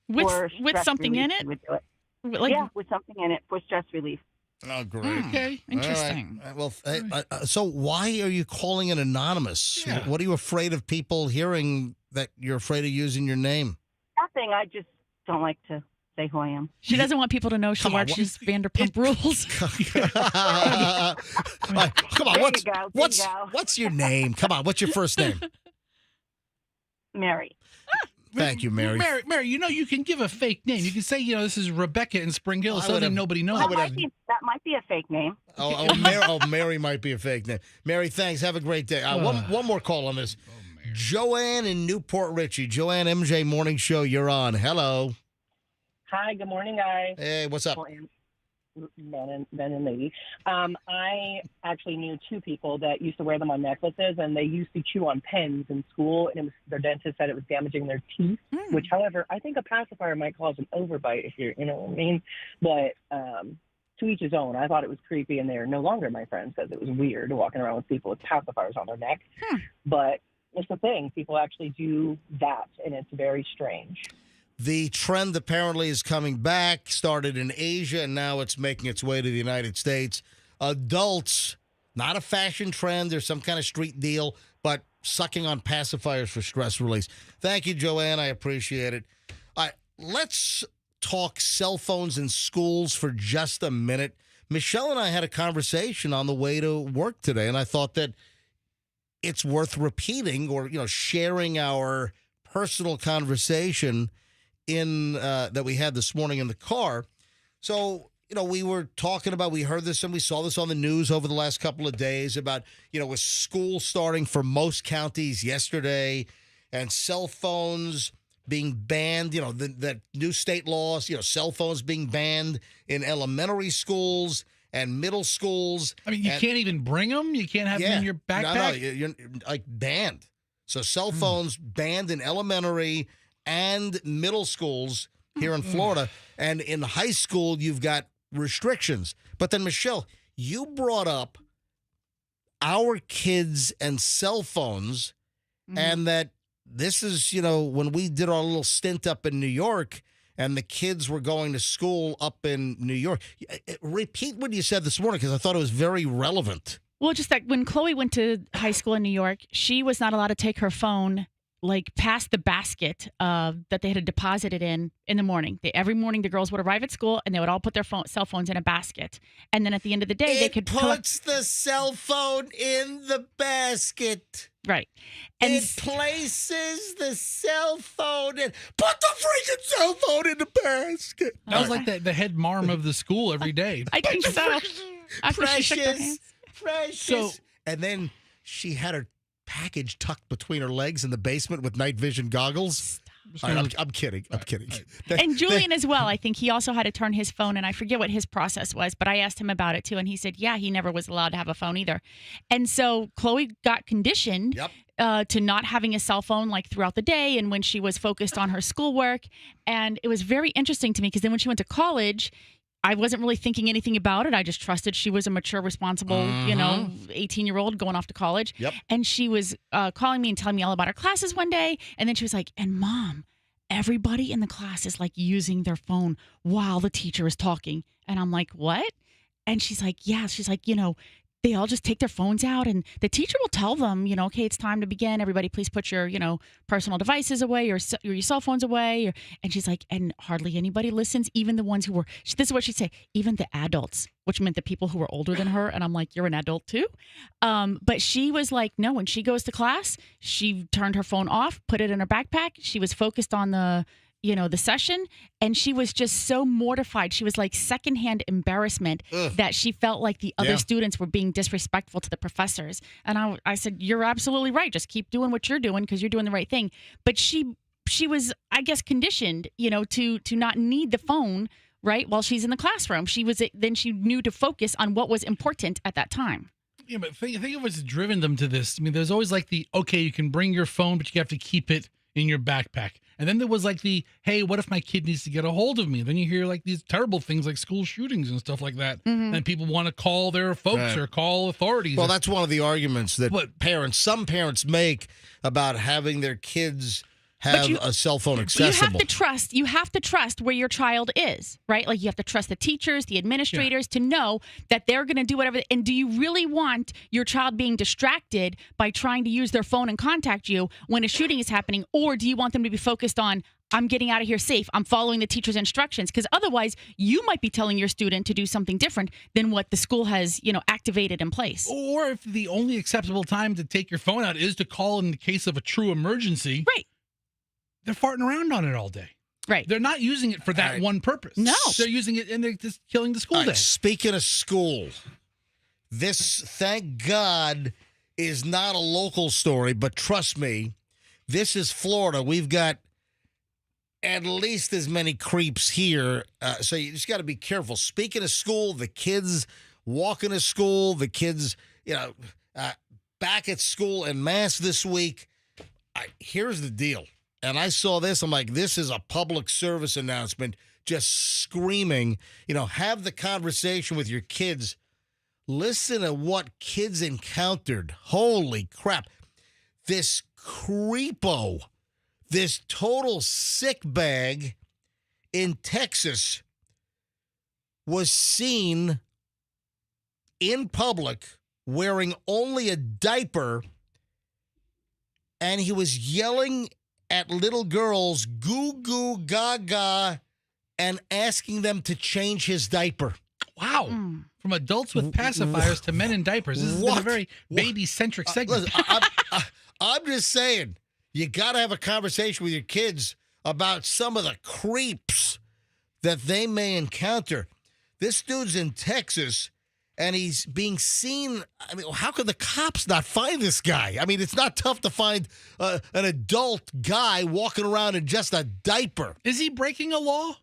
D: With something in it?
I: Would do it. With something in it for stress relief.
A: Oh, great.
D: Okay, interesting.
A: All right. Well, so why are you calling it anonymous?
B: Yeah.
A: What are you afraid of people hearing that you're afraid of using your name?
I: Nothing. I just don't like to say who I am.
D: She doesn't want people to know she watches Vanderpump Rules.
A: Come on, what's your name? Come on, what's your first name?
I: Mary.
A: Thank you, Mary.
B: Mary, you can give a fake name. You can say, this is Rebecca in Spring Hill, something nobody knows.
I: That might be a fake name.
A: Mary might be a fake name. Mary, thanks. Have a great day. One more call on this. Joanne in Newport Richie. Joanne, MJ Morning Show, you're on. Hello.
J: Hi, good morning, guys.
A: Hey, what's up?
J: Men and lady. I actually knew two people that used to wear them on necklaces, and they used to chew on pens in school, and their dentist said it was damaging their teeth, which, however, I think a pacifier might cause an overbite if you know what I mean? But to each his own. I thought it was creepy, and they're no longer my friends because it was weird walking around with people with pacifiers on their neck. But it's the thing. People actually do that, and it's very strange.
A: The trend apparently is coming back, started in Asia, and now it's making its way to the United States. Adults, not a fashion trend or some kind of street deal, but sucking on pacifiers for stress release. Thank you, Joanne. I appreciate it. All right, let's talk cell phones in schools for just a minute. Michelle and I had a conversation on the way to work today, and I thought that it's worth repeating or, sharing our personal conversation that we had this morning in the car. So, we were talking about, we heard this and we saw this on the news over the last couple of days about, with school starting for most counties yesterday and cell phones being banned, the new state laws, cell phones being banned in elementary schools and middle schools.
B: I mean, you can't even bring them? You can't have them in your backpack?
A: No, you're like banned. So cell phones banned in elementary and middle schools here in Florida. And in high school, you've got restrictions. But then, Michelle, you brought up our kids and cell phones, and that this is, when we did our little stint up in New York and the kids were going to school up in New York. Repeat what you said this morning, because I thought it was very relevant.
D: Well, just that when Chloe went to high school in New York, she was not allowed to take her phone past the basket that they had deposited in the morning. Every morning, the girls would arrive at school and they would all put their cell phones in a basket. And then at the end of the day, they could
A: puts the cell phone in the basket.
D: Right. And
A: it places the cell phone in. Put the freaking cell phone in the basket.
B: That was like the head marm of the school every day.
D: I think so. After she shook their hands.
A: Precious. And then she had her package tucked between her legs in the basement with night vision goggles. I'm kidding. I'm kidding.
D: And Julian as well. I think he also had to turn his phone, and I forget what his process was, but I asked him about it too, and he said, yeah, he never was allowed to have a phone either. And so Chloe got conditioned to not having a cell phone throughout the day and when she was focused on her schoolwork. And it was very interesting to me because then when she went to college, I wasn't really thinking anything about it. I just trusted she was a mature, responsible, 18-year-old going off to college.
A: Yep.
D: And she was calling me and telling me all about her classes one day. And then she was like, and Mom, everybody in the class is using their phone while the teacher is talking. And I'm like, what? And she's like, yeah. She's like, they all just take their phones out and the teacher will tell them, okay, it's time to begin. Everybody, please put your, personal devices away, your cell phones away. And she's like, and hardly anybody listens, even the ones who were, this is what she'd say, even the adults, which meant the people who were older than her. And I'm like, you're an adult too? But she was like, no, when she goes to class, she turned her phone off, put it in her backpack. She was focused on the session, and she was just so mortified. She was like secondhand embarrassment that she felt like the other students were being disrespectful to the professors. And I said, you're absolutely right. Just keep doing what you're doing because you're doing the right thing. But she was, I guess, conditioned, to not need the phone, right, while she's in the classroom. Then she knew to focus on what was important at that time.
B: Yeah, but think of what's driven them to this. I mean, there's always you can bring your phone, but you have to keep it in your backpack. And then there was hey, what if my kid needs to get a hold of me? Then you hear these terrible things like school shootings and stuff like that.
D: Mm-hmm.
B: And people want to call their folks or call authorities.
A: Well, that's one of the arguments that some parents make about having their kids have a cell phone accessible.
D: You have to trust where your child is, right? You have to trust the teachers, the administrators to know that they're going to do whatever. And do you really want your child being distracted by trying to use their phone and contact you when a shooting is happening? Or do you want them to be focused on, I'm getting out of here safe, I'm following the teacher's instructions? Because otherwise, you might be telling your student to do something different than what the school has, activated in place.
B: Or if the only acceptable time to take your phone out is to call in the case of a true emergency.
D: Right.
B: They're farting around on it all day.
D: Right.
B: They're not using it for that one purpose.
D: No.
B: They're using it and they're just killing the school day.
A: Speaking of school, this, thank God, is not a local story, but trust me, this is Florida. We've got at least as many creeps here, so you just got to be careful. Speaking of school, the kids walking to school, the kids, back at school en masse this week. Here's the deal. And I saw this. I'm like, this is a public service announcement, just screaming, have the conversation with your kids. Listen to what kids encountered. Holy crap. This creepo, this total sick bag in Texas was seen in public wearing only a diaper, and he was yelling at little girls, goo goo gaga, and asking them to change his diaper.
B: Wow. From adults with pacifiers to men in diapers. This has been a very baby-centric segment.
A: Listen, I'm just saying, you got to have a conversation with your kids about some of the creeps that they may encounter. This dude's in Texas, and he's being seen. I mean, how could the cops not find this guy? I mean, it's not tough to find an adult guy walking around in just a diaper.
B: Is he breaking a law?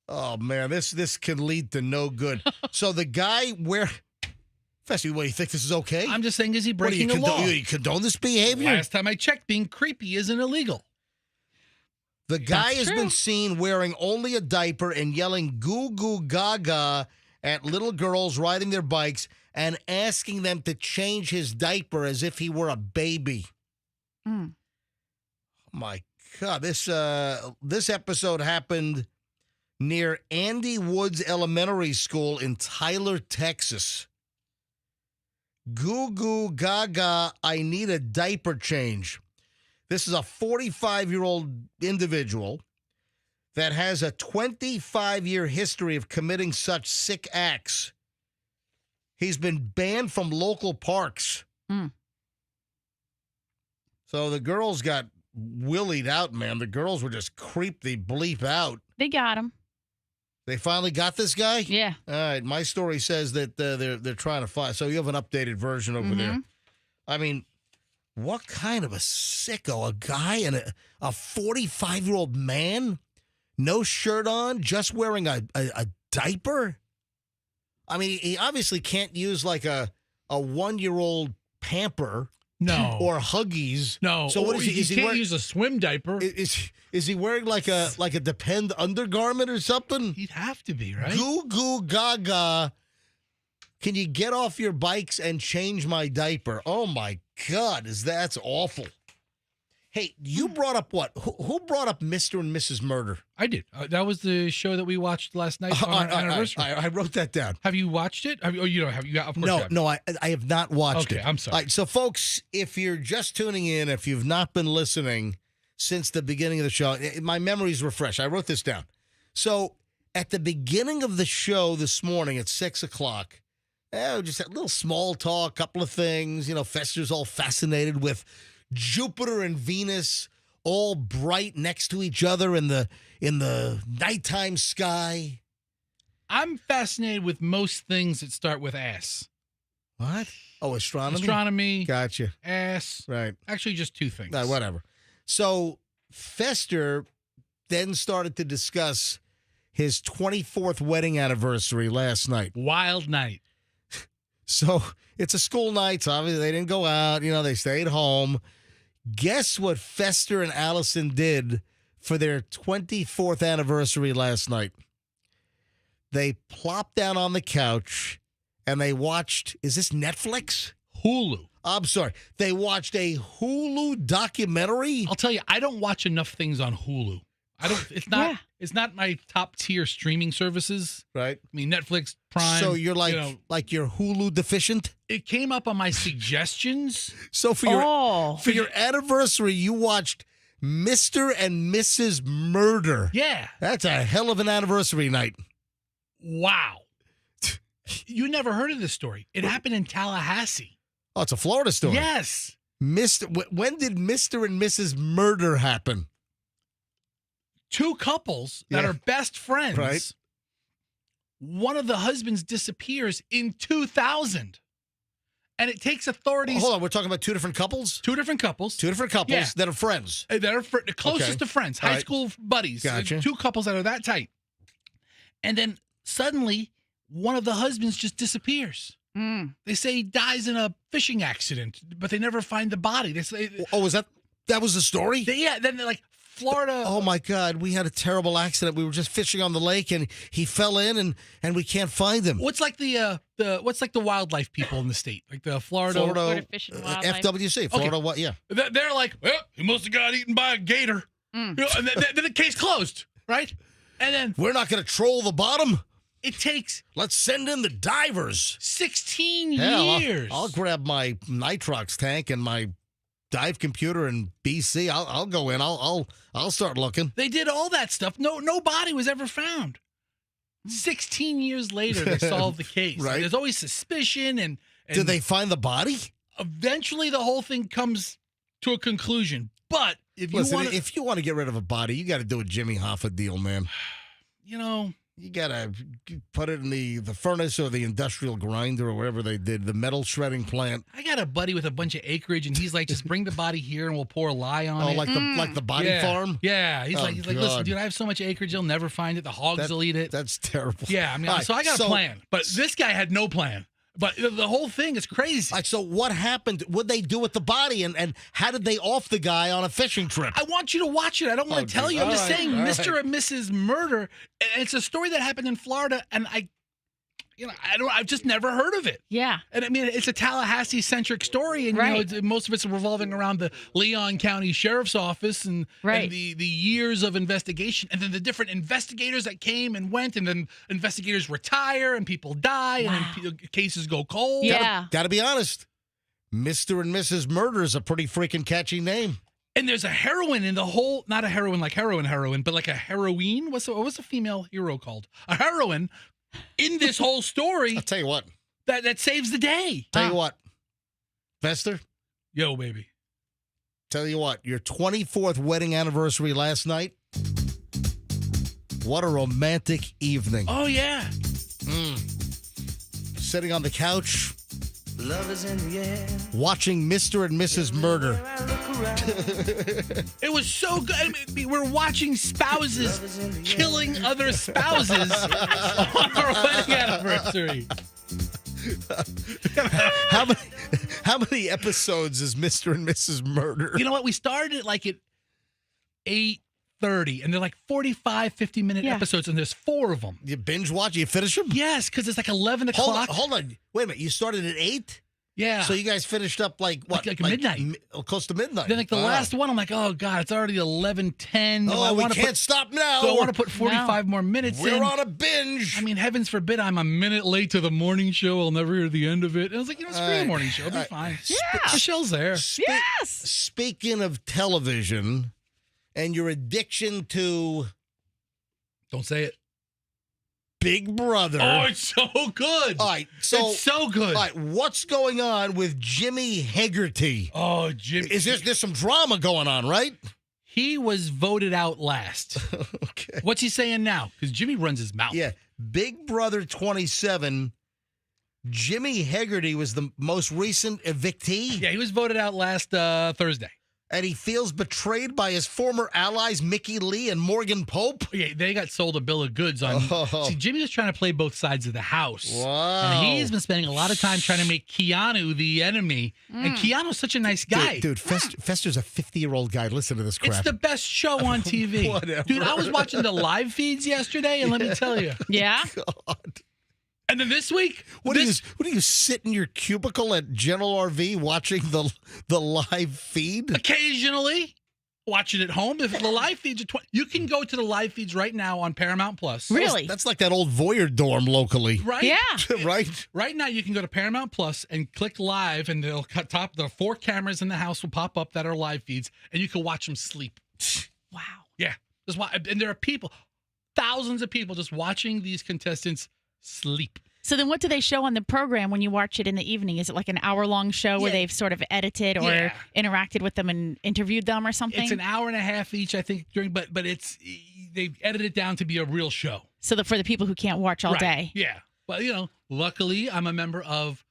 A: Oh, man, this can lead to no good. So the guy Fessy, what, do you think this is okay?
B: I'm just saying, is he breaking a law?
A: You condone this behavior?
B: Last time I checked, being creepy isn't illegal.
A: The guy
D: That's
A: has
D: true.
A: been seen wearing only a diaper and yelling goo goo gaga at little girls riding their bikes and asking them to change his diaper as if he were a baby.
D: Mm.
A: My God, this episode happened near Andy Woods Elementary School in Tyler, Texas. Goo goo gaga, I need a diaper change. This is a 45-year-old individual that has a 25-year history of committing such sick acts. He's been banned from local parks.
D: Mm.
A: So the girls got willied out, man. The girls were just creeped the bleep out.
D: They got him.
A: They finally got this guy?
D: Yeah.
A: All right. My story says that they're trying to find. So you have an updated version over there. I mean, what kind of a sicko? A guy and a 45-year-old man, no shirt on, just wearing a diaper? I mean, he obviously can't use like a 1-year-old pamper.
B: No.
A: Or Huggies.
B: No.
A: So what is he?
B: He
A: Is he
B: can't
A: wearing,
B: use a swim diaper.
A: is he wearing like a Depend undergarment or something?
B: He'd have to be, right?
A: Goo goo gaga. Can you get off your bikes and change my diaper? Oh my God, that's awful. Hey, you brought up what? Who brought up Mr. and Mrs. Murder?
B: I did. That was the show that we watched last night on our anniversary.
A: I wrote that down.
B: Have you watched it? Have you got? Of course you have.
A: No, I have not watched it.
B: Okay, I'm sorry.
A: All right, so folks, if you're just tuning in, if you've not been listening since the beginning of the show, my memories refresh. I wrote this down. So at the beginning of the show this morning at 6 o'clock, just a little small talk, couple of things. Fester's all fascinated with Jupiter and Venus all bright next to each other in the nighttime sky.
B: I'm fascinated with most things that start with ass.
A: What? Oh, astronomy?
B: Astronomy.
A: Gotcha.
B: Ass.
A: Right.
B: Actually, just two things.
A: Whatever. So Fester then started to discuss his 24th wedding anniversary last night.
B: Wild night.
A: So it's a school night. So obviously they didn't go out. They stayed home. Guess what Fester and Allison did for their 24th anniversary last night? They plopped down on the couch and they watched, is this Netflix?
B: Hulu.
A: I'm sorry. They watched a Hulu documentary.
B: I'll tell you, I don't watch enough things on Hulu. It's not my top tier streaming services.
A: Right.
B: I mean, Netflix, Prime.
A: So you're like you're Hulu deficient?
B: It came up on my suggestions.
A: So for your anniversary, you watched Mr. and Mrs. Murder.
B: Yeah.
A: That's a hell of an anniversary night.
B: Wow. You never heard of this story. It happened in Tallahassee.
A: Oh, it's a Florida story.
B: Yes.
A: When did Mr. and Mrs. Murder happen?
B: Two couples that are best friends.
A: Right.
B: One of the husbands disappears in 2000. And it takes authorities.
A: Hold on, we're talking about two different couples?
B: Two different couples.
A: Yeah. That are friends.
B: That are the closest to friends, high school buddies.
A: Gotcha.
B: Two couples that are that tight. And then suddenly, one of the husbands just disappears. They say he dies in a fishing accident, but they never find the body. They say,
A: was that was the story?
B: Then they're like, Florida.
A: Oh my God, we had a terrible accident. We were just fishing on the lake and he fell in and we can't find him.
B: What's like the wildlife people in the state? Like the Florida
D: Fish and Wildlife.
A: FWC, Florida,
B: Okay.
A: what? Yeah.
B: They're like, well, he must have got eaten by a gator. And then the case closed, right? And then
A: We're not going to troll the bottom.
B: it takes
A: Let's send in the divers.
B: 16
A: Hell,
B: years.
A: I'll grab my Nitrox tank and my dive computer in BC. I'll go in. I'll start looking.
B: They did all that stuff. No body was ever found. 16 years later, they solved the case.
A: Right.
B: There's always suspicion, and
A: Did they find the body?
B: Eventually, the whole thing comes to a conclusion. But if
A: you want to get rid of a body, you got to do a Jimmy Hoffa deal, man. You got to put it in the furnace or the industrial grinder or wherever they did, the metal shredding plant.
B: I got a buddy with a bunch of acreage, and he's like, just bring the body here, and we'll pour lye on it.
A: Like the body farm?
B: Yeah. He's like,
A: God.
B: listen, dude, I have so much acreage, you'll never find it. The hogs will eat it.
A: That's terrible.
B: Yeah, I mean,
A: All right,
B: so I got a plan. But this guy had no plan. But the whole thing is crazy.
A: Like, so what happened? What'd they do with the body, and how did they off the guy on a fishing trip?
B: I want you to watch it. I don't want to tell you. I'm just saying, Mr.
A: right.
B: and Mrs. Murder. And it's a story that happened in Florida, and I've just never heard of it.
D: Yeah.
B: And I mean, it's a Tallahassee-centric story, and most of it's revolving around the Leon County Sheriff's Office and the years of investigation, and then the different investigators that came and went, and then investigators retire, and people die, and then cases go cold.
D: Yeah.
A: Gotta be honest. Mr. and Mrs. Murder is a pretty freaking catchy name.
B: And there's a heroine in the whole, not a heroine like heroine, but like a heroine. What's a female hero called? A heroine in this whole story.
A: I'll tell you what.
B: That saves the day.
A: Tell you what. Fester?
B: Yo, baby.
A: Tell you what. Your 24th wedding anniversary last night. What a romantic evening.
B: Oh, yeah.
A: Sitting on the couch.
O: Love is in the air.
A: Watching Mr. and Mrs. Murder.
B: It was so good. I mean, we're watching spouses killing other spouses on our wedding anniversary.
A: How many episodes is Mr. and Mrs. Murder?
B: You know what? We started at like at 8:30, and they're like 45, 50-minute episodes, and there's 4 of them.
A: You binge watch? You finish them?
B: Yes, because it's like 11 o'clock.
A: Hold on. Wait a minute. You started at 8?
B: Yeah.
A: So you guys finished up like what?
B: Like midnight.
A: Close to midnight.
B: Then like the last one, I'm like, oh God, it's already 11:10.
A: Oh, we can't stop now.
B: So I want to put 45 more minutes in.
A: We're on a binge.
B: I mean, heavens forbid I'm a minute late to the morning show. I'll never hear the end of it. And I was like, it's free morning show. It'll be fine.
D: Yeah.
B: Michelle's there.
D: Yes.
A: Speaking of television and your addiction to...
B: Don't say it.
A: Big Brother.
B: Oh, it's so good.
A: All right, so
B: it's so good.
A: All right, what's going on with Jimmy Haggerty?
B: Oh, Jimmy.
A: There's some drama going on, right?
B: He was voted out last.
A: Okay.
B: What's he saying now? Because Jimmy runs his mouth.
A: Yeah, Big Brother 27. Jimmy Haggerty was the most recent evictee.
B: Yeah, he was voted out last Thursday.
A: And he feels betrayed by his former allies, Mickey Lee and Morgan Pope.
B: Yeah, they got sold a bill of goods on. See, Jimmy was trying to play both sides of the house.
A: Wow.
B: And he's been spending a lot of time trying to make Keanu the enemy. And Keanu's such a nice guy.
A: Dude, Fester's a 50-year-old guy. Listen to this crap.
B: It's the best show on TV.
A: Whatever.
B: Dude, I was watching the live feeds yesterday, and let me tell you.
D: Yeah?
A: God.
B: And then this week,
A: What do you sit in your cubicle at General RV watching the live feed?
B: Occasionally, watch it at home. If the live feeds are you can go to the live feeds right now on Paramount Plus.
D: Really?
A: That's like that old voyeur dorm locally.
B: Right?
D: Yeah.
A: Right?
B: Right now, you can go to Paramount Plus and click live, and they'll cut top. The 4 cameras in the house will pop up that are live feeds, and you can watch them sleep.
D: Wow.
B: Yeah. Just and there are people, thousands of people just watching these contestants sleep.
D: So then what do they show on the program when you watch it in the evening? Is it like an hour-long show where they've sort of edited or interacted with them and interviewed them or something?
B: It's an hour and a half each, I think, but it's they've edited it down to be a real show.
D: So for the people who can't watch all day.
B: Yeah. Well, luckily, I'm a member of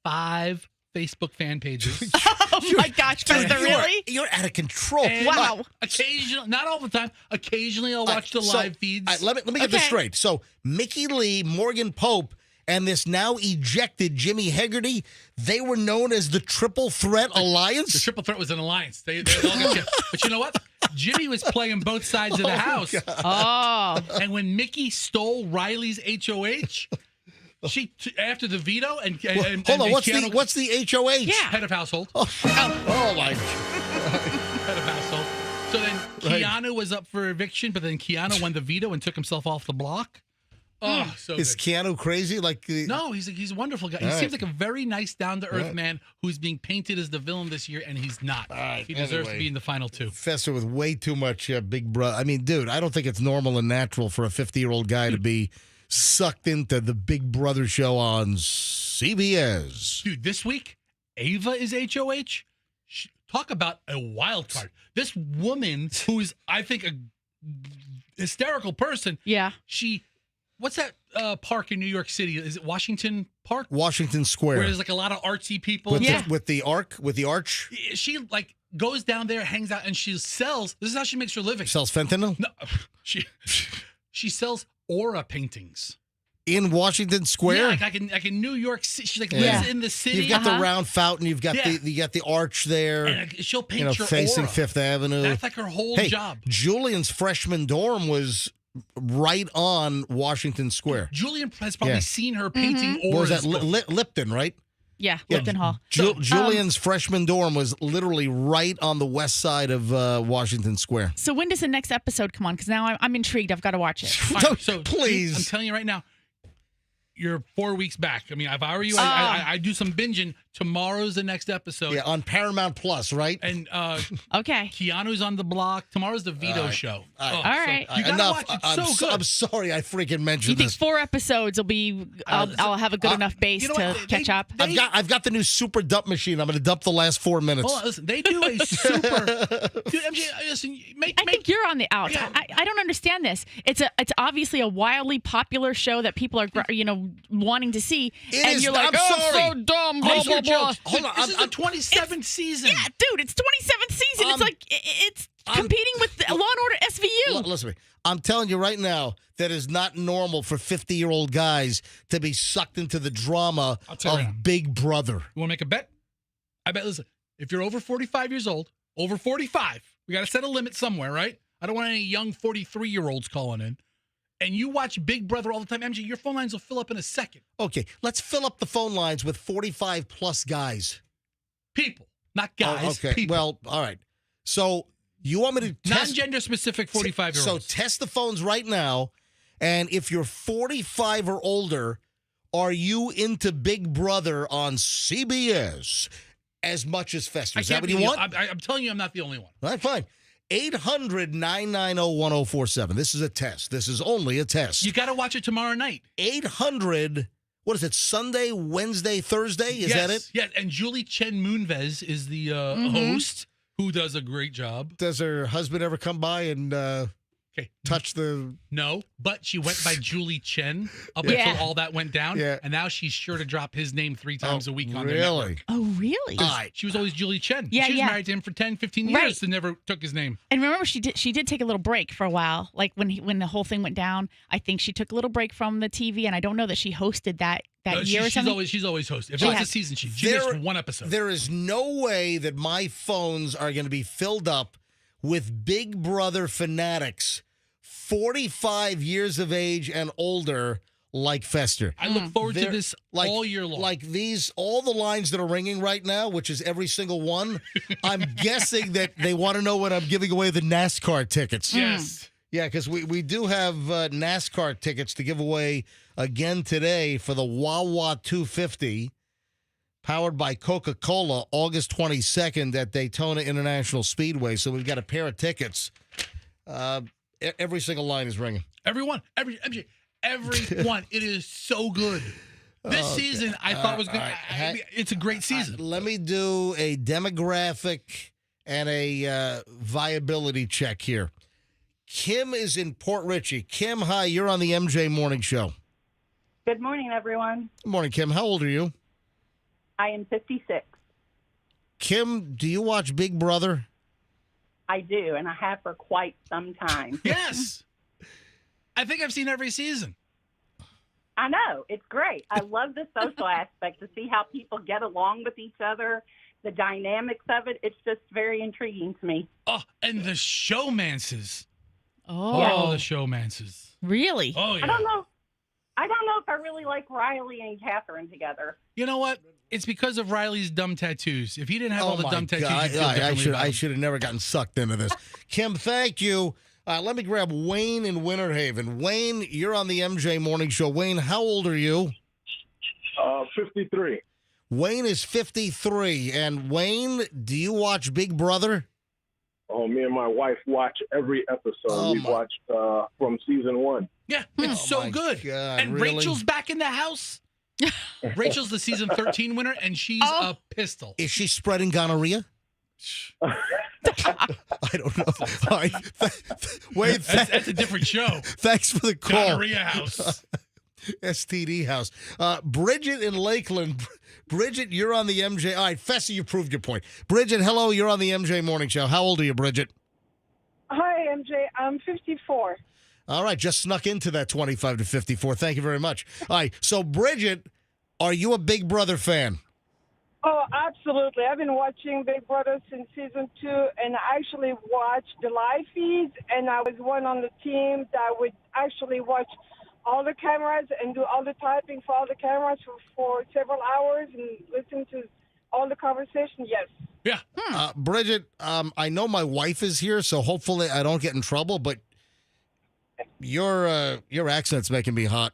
B: 5 Facebook fan pages.
D: Oh my gosh, Buster, really?
A: You're out of control.
B: And
D: wow.
B: Occasionally, not all the time. Occasionally, I'll watch the live feeds.
A: Let me get this straight. So Mickey Lee, Morgan Pope, and this now ejected Jimmy Haggerty, they were known as the Triple Threat Alliance?
B: The Triple Threat was an alliance. They all got you. But you know what? Jimmy was playing both sides of the house.
D: God.
B: And when Mickey stole Riley's HOH, after the veto and
A: hold on, what's the HOH?
B: Yeah. Head of household.
A: Oh my.
B: Head of household. So then Keanu was up for eviction, but then Keanu won the veto and took himself off the block. Oh, so
A: is
B: good.
A: Keanu crazy?
B: No, he's a wonderful guy. He seems like a very nice, down-to-earth man who's being painted as the villain this year, and he's not. He deserves to be in the final 2.
A: Fester with way too much Big Brother. I mean, dude, I don't think it's normal and natural for a 50-year-old guy to be sucked into the Big Brother show on CBS.
B: Dude, this week, Ava is HOH. Talk about a wild card. This woman, who's, I think, a hysterical person.
D: Yeah.
B: What's that park in New York City? Is it Washington Park?
A: Washington Square.
B: Where there's like a lot of artsy people.
A: With the arch?
B: She goes down there, hangs out, and she sells. This is how she makes her living.
A: Sells fentanyl?
B: No, she sells aura paintings.
A: In Washington Square?
B: Yeah, like in New York City. She lives in the city.
A: You've got the round fountain. You've got the arch there.
B: And she'll paint your
A: facing
B: aura.
A: Fifth Avenue.
B: That's like her whole job.
A: Julian's freshman dorm was right on Washington Square.
B: Julian has probably seen her painting auras.
A: What was that? Lipton, right?
D: Yeah, Lipton Hall.
A: Julian's freshman dorm was literally right on the west side of Washington Square.
D: So when does the next episode come on? Because now I'm intrigued. I've got to watch it.
B: All right, so
A: please.
B: I'm telling you right now, you're 4 weeks back. I mean, if I were you, I do some binging. Tomorrow's the next episode.
A: Yeah, on Paramount Plus, right?
B: And
D: okay,
B: Keanu's on the block. Tomorrow's the Vito show.
D: All right.
B: You gotta
A: Enough.
B: watch it. It's so good.
A: I'm sorry I freaking mentioned
D: You think
A: this.
D: 4 episodes will be? I'll have a good enough base to catch up.
A: I've got the new super dump machine. I'm going to dump the last 4 minutes.
B: Hold on, listen. They do a super. Dude, MJ, listen.
D: I think you're on the outs.
B: Yeah.
D: I don't understand this. It's obviously a wildly popular show that people are wanting to see, and you're like,
A: I'm sorry.
D: so dumb, blah blah blah.
B: Hold on. This is the 27th season.
D: Yeah, dude, it's 27th season. It's like it's competing with Law and Order SVU.
A: Listen to me. I'm telling you right now that is not normal for 50-year-old guys to be sucked into the drama of Big Brother.
B: You want to make a bet? I bet. Listen, if you're over 45 years old, over 45, we got to set a limit somewhere, right? I don't want any young 43-year-olds calling in. And you watch Big Brother all the time, MJ, your phone lines will fill up in a second.
A: Okay, let's fill up the phone lines with 45-plus guys.
B: People, not guys.
A: Okay,
B: people.
A: well, all right. So you want me to test...
B: Non-gender specific 45-year-olds.
A: So test the phones right now, and if you're 45 or older, are you into Big Brother on CBS as much as Fester? Is that what you want?
B: I'm telling you, I'm not the only one.
A: All right, fine. 800-990-1047. This is a test. This is only a test.
B: You got to watch it tomorrow night.
A: 800... What is it, Sunday, Wednesday, Thursday? Is that it?
B: Yeah, and Julie Chen Moonves is the host, who does a great job.
A: Does her husband ever come by and touch the...
B: No, but she went by Julie Chen up until all that went down, and now she's sure to drop his name 3 times a week on their network.
D: Oh, really?
B: She was always Julie Chen.
D: Yeah,
B: she was married to him for 10, 15 years and never took his name.
D: And remember, she did take a little break for a while. Like when the whole thing went down, I think she took a little break from the TV, and I don't know that she hosted that year or something.
B: She's always hosted. If it's a season, she missed one episode.
A: There is no way that my phones are going to be filled up with Big Brother fanatics 45 years of age and older like Fester.
B: I look forward to this all year long.
A: Like all the lines that are ringing right now, which is every single one, I'm guessing that they want to know when I'm giving away the NASCAR tickets.
B: Yes.
A: Yeah, because we do have NASCAR tickets to give away again today for the Wawa 250, powered by Coca-Cola, August 22nd at Daytona International Speedway. So we've got a pair of tickets. Every single line is ringing.
B: Everyone. Every one. It is so good. This season, I thought was good. It's a great season.
A: Let me do a demographic and a viability check here. Kim is in Port Richey. Kim, hi. You're on the MJ Morning Show.
K: Good morning, everyone.
A: Good morning, Kim. How old are you?
K: I am 56.
A: Kim, do you watch Big Brother?
K: I do, and I have for quite some time.
B: Yes. I think I've seen every season.
K: I know. It's great. I love the social aspect to see how people get along with each other, the dynamics of it. It's just very intriguing to me.
B: Oh, and the showmances.
D: Oh,
B: the showmances.
D: Really?
B: Oh, yeah.
K: I don't know if I really like Riley and Catherine together.
B: You know what? It's because of Riley's dumb tattoos. If he didn't have all the dumb tattoos,
A: God,
B: you'd feel differently
A: I should have never gotten sucked into this. Kim, thank you. Let me grab Wayne in Winter Haven. Wayne, you're on the MJ Morning Show. Wayne, how old are you?
L: 53.
A: Wayne is 53. And Wayne, do you watch Big Brother?
L: Oh, me and my wife watch every episode. We watched from season 1.
B: Yeah, it's so good.
A: God,
B: and
A: really?
B: Rachel's back in the house. Rachel's the season 13 winner, and she's a pistol.
A: Is she spreading gonorrhea? I don't know. All right. Wait,
B: that's a different show.
A: Thanks for the call.
B: Gonorrhea house.
A: STD house. Bridget in Lakeland. Bridget, you're on the MJ. All right, Fessy, you proved your point. Bridget, hello. You're on the MJ Morning Show. How old are you, Bridget?
M: Hi, MJ. I'm 54.
A: All right, just snuck into that 25 to 54. Thank you very much. All right, so Bridget, are you a Big Brother fan?
M: Oh, absolutely. I've been watching Big Brother since season 2, and I actually watched the live feeds, and I was one on the team that would actually watch all the cameras and do all the typing for all the cameras for several hours and listen to all the conversation. Yes.
B: Yeah.
A: Bridget, I know my wife is here, so hopefully I don't get in trouble, but your accent's making me hot.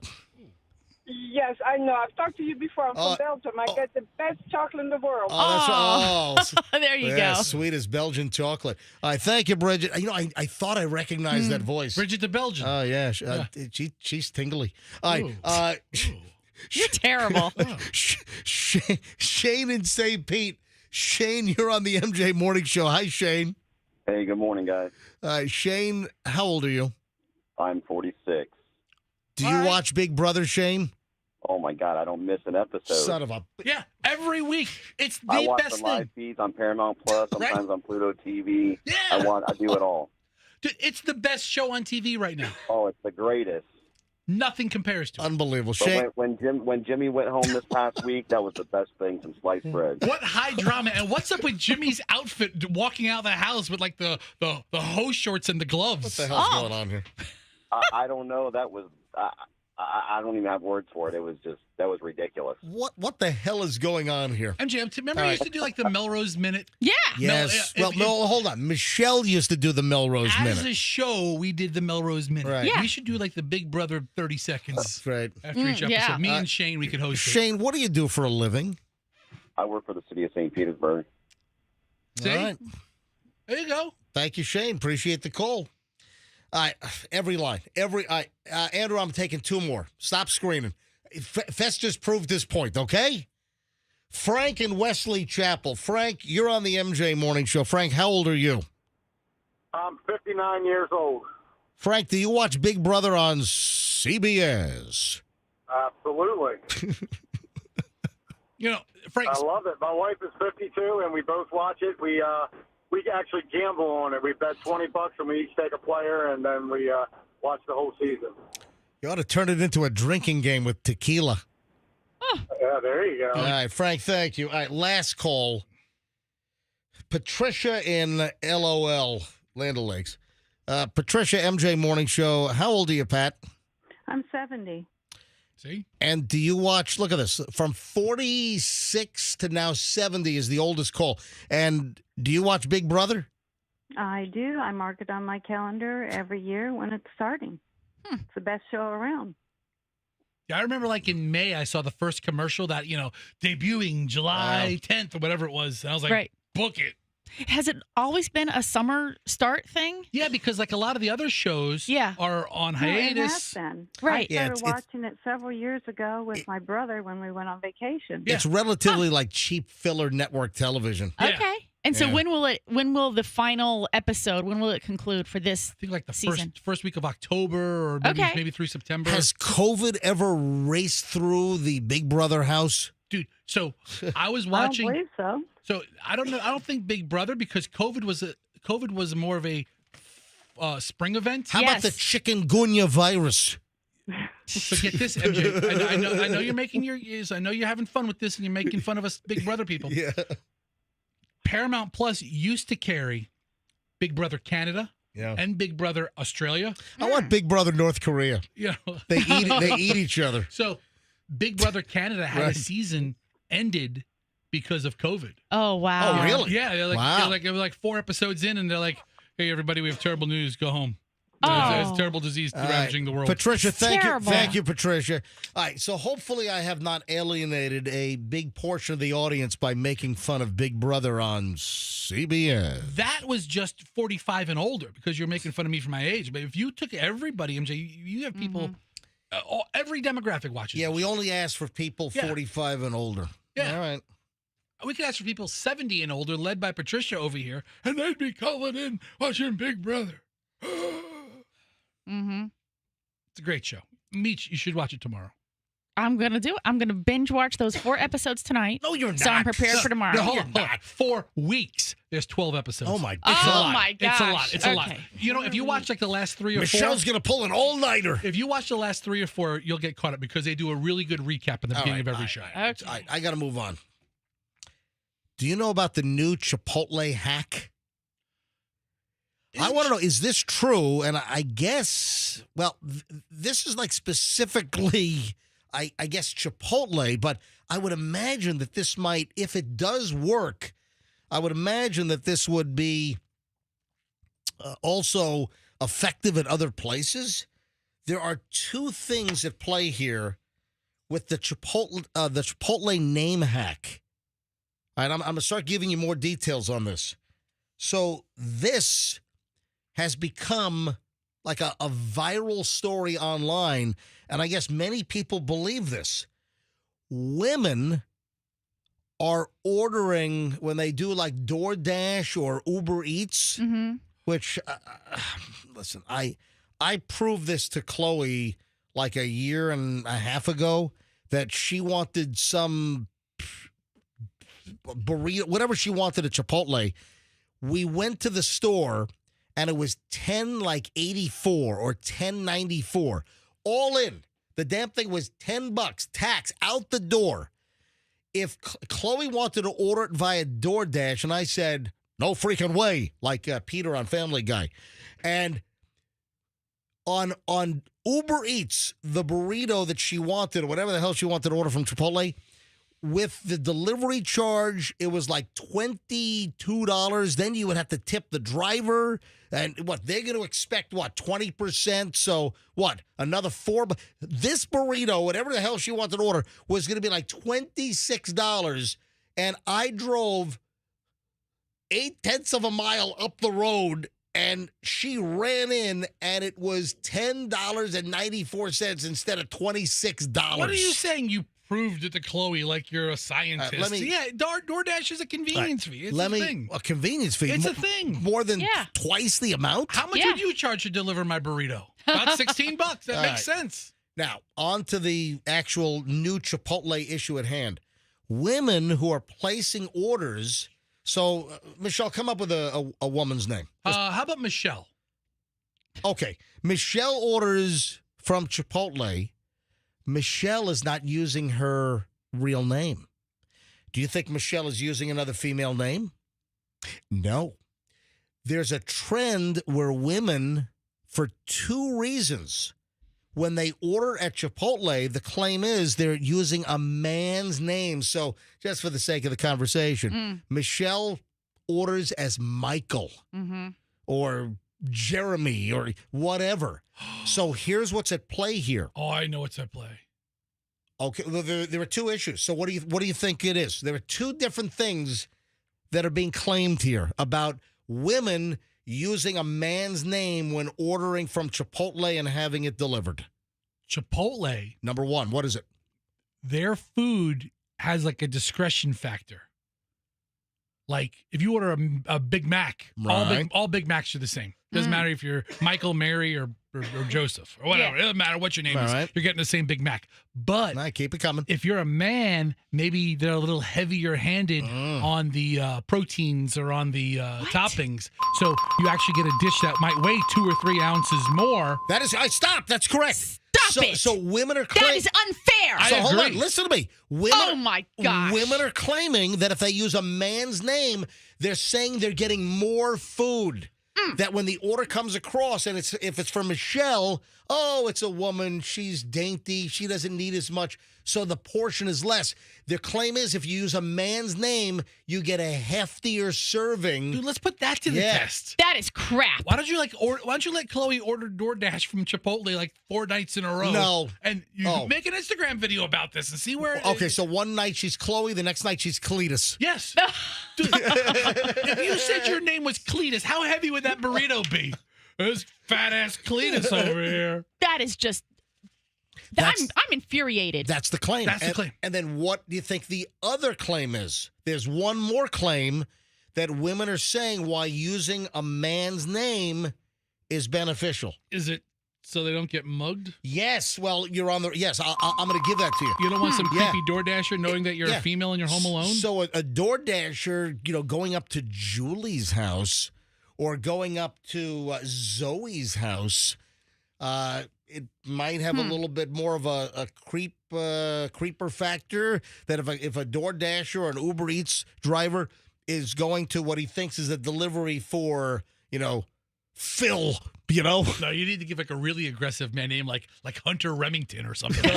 M: Yes, I know. I've talked to you before. I'm from Belgium. I get the best chocolate in the world.
A: That's
D: there you
A: yeah,
D: go.
A: Sweet as Belgian chocolate. All right, thank you, Bridget. You know, I thought I recognized that voice.
B: Bridget the Belgian.
A: Oh, yeah. She's tingly. All right.
D: You're terrible.
A: Shane in St. Pete. Shane, you're on the MJ Morning Show. Hi, Shane.
N: Hey, good morning, guys.
A: Shane, how old are you?
N: I'm 46.
A: Do you watch Big Brother, Shane?
N: Oh, my God, I don't miss an episode.
A: Son of a...
B: Yeah, every week. It's
N: I
B: the
N: watch
B: best
N: the live
B: thing.
N: feeds on Paramount Plus, sometimes on Pluto TV. Yeah. I do it all.
B: Dude, it's the best show on TV right now.
N: Oh, it's the greatest.
B: Nothing compares to it.
A: Unbelievable.
N: But
A: Shane...
N: when Jimmy went home this past week, that was the best thing since sliced bread.
B: What high drama, and what's up with Jimmy's outfit walking out of the house with like the hose shorts and the gloves?
A: What the hell's going on here?
N: I don't know. That was... I don't even have words for it. That was ridiculous.
A: What the hell is going on here?
B: MJ, remember you used to do like the Melrose Minute?
D: Yeah.
A: Yes. Hold on. Michelle used to do the Melrose
B: As
A: Minute.
B: a show, we did the Melrose Minute.
A: Right. Yeah.
B: We should do like the Big Brother 30 seconds.
A: Right.
B: After each episode.
D: yeah.
B: Me and Shane, we could host it.
A: Shane, what do you do for a living?
N: I work for the city of St. Petersburg.
B: See?
A: All right.
B: There you go.
A: Thank you, Shane. Appreciate the call. All right, every line. Andrew, I'm taking 2 more. Stop screaming. Fest just proved this point, okay? Frank and Wesley Chapel. Frank, you're on the MJ Morning Show. Frank, how old are you?
L: I'm 59 years old.
A: Frank, do you watch Big Brother on CBS?
L: Absolutely.
B: You know, Frank.
L: I love it. My wife is 52, and we both watch it. We actually gamble on it. We bet $20, and we each take a player, and then we watch the whole season.
A: You ought to turn it into a drinking game with tequila.
L: Yeah, there you go.
A: All right, Frank, thank you. All right, last call. Patricia in LOL, Land O'Lakes. Patricia, MJ Morning Show. How old are you, Pat?
P: I'm 70.
B: See?
A: And do you watch, look at this, from 46 to now 70 is the oldest call. And do you watch Big Brother?
P: I do. I mark it on my calendar every year when it's starting. It's the best show around.
B: Yeah, I remember like in May, I saw the first commercial that, debuting July 10th or whatever it was. And I was like, book it.
D: Has it always been a summer start thing?
B: Yeah, because like a lot of the other shows are on
P: No, it
B: hiatus.
P: has been.
D: Right.
P: I
A: Yeah,
P: started watching it several years ago with my brother when we went on vacation.
A: It's relatively like cheap filler network television.
D: Okay. And so
A: Yeah.
D: when will the final episode, when will it conclude for this
B: I think like the
D: season?
B: first week of October or maybe through September.
A: Has COVID ever raced through the Big Brother house?
B: Dude, so I was watching.
P: I don't believe so.
B: So I don't know. I don't think Big Brother because COVID was more of a spring event.
A: How about the chikungunya virus?
B: So get this, MJ. I know you're making I know you're having fun with this, and you're making fun of us Big Brother people.
A: Yeah.
B: Paramount Plus used to carry Big Brother Canada and Big Brother Australia.
A: I want Big Brother North Korea.
B: You know,
A: They eat each other.
B: So Big Brother Canada had a season ended because of COVID.
D: Oh wow!
A: Oh really?
B: Yeah, they're like, it was like 4 episodes in, and they're like, "Hey, everybody, we have terrible news. Go home. It's a terrible disease ravaging the world."
A: Patricia, thank
D: Terrible.
A: you. Thank you, Patricia. All right, so hopefully I have not alienated a big portion of the audience by making fun of Big Brother on CBS.
B: That was just 45 and older because you're making fun of me for my age. But if you took everybody, MJ, you have people, every demographic watches.
A: Yeah, we only ask for people 45 and older.
B: Yeah.
A: All right.
B: We could ask for people 70 and older, led by Patricia over here, and they'd be calling in watching Big Brother.
D: Mm-hmm.
B: It's a great show. Meech, you should watch it tomorrow.
D: I'm going to do it. I'm going to binge watch those 4 episodes tonight.
A: No, you're not.
D: So I'm prepared for tomorrow.
B: No, hold on. 4 weeks. There's 12 episodes.
A: Oh, my
B: It's
A: God.
B: a lot.
D: my
B: It's a lot.
D: gosh.
B: It's a lot.
D: Okay.
B: You know, if you watch like the last 3 or 4.
A: Michelle's going to pull an all-nighter.
B: If you watch the last 3 or 4, you'll get caught up because they do a really good recap in the beginning of every show.
A: I got to move on. Do you know about the new Chipotle hack? I want to know, is this true? And I guess, well, this is like specifically, I guess, Chipotle, but I would imagine that this might, if it does work, I would imagine that this would be also effective at other places. There are 2 things at play here with the Chipotle name hack. All right, I'm going to start giving you more details on this. So this has become like a viral story online, and I guess many people believe this. Women are ordering when they do like DoorDash or Uber Eats, which, listen, I proved this to Chloe like a year and a half ago that she wanted some burrito, whatever she wanted at Chipotle. We went to the store and it was $10.84 or $10.94 all in. The damn thing was $10, tax out the door. If Chloe wanted to order it via DoorDash, and I said, no freaking way, like Peter on Family Guy. And on Uber Eats, the burrito that she wanted, or whatever the hell she wanted to order from Chipotle, with the delivery charge, it was like $22. Then you would have to tip the driver. And what, they're going to expect, 20%? So, another $4? This burrito, whatever the hell she wanted to order, was going to be like $26. And I drove 0.8 of a mile up the road, and she ran in, and it was $10.94 instead of $26.
B: What are you saying? You proved it to Chloe like you're a scientist. DoorDash is a convenience fee. It's a thing.
A: A convenience fee.
B: It's a thing.
A: More than twice the amount?
B: How much would you charge to deliver my burrito? About $16. That makes sense.
A: Now, on to the actual new Chipotle issue at hand. Women who are placing orders. So, Michelle, come up with a woman's name.
B: How about Michelle?
A: Okay. Michelle orders from Chipotle. Michelle is not using her real name. Do you think Michelle is using another female name? No. There's a trend where women, for 2 reasons, when they order at Chipotle, the claim is they're using a man's name. So just for the sake of the conversation, Michelle orders as Michael or Jeremy or whatever. So here's what's at play here.
B: Oh, I know what's at play.
A: Okay, well, there are 2 issues. So what do you think it is? There are 2 different things that are being claimed here about women using a man's name when ordering from Chipotle and having it delivered.
B: Chipotle.
A: Number 1, what is it?
B: Their food has like a discretion factor. Like if you order a Big Mac, all Big Macs are the same. Doesn't matter if you're Michael, Mary, or Joseph or whatever. It doesn't matter what your name is.
A: Right.
B: You're getting the same Big Mac. But
A: keep it coming.
B: If you're a man, maybe they're a little heavier handed on the proteins or on the toppings. So you actually get a dish that might weigh 2 or 3 ounces more.
A: That is, stop. That's correct.
D: Stop it.
A: So women are
D: That
A: claiming.
D: is unfair.
A: So hold on, listen to me.
D: Oh my gosh.
A: Women are claiming that if they use a man's name, they're saying they're getting more food. That when the order comes across and if it's for Michelle, it's a woman, she's dainty, she doesn't need as much, so the portion is less. Their claim is if you use a man's name, you get a heftier serving.
B: Dude, let's put that to the test.
D: That is crap.
B: Why don't you let Chloe order DoorDash from Chipotle like 4 nights in a row?
A: No.
B: And you make an Instagram video about this and see where.
A: Okay, so one night she's Chloe, the next night she's Cletus.
B: Yes. Dude, if you said your name was Cletus, how heavy would that burrito be? There's fat ass Cletus over here.
D: That is just. I'm infuriated.
A: That's the claim.
B: That's the claim.
A: And then what do you think the other claim is? There's one more claim that women are saying why using a man's name is beneficial.
B: Is it So they don't get mugged?
A: Yes. Well, you're on the. Yes, I'm going to give that to you.
B: You don't want some creepy DoorDasher knowing that you're a female and you're home alone?
A: So a DoorDasher, going up to Julie's house or going up to Zoe's house, it might have a little bit more of a creeper factor. That if a DoorDasher or an Uber Eats driver is going to what he thinks is a delivery for, Phil,
B: No, you need to give like a really aggressive man name like Hunter Remington or something.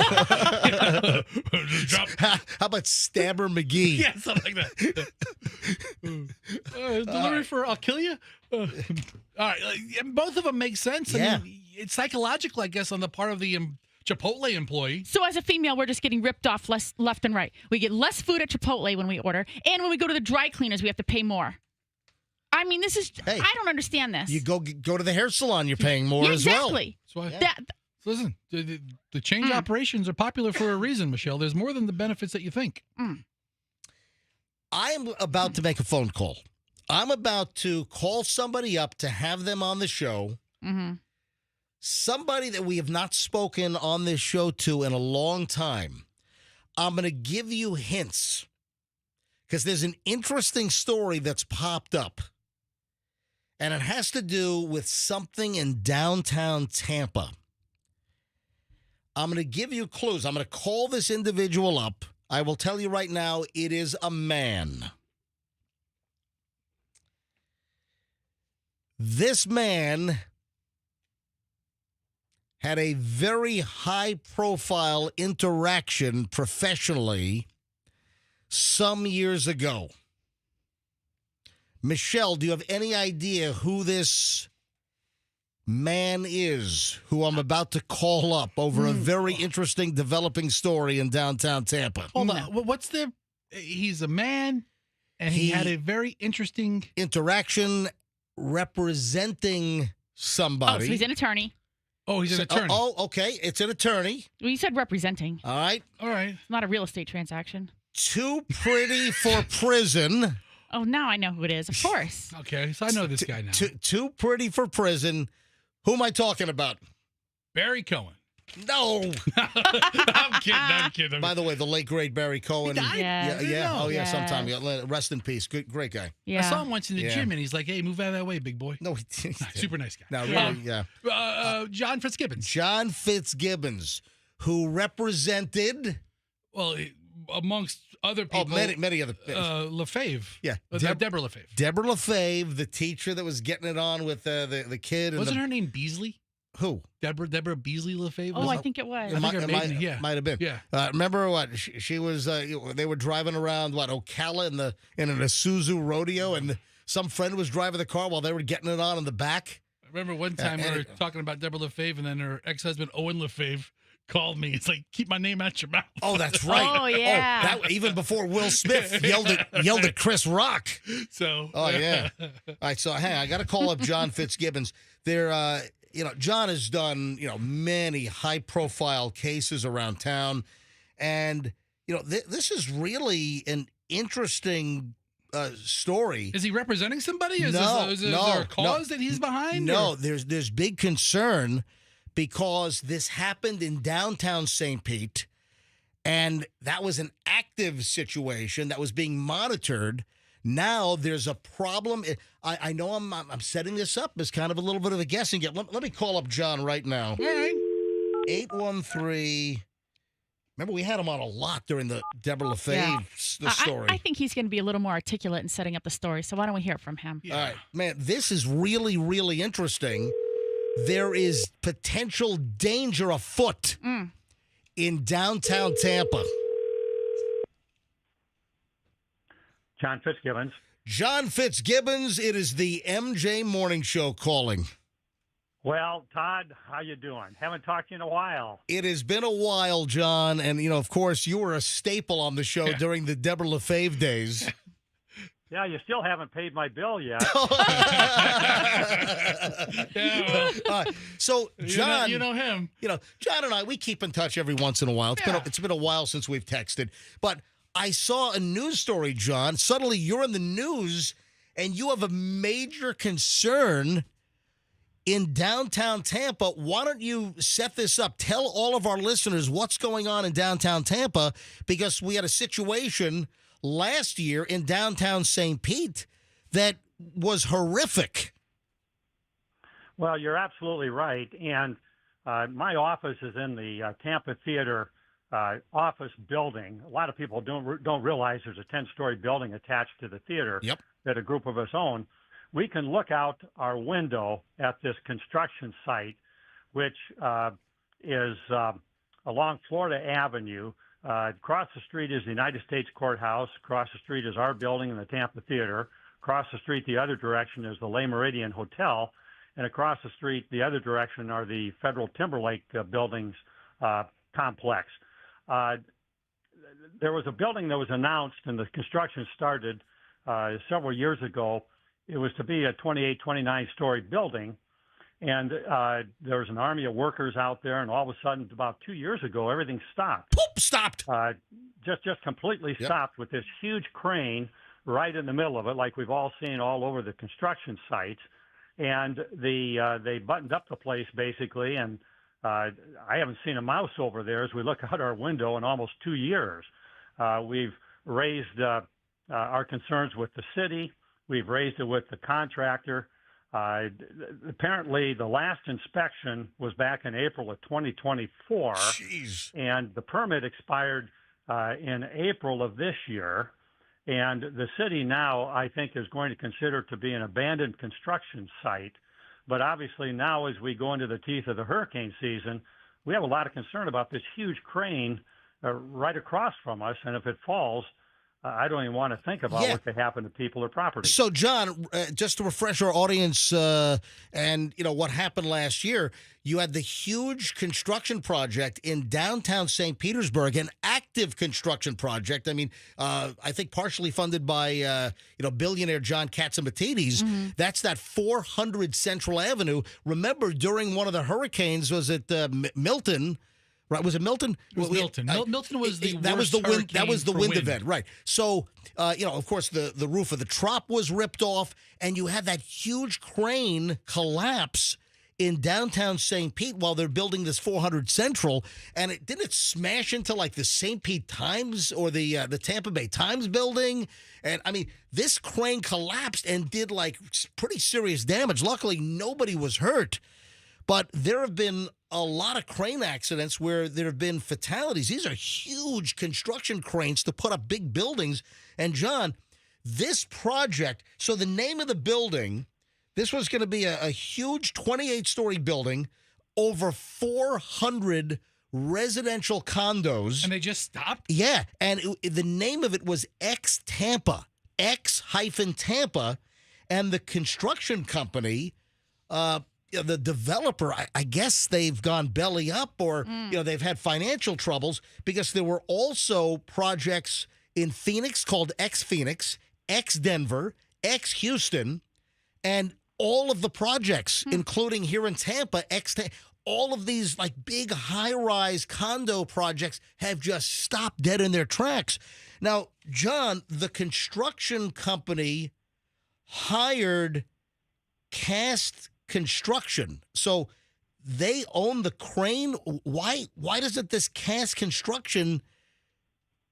A: How about Stabber McGee?
B: Yeah, something like that. Delivery for I'll kill you? All right. Both of them make sense.
A: Yeah.
B: I mean, it's psychological, I guess, on the part of the Chipotle employee.
D: So as a female, we're just getting ripped off left and right. We get less food at Chipotle when we order, and when we go to the dry cleaners, we have to pay more. I mean, this is.
A: Hey,
D: I don't understand this.
A: You go to the hair salon, you're paying more as well.
D: Exactly.
B: Listen, the change operations are popular for a reason, Michelle. There's more than the benefits that you think.
A: I'm about to make a phone call. I'm about to call somebody up to have them on the show.
D: Mm-hmm.
A: Somebody that we have not spoken on this show to in a long time. I'm going to give you hints because there's an interesting story that's popped up. And it has to do with something in downtown Tampa. I'm going to give you clues. I'm going to call this individual up. I will tell you right now, it is a man. This man had a very high-profile interaction professionally some years ago. Michelle, do you have any idea who this man is who I'm about to call up over a very interesting developing story in downtown Tampa?
B: Hold on. He's a man, and he had a very interesting
A: interaction representing somebody.
D: Oh, so he's an attorney.
B: Oh, he's an attorney.
A: Okay. It's an attorney.
D: Well, you said representing.
A: All right.
D: It's not a real estate transaction.
A: Too pretty for prison.
D: Oh, now I know who it is. Of course.
B: Okay, so I know this guy now.
A: Too pretty for prison. Who am I talking about?
B: Barry Cohen.
A: No.
B: I'm kidding.
A: By the way, the late great Barry Cohen.
B: He died?
A: Yeah. Oh, yeah.
D: Yes.
A: Sometime. Yeah. Rest in peace. Great guy.
D: Yeah.
B: I saw him once in the gym, and he's like, "Hey, move out of that way, big boy."
A: No,
B: super nice guy.
A: No, really, yeah.
B: John Fitzgibbons.
A: John Fitzgibbons, who represented.
B: Well, amongst other people.
A: Many other.
B: LaFave.
A: Yeah.
B: Deborah LaFave.
A: Deborah LaFave, the teacher that was getting it on with the kid.
B: Wasn't her name Beasley?
A: Who?
B: Deborah Beasley LaFave?
D: Oh, I think it was.
A: Might have been.
B: Yeah.
A: Remember what she was? They were driving around Ocala in an Isuzu rodeo, and some friend was driving the car while they were getting it on in the back.
B: I remember one time we were talking about Deborah LaFave, and then her ex-husband Owen LaFave called me. It's like, keep my name out your mouth.
A: Oh, that's right.
D: Oh, yeah.
A: Even before Will Smith yelled at Chris Rock.
B: So.
A: Oh yeah. All right. So hey, I got to call up John Fitzgibbons. They're John has done many high-profile cases around town, and this is really an interesting story.
B: Is he representing somebody? Is
A: there
B: a cause that he's behind?
A: No, there's big concern because this happened in downtown St. Pete, and that was an active situation that was being monitored. Now there's a problem. I know I'm setting this up as kind of a little bit of a guessing game. Let me call up John right now.
B: All right.
A: 813. Remember, we had him on a lot during the Deborah LaFave story.
D: I think he's going to be a little more articulate in setting up the story, so why don't we hear it from him?
A: Yeah. All right. Man, this is really, really interesting. There is potential danger afoot in downtown Tampa.
Q: John Fitzgibbons.
A: John Fitzgibbons, it is the MJ Morning Show calling.
Q: Well, Todd, how you doing? Haven't talked to you in a while.
A: It has been a while, John, and of course, you were a staple on the show during the Deborah LaFave days.
Q: Yeah, you still haven't paid my bill yet.
A: So, John,
B: you know him.
A: John and I, we keep in touch every once in a while. It's been a while since we've texted, but I saw a news story, John. Suddenly, you're in the news, and you have a major concern in downtown Tampa. Why don't you set this up? Tell all of our listeners what's going on in downtown Tampa, because we had a situation last year in downtown St. Pete that was horrific.
Q: Well, you're absolutely right. And my office is in the Tampa Theater office building. A lot of people don't realize there's a 10-story building attached to the theater that a group of us own. We can look out our window at this construction site, which is along Florida Avenue. Across the street is the United States Courthouse. Across the street is our building in the Tampa Theater. Across the street, the other direction, is the Le Meridian Hotel. And across the street, the other direction, are the Federal Timberlake buildings complex. There was a building that was announced and the construction started several years ago. It was to be a 28, 29-story building. And there was an army of workers out there, and all of a sudden, about 2 years ago, everything stopped.
A: Poop, stopped.
Q: Just completely stopped with this huge crane right in the middle of it, like we've all seen all over the construction sites. And they buttoned up the place, basically, and I haven't seen a mouse over there as we look out our window in almost 2 years. We've raised our concerns with the city. We've raised it with the contractor. Apparently, the last inspection was back in April of 2024.
A: Jeez.
Q: And the permit expired in April of this year. And the city now, I think, is going to consider it to be an abandoned construction site. But obviously now, as we go into the teeth of the hurricane season, we have a lot of concern about this huge crane right across from us. And if it falls, I don't even want to think about what could happen to people or property.
A: So, John, just to refresh our audience, and what happened last year, you had the huge construction project in downtown St. Petersburg, an active construction project. I mean, I think partially funded by billionaire John Katzimatidis.
D: Mm-hmm.
A: That's that 400 Central Avenue. Remember, during one of the hurricanes, was it Milton? Right? Was it Milton?
B: It was Milton. Milton was the
A: that was
B: worst
A: the wind. That was the
B: hurricane
A: wind
B: for
A: event, right? So, of course, the roof of the trop was ripped off, and you had that huge crane collapse in downtown St. Pete while they're building this 400 Central, and didn't it smash into like the St. Pete Times or the Tampa Bay Times building? And I mean, this crane collapsed and did like pretty serious damage. Luckily, nobody was hurt. But there have been a lot of crane accidents where there have been fatalities. These are huge construction cranes to put up big buildings. And, John, this project, so the name of the building, this was going to be a huge 28-story building, over 400 residential condos.
B: And they just stopped?
A: Yeah, and the name of it was X-Tampa, X-Tampa, and the construction company, the developer, I guess they've gone belly up, or they've had financial troubles, because there were also projects in Phoenix called X-Phoenix, X-Denver, X-Houston, and all of the projects, including here in Tampa, all of these like big high-rise condo projects have just stopped dead in their tracks. Now, John, the construction company hired Cast Construction, so they own the crane. Why doesn't this Cast Construction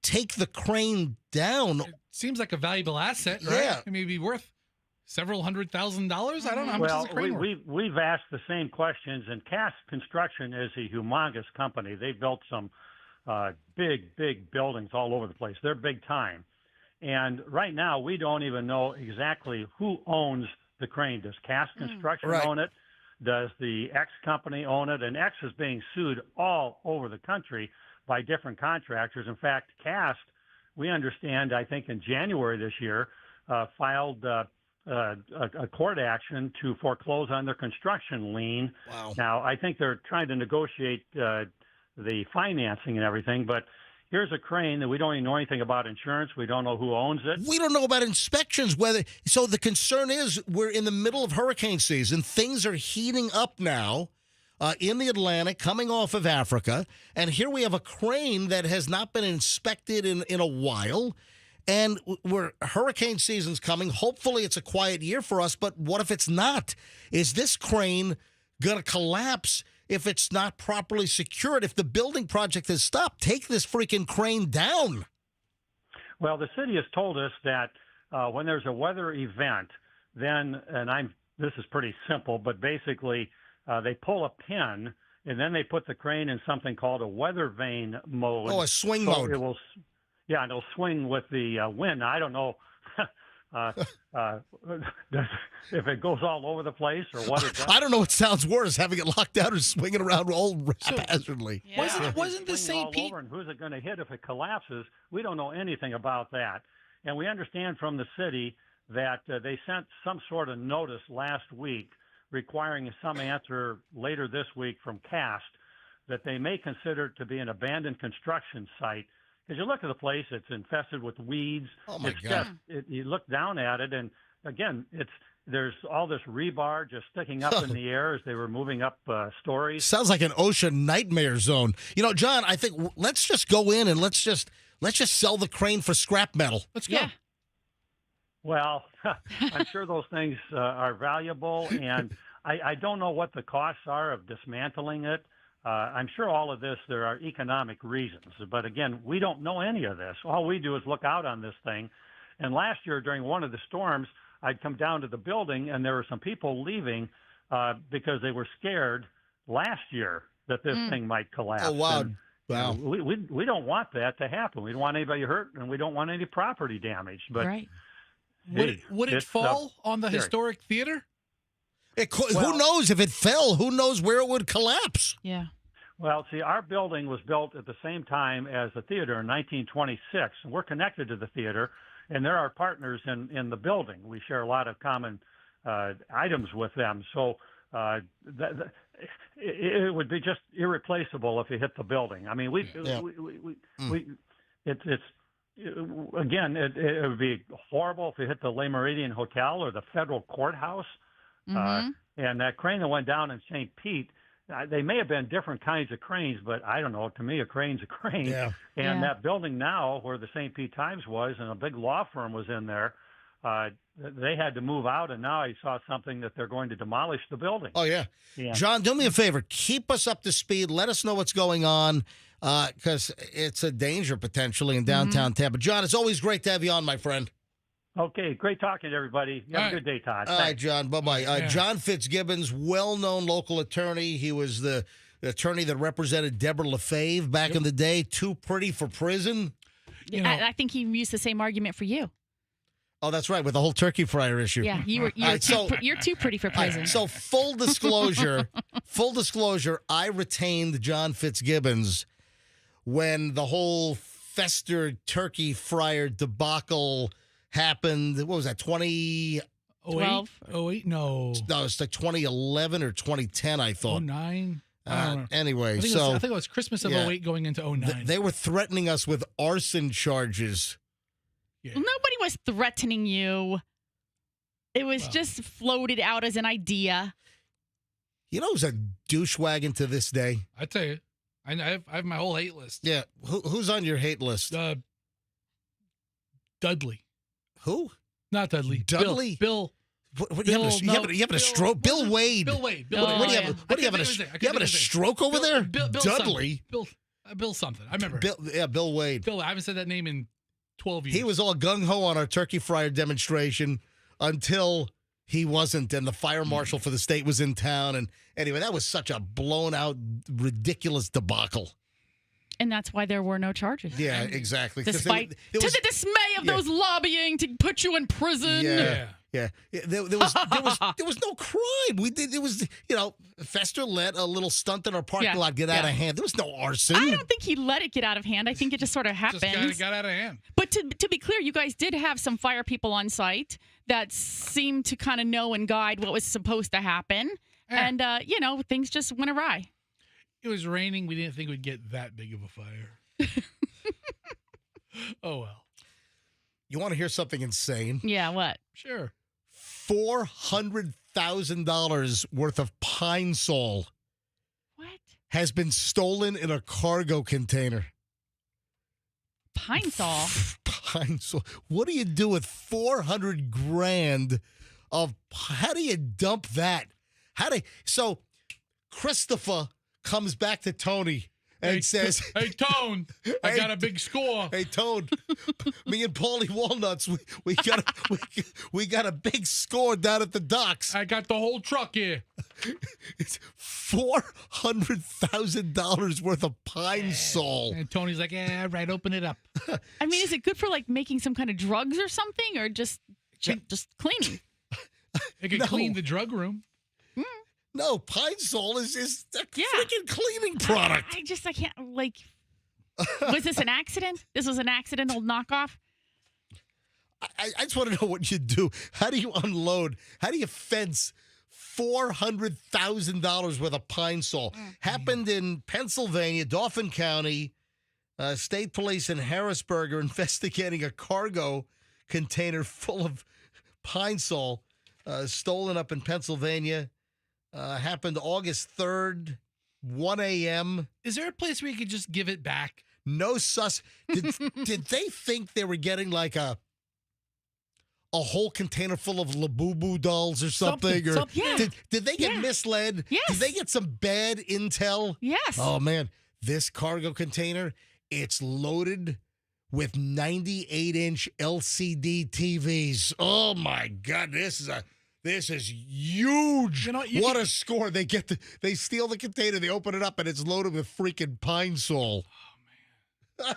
A: take the crane down?
B: It seems like a valuable asset, right?
A: Yeah.
B: It may be worth several $100,000. I don't know how much is a crane worth.
Q: We've asked the same questions, and Cast Construction is a humongous company. They built some big buildings all over the place. They're big time. And right now, we don't even know exactly who owns the crane. Does Cast Construction own it? Does the X company own it? And X is being sued all over the country by different contractors. In fact, Cast, we understand, I think in January this year, filed a court action to foreclose on their construction lien.
A: Wow.
Q: Now, I think they're trying to negotiate the financing and everything, but here's a crane that we don't even know anything about insurance. We don't know who owns it.
A: We don't know about inspections. So the concern is we're in the middle of hurricane season. Things are heating up now in the Atlantic, coming off of Africa. And here we have a crane that has not been inspected in a while. And hurricane season's coming. Hopefully it's a quiet year for us, but what if it's not? Is this crane going to collapse if it's not properly secured? If the building project has stopped, take this freaking crane down.
Q: Well, the city has told us that when there's a weather event, then, this is pretty simple, but basically they pull a pin and then they put the crane in something called a weather vane mode.
A: Oh, a swing
Q: so
A: mode.
Q: And it'll swing with the wind. I don't know if it goes all over the place or what it does.
A: I don't know what sounds worse, having it locked out or swinging around all haphazardly.
B: Wasn't the St. Pete?
Q: And who's it going to hit if it collapses? We don't know anything about that. And we understand from the city that they sent some sort of notice last week requiring some answer later this week from CAST that they may consider it to be an abandoned construction site. Because you look at the place, it's infested with weeds.
A: Oh, my God.
Q: You look down at it, and again, there's all this rebar just sticking up in the air as they were moving up stories.
A: Sounds like an ocean nightmare zone. You know, John, I think let's just go in and let's just sell the crane for scrap metal.
B: Let's go.
D: Yeah.
Q: Well, I'm sure those things are valuable, and I don't know what the costs are of dismantling it. I'm sure all of this, there are economic reasons. But again, we don't know any of this. All we do is look out on this thing. And last year during one of the storms, I'd come down to the building, and there were some people leaving because they were scared last year that this thing might collapse.
A: Oh, wow.
Q: And,
A: wow.
Q: We don't want that to happen. We don't want anybody hurt, and we don't want any property damage. But
D: right.
B: Would it fall on the historic theater?
A: Who knows if it fell? Who knows where it would collapse?
D: Yeah.
Q: Well, see, our building was built at the same time as the theater in 1926, and we're connected to the theater, and they're our partners in the building. We share a lot of common items with them. So it would be just irreplaceable if it hit the building. I mean, again, it would be horrible if it hit the Le Méridien Hotel or the Federal Courthouse. And that crane that went down in St. Pete, they may have been different kinds of cranes, but I don't know. To me, a crane's a crane.
A: Yeah.
Q: And that building now where the St. Pete Times was and a big law firm was in there, they had to move out, and now I saw something that they're going to demolish the building.
A: Oh, yeah. John, do me a favor. Keep us up to speed. Let us know what's going on because it's a danger potentially in downtown Tampa. John, it's always great to have you on, my friend.
Q: Okay, great talking to everybody. You have a good day, Todd.
A: All right, John. Bye-bye. John Fitzgibbons, well-known local attorney. He was the attorney that represented Deborah LaFave back in the day. Too pretty for prison.
D: I think he used the same argument for you.
A: Oh, that's right, with the whole turkey fryer issue.
D: Yeah, you're too pretty for prison.
A: Right, so full disclosure, I retained John Fitzgibbons when the whole festered turkey fryer debacle happened. What was that,
B: 2012? 08? No,
A: it's like 2011 or 2010, I thought.
B: 09? I don't know.
A: Anyway,
B: I think it was Christmas of 08 going into 09.
A: They were threatening us with arson charges.
B: Yeah.
D: Nobody was threatening you. It was just floated out as an idea.
A: You know who's a douchewagon to this day?
B: I tell you, I have my whole hate list.
A: Yeah, who's on your hate list?
B: Dudley.
A: Who?
B: Not Dudley.
A: Dudley?
B: Bill.
A: What, you having a stroke? Bill Wade.
B: Bill Wade.
A: What do you having a stroke over there?
B: Bill
A: Dudley.
B: Bill something. I remember.
A: Bill Wade.
B: I haven't said that name in 12 years.
A: He was all gung-ho on our turkey fryer demonstration until he wasn't, and the fire marshal for the state was in town. And anyway, that was such a blown-out, ridiculous debacle.
D: And that's why there were no charges.
A: Yeah, exactly.
D: Despite to the dismay of those lobbying to put you in prison.
A: Yeah. There was no crime. It was Fester let a little stunt in our parking lot get out of hand. There was no arson.
D: I don't think he let it get out of hand. I think it just sort of happened.
B: Just got out of hand.
D: But to be clear, you guys did have some fire people on site that seemed to kind of know and guide what was supposed to happen. Yeah. And, things just went awry.
B: It was raining. We didn't think we'd get that big of a fire. Oh, well.
A: You want to hear something insane?
D: Yeah, what?
B: Sure.
A: $400,000 worth of Pine Sol has been stolen in a cargo container.
D: Pine Sol?
A: pine saw. What do you do with 400 grand of? How do you dump that? So Christopher comes back to Tony and says,
B: "Hey, Tone, I got a big score.
A: Hey, Tone, me and Paulie Walnuts, we got a big score down at the docks.
B: I got the whole truck here.
A: It's $400,000 worth of pine sol."
B: And Tony's like, "Yeah, right, open it up."
D: I mean, is it good for like making some kind of drugs or something, or just cleaning?
B: It could clean the drug room.
A: No, pine sol is a freaking cleaning product.
D: I can't, like, was this an accident? This was an accidental knockoff?
A: I just want to know what you do. How do you unload? How do you fence $400,000 worth of pine sol? Happened in Pennsylvania, Dauphin County. State police in Harrisburg are investigating a cargo container full of pine sol stolen up in Pennsylvania. Happened August 3rd, 1 a.m.
B: Is there a place where you could just give it back?
A: No Did they think they were getting like a whole container full of Labubu dolls or something? Or did they get misled?
D: Yes.
A: Did they get some bad intel?
D: Yes.
A: Oh, man. This cargo container, it's loaded with 98-inch LCD TVs. Oh, my God. This is huge. What a score. They steal the container, they open it up, and it's loaded with freaking pine sol.
B: Oh, man.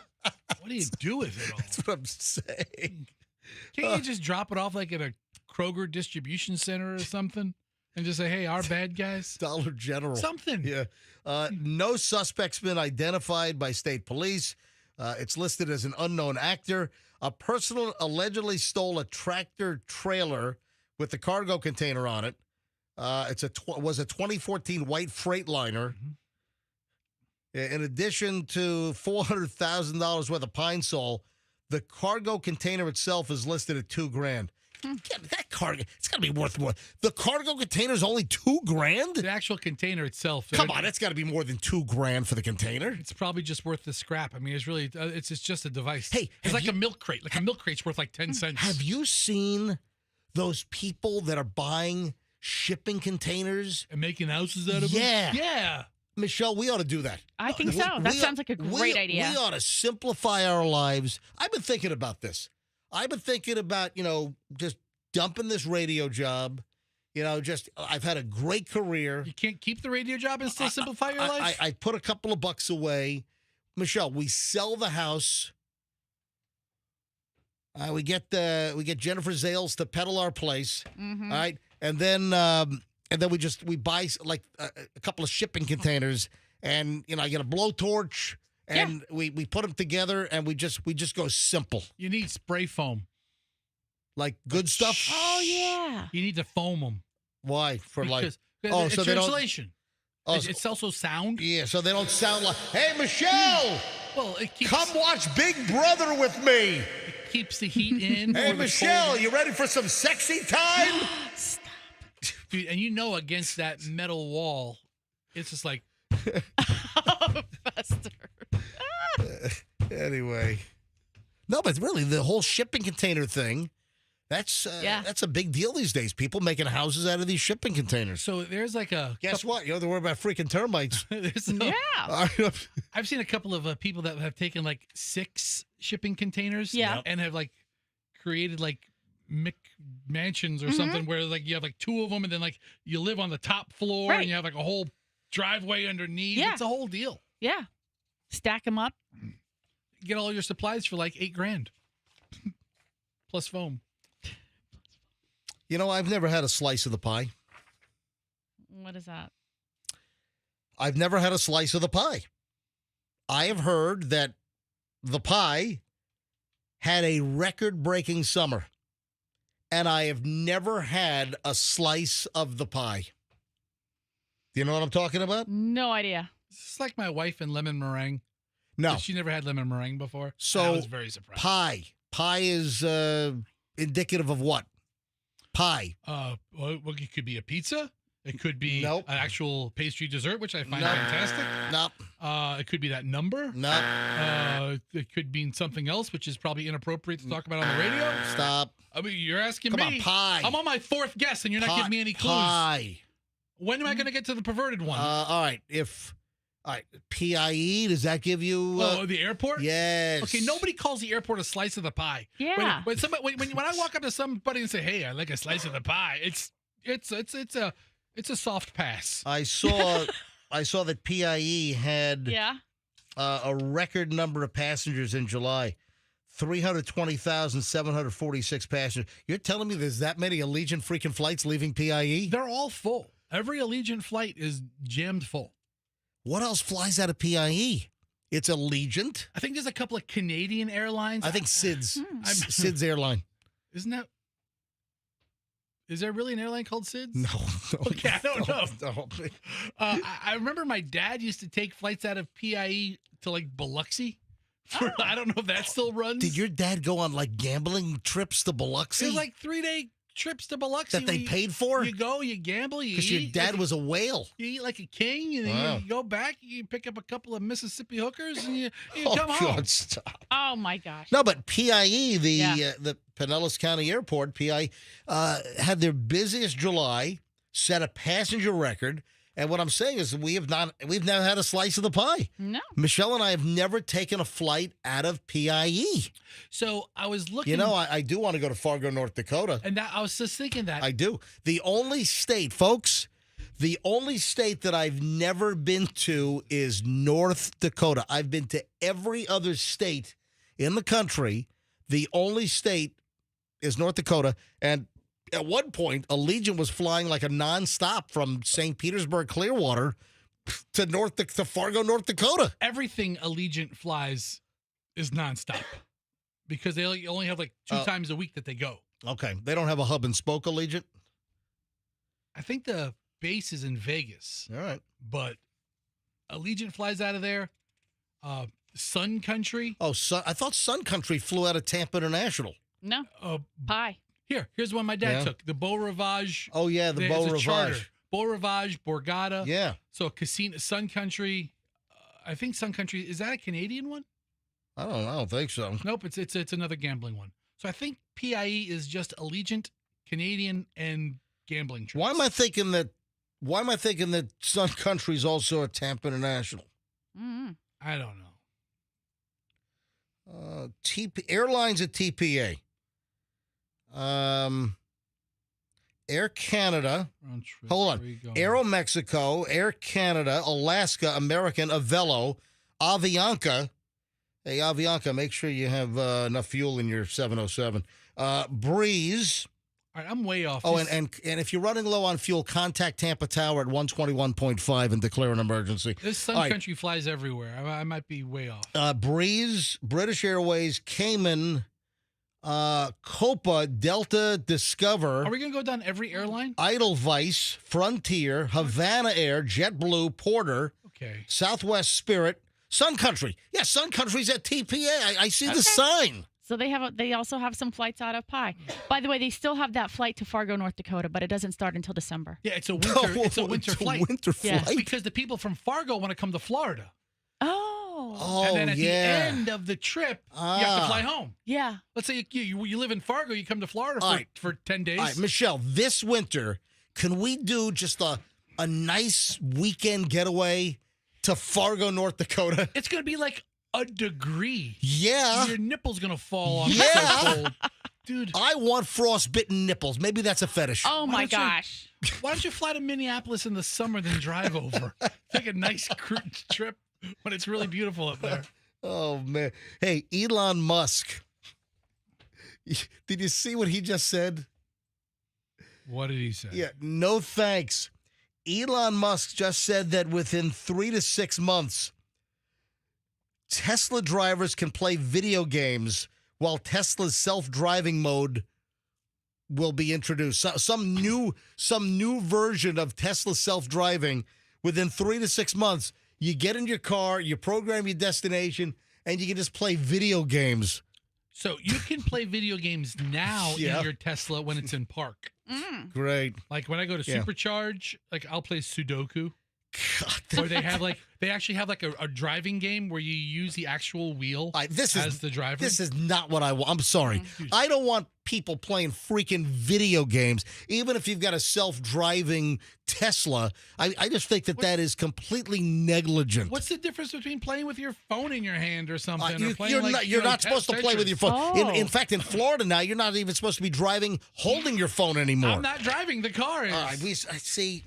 B: What do you do with it all?
A: That's what I'm saying.
B: Can't you just drop it off like at a Kroger distribution center or something and just say, "Hey, our bad guys"?
A: Dollar General.
B: Something.
A: Yeah. No suspect's been identified by state police. It's listed as an unknown actor. A person allegedly stole a tractor trailer with the cargo container on it. Was a 2014 white Freightliner. In addition to $400,000 worth of pine sol, the cargo container itself is listed at $2,000. That cargo, it's got to be worth more. The cargo container is only $2,000?
B: The actual container itself.
A: Come on, it's got to be more than $2,000 for the container.
B: It's probably just worth the scrap. I mean, it's really, it's just a device.
A: Hey,
B: it's like a milk crate. Like a milk crate's worth like 10 cents.
A: Have you seen those people that are buying shipping containers
B: and making houses out of them? Yeah.
A: Michelle, we ought to do that.
D: I think so. That sounds like a great idea.
A: We ought to simplify our lives. I've been thinking about this. I've been thinking about, just dumping this radio job. I've had a great career.
B: You can't keep the radio job and still simplify your life?
A: I put a couple of bucks away. Michelle, we sell the house. We get Jennifer Zales to peddle our place, all right, and then we buy like a couple of shipping containers, and I get a blowtorch, and we put them together, and we just go simple.
B: You need spray foam,
A: like good stuff.
D: Oh yeah,
B: you need to foam them.
A: Why? So
B: it's
A: they
B: insulation.
A: Oh,
B: it's also sound.
A: Yeah, so they don't sound like. Hey, Michelle.
B: Well, it keeps.
A: Come watch Big Brother with me.
B: Keeps the heat in.
A: Hey, Michelle, you ready for some sexy time?
D: Stop.
B: Dude, and against that metal wall, it's just like.
D: Buster.
A: Anyway. No, but really, the whole shipping container thing, that's a big deal these days. People making houses out of these shipping containers.
B: So there's like a.
A: Guess what? You don't have to worry about freaking termites.
B: I've seen a couple of people that have taken like 6 shipping containers and have like created like mansions or something where like you have like 2 of them and then like you live on the top floor and you have like a whole driveway underneath.
D: Yeah.
B: It's a whole deal.
D: Yeah. Stack them up.
B: Get all your supplies for like $8,000 plus foam.
A: I've never had a slice of the pie.
D: What is that?
A: I've never had a slice of the pie. I have heard that the pie had a record-breaking summer, and I have never had a slice of the pie. Do you know what I'm talking about?
D: No idea.
B: It's like my wife and lemon meringue.
A: No.
B: She never had lemon meringue before.
A: So
B: I was very surprised.
A: Pie is indicative of what? Pie.
B: Well, it could be a pizza. It could be an actual pastry dessert, which I find
A: Nope.
B: fantastic.
A: Nope.
B: It could be that number.
A: Nope.
B: It could mean something else, which is probably inappropriate to talk about on the radio.
A: Stop.
B: I mean, you're asking
A: Come
B: me.
A: on, pie.
B: I'm on my fourth guess, and you're not
A: Pie-
B: giving me any clues.
A: Pie.
B: When am I going to get to the perverted one?
A: All right. All right. PIE, does that give you...
B: the airport?
A: Yes.
B: Okay, nobody calls the airport a slice of the pie.
D: Yeah.
B: When I walk up to somebody and say, "Hey, I like a slice of the pie," it's a soft pass.
A: I saw that PIE had a record number of passengers in July. 320,746 passengers. You're telling me there's that many Allegiant freaking flights leaving PIE?
B: They're all full. Every Allegiant flight is jammed full.
A: What else flies out of PIE? It's Allegiant.
B: I think there's a couple of Canadian airlines.
A: I think SIDS. SIDS Airline.
B: Isn't that? Is there really an airline called SIDS?
A: No.
B: Okay, I don't know.
A: No.
B: I remember my dad used to take flights out of PIE to like Biloxi. I don't know if that still runs.
A: Did your dad go on like gambling trips to Biloxi?
B: It was like 3-day trips to Biloxi.
A: That they paid for?
B: You go, you gamble, you eat.
A: Because your dad was a whale.
B: You eat like a king, and then
A: Wow.
B: you go back, you pick up a couple of Mississippi hookers, and you
A: Oh,
B: come home.
A: God, stop.
D: Oh my gosh.
A: No, but PIE, the Pinellas County Airport, PIE, had their busiest July, set a passenger record. And what I'm saying is we've never had a slice of the pie.
D: No.
A: Michelle and I have never taken a flight out of PIE.
B: So I was looking.
A: You know, I do want to go to Fargo, North Dakota.
B: And I was just thinking that.
A: I do. The only state, folks, that I've never been to is North Dakota. I've been to every other state in the country. The only state is North Dakota. And at one point, Allegiant was flying like a nonstop from St. Petersburg, Clearwater to Fargo, North Dakota.
B: Everything Allegiant flies is nonstop because they only have like two times a week that they go.
A: Okay. They don't have a hub and spoke Allegiant?
B: I think the base is in Vegas.
A: All right.
B: But Allegiant flies out of there. Sun Country.
A: Oh, I thought Sun Country flew out of Tampa International.
D: No. Pie.
B: Here's one my dad took. The Beau Rivage.
A: Oh, yeah, the Beau Rivage.
B: Beau Rivage, Borgata.
A: Yeah.
B: So Casino, Sun Country. I think Sun Country, is that a Canadian one?
A: I don't think so.
B: Nope, it's another gambling one. So I think PIE is just Allegiant, Canadian, and gambling trips.
A: Why am I thinking that Sun Country is also a Tampa International?
D: Mm-hmm.
B: I don't know.
A: Airlines at TPA. Air Canada. Hold on. Aeromexico, Air Canada, Alaska, American, Avelo, Avianca. Hey, Avianca, make sure you have enough fuel in your 707. Breeze.
B: All right, I'm way off.
A: Oh, and if you're running low on fuel, contact Tampa Tower at 121.5 and declare an emergency.
B: This Sun Country flies everywhere. I might be way off.
A: Breeze, British Airways, Cayman, Copa, Delta, Discover.
B: Are we going to go down every airline?
A: Edelweiss, Frontier, Havana Air, JetBlue, Porter, Southwest Spirit, Sun Country. Yeah, Sun Country's at TPA. I see the sign.
D: So they also have some flights out of Pie. By the way, they still have that flight to Fargo, North Dakota, but it doesn't start until December.
B: Yeah, it's a winter. It's a winter flight.
A: Winter flight.
B: Because the people from Fargo want to come to Florida.
D: Oh.
B: And then at the end of the trip, you have to fly home.
D: Yeah.
B: Let's say you live in Fargo, you come to Florida for 10 days.
A: All right, Michelle, this winter, can we do just a nice weekend getaway to Fargo, North Dakota?
B: It's going to be like a degree.
A: Yeah.
B: Your nipple's going to fall off.
A: Yeah.
B: It's so cold. Dude.
A: I want frostbitten nipples. Maybe that's a fetish.
D: Oh, my gosh.
B: Why don't you fly to Minneapolis in the summer, then drive over? Take a nice trip when it's really beautiful up there.
A: Oh, man. Hey, Elon Musk. Did you see what he just said?
B: What did he say?
A: Yeah, no thanks. Elon Musk just said that within 3 to 6 months, Tesla drivers can play video games while Tesla's self-driving mode will be introduced. Some new version of Tesla self-driving within 3 to 6 months. You get in your car, you program your destination, and you can just play video games.
B: So you can play video games now
A: Yeah.
B: in your Tesla when it's in park.
A: Great.
B: Like when I go to
A: Yeah.
B: Supercharge, like I'll play Sudoku. Or they actually have like a driving game where you use the actual wheel as the driver.
A: This is not what I want. I'm sorry. I don't want people playing freaking video games, even if you've got a self-driving Tesla. I just think that is completely negligent.
B: What's the difference between playing with your phone in your hand or something? or
A: You're
B: playing
A: not supposed to play with your phone.
B: Oh.
A: In fact, in Florida now, you're not even supposed to be driving holding your phone anymore.
B: I'm not driving. The car is.
A: All right, I see.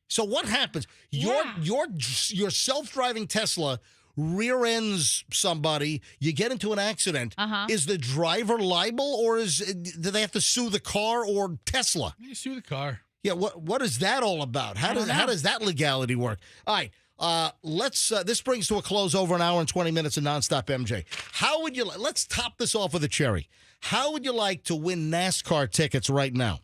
A: So what happens? Your self-driving Tesla rear ends somebody. You get into an accident. Is the driver liable, or do they have to sue the car or Tesla?
B: You sue the car.
A: Yeah. What is that all about? How does that legality work? All right. Let's. This brings to a close over an hour and 20 minutes of nonstop MJ. How would you? Let's top this off with a cherry. How would you like to win NASCAR tickets right now?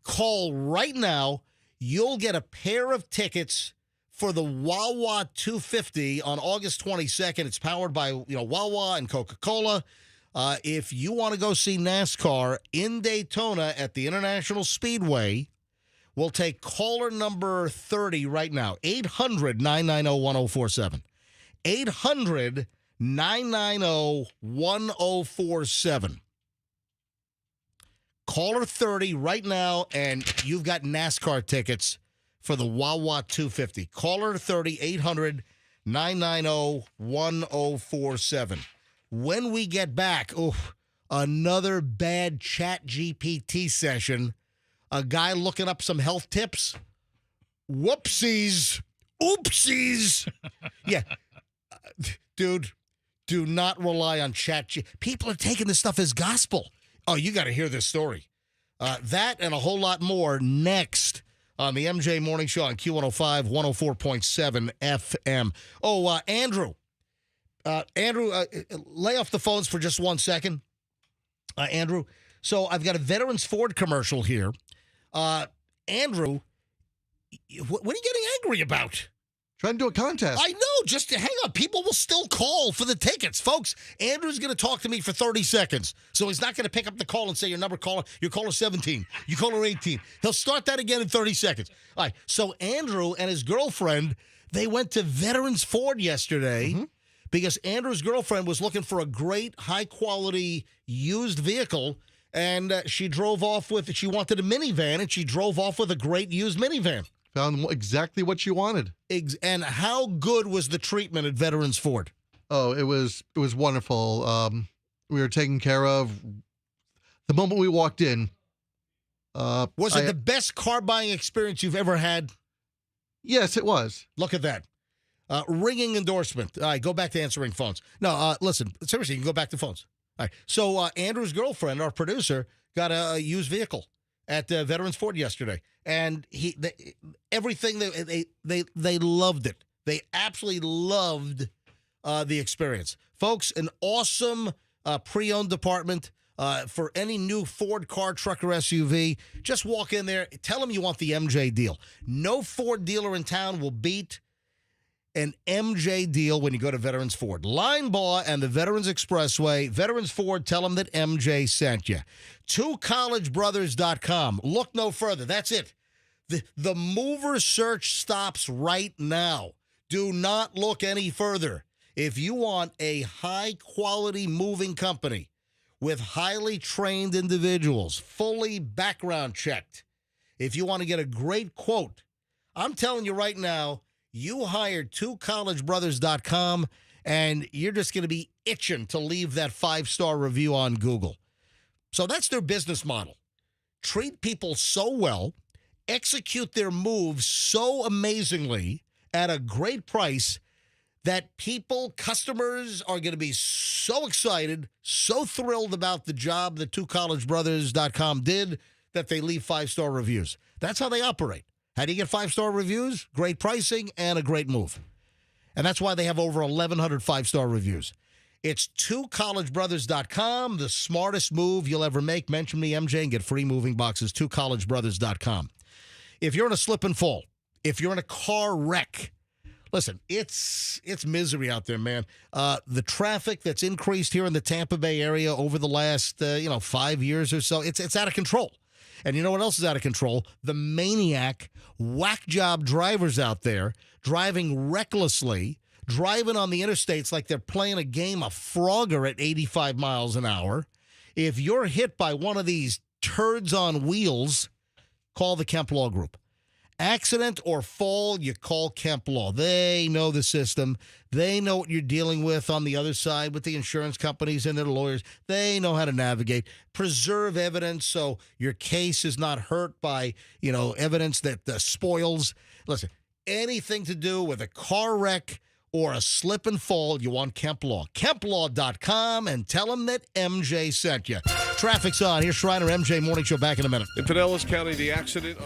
A: Call right now. You'll get a pair of tickets for the Wawa 250 on August 22nd. It's powered by Wawa and Coca-Cola. If you want to go see NASCAR in Daytona at the International Speedway, we'll take caller number 30 right now. 800-990-1047. 800-990-1047. Caller 30 right now, and you've got NASCAR tickets for the Wawa 250. Caller 30, 800-990-1047. When we get back, another bad chat GPT session. A guy looking up some health tips. Whoopsies. Oopsies. Yeah. Dude, do not rely on chat. People are taking this stuff as gospel. Oh, you got to hear this story. That and a whole lot more next on the MJ Morning Show on Q105, 104.7 FM. Oh, Andrew. Lay off the phones for just 1 second. Andrew. So I've got a Veterans Ford commercial here. Andrew, what are you getting angry about?
F: Trying to do a contest.
A: I know. Just hang on. People will still call for the tickets. Folks, Andrew's going to talk to me for 30 seconds. So he's not going to pick up the call and say, your caller 17, you caller 18. He'll start that again in 30 seconds. All right. So Andrew and his girlfriend, they went to Veterans Ford yesterday because Andrew's girlfriend was looking for a great, high-quality used vehicle. And she wanted a minivan, and she drove off with a great used minivan.
F: Found exactly what you wanted.
A: And how good was the treatment at Veterans Ford?
F: Oh, it was wonderful. We were taken care of. The moment we walked in.
A: Was it the best car buying experience you've ever had?
F: Yes, it was.
A: Look at that. Ringing endorsement. All right, go back to answering phones. No, listen, seriously, you can go back to phones. All right. So Andrew's girlfriend, our producer, got a used vehicle at Veterans Ford yesterday, and everything they loved it. They absolutely loved the experience, folks. An awesome pre-owned department for any new Ford car, truck, or SUV. Just walk in there, tell them you want the MJ deal. No Ford dealer in town will beat an MJ deal when you go to Veterans Ford. Linebaugh and the Veterans Expressway. Veterans Ford, tell them that MJ sent you. TwoCollegeBrothers.com. Look no further. That's it. The mover search stops right now. Do not look any further. If you want a high-quality moving company with highly trained individuals, fully background checked, if you want to get a great quote, I'm telling you right now, you hire TwoCollegeBrothers.com, and you're just going to be itching to leave that 5-star review on Google. So that's their business model. Treat people so well, execute their moves so amazingly at a great price that customers are going to be so excited, so thrilled about the job that TwoCollegeBrothers.com did that they leave 5-star reviews. That's how they operate. How do you get 5-star reviews? Great pricing and a great move. And that's why they have over 1,100 5-star reviews. It's TwoCollegeBrothers.com, the smartest move you'll ever make. Mention me, MJ, and get free moving boxes. TwoCollegeBrothers.com. If you're in a slip and fall, if you're in a car wreck, Listen, it's misery out there, man. The traffic that's increased here in the Tampa Bay area over the last 5 years or so, it's out of control. And you know what else is out of control? The maniac, whack job drivers out there driving recklessly, driving on the interstates like they're playing a game of Frogger at 85 miles an hour. If you're hit by one of these turds on wheels, call the Kemp Law Group. Accident or fall, you call Kemp Law. They know the system. They know what you're dealing with on the other side with the insurance companies and their lawyers. They know how to navigate. Preserve evidence so your case is not hurt by, evidence that spoils. Listen, anything to do with a car wreck or a slip and fall, you want Kemp Law. KempLaw.com and tell them that MJ sent you. Traffic's on. Here's Shriner, MJ Morning Show, back in a minute.
E: In Pinellas County, the accident...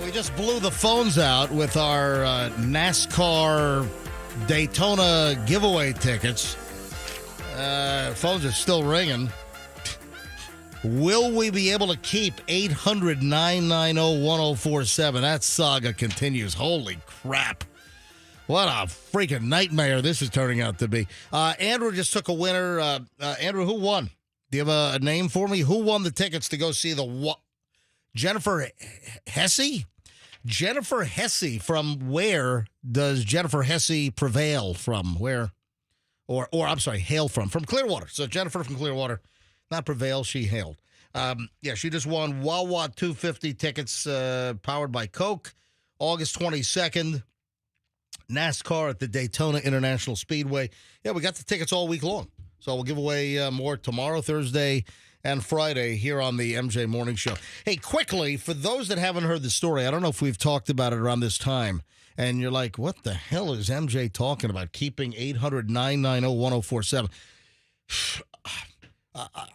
A: We just blew the phones out with our NASCAR Daytona giveaway tickets. Phones are still ringing. Will we be able to keep 800-990-1047? That saga continues. Holy crap. What a freaking nightmare this is turning out to be. Andrew just took a winner. Andrew, who won? Do you have a name for me? Who won the tickets to go see the Jennifer Hesse? Jennifer Hesse, from where does Jennifer Hesse prevail from? Where? Or I'm sorry, hail from? From Clearwater. So Jennifer from Clearwater, not prevail, she hailed. She just won Wawa 250 tickets powered by Coke, August 22nd. NASCAR at the Daytona International Speedway. Yeah, we got the tickets all week long. So we'll give away more tomorrow, Thursday, and Friday here on the MJ Morning Show. Hey, quickly, for those that haven't heard the story, I don't know if we've talked about it around this time, and you're like, what the hell is MJ talking about? Keeping 800-990-1047.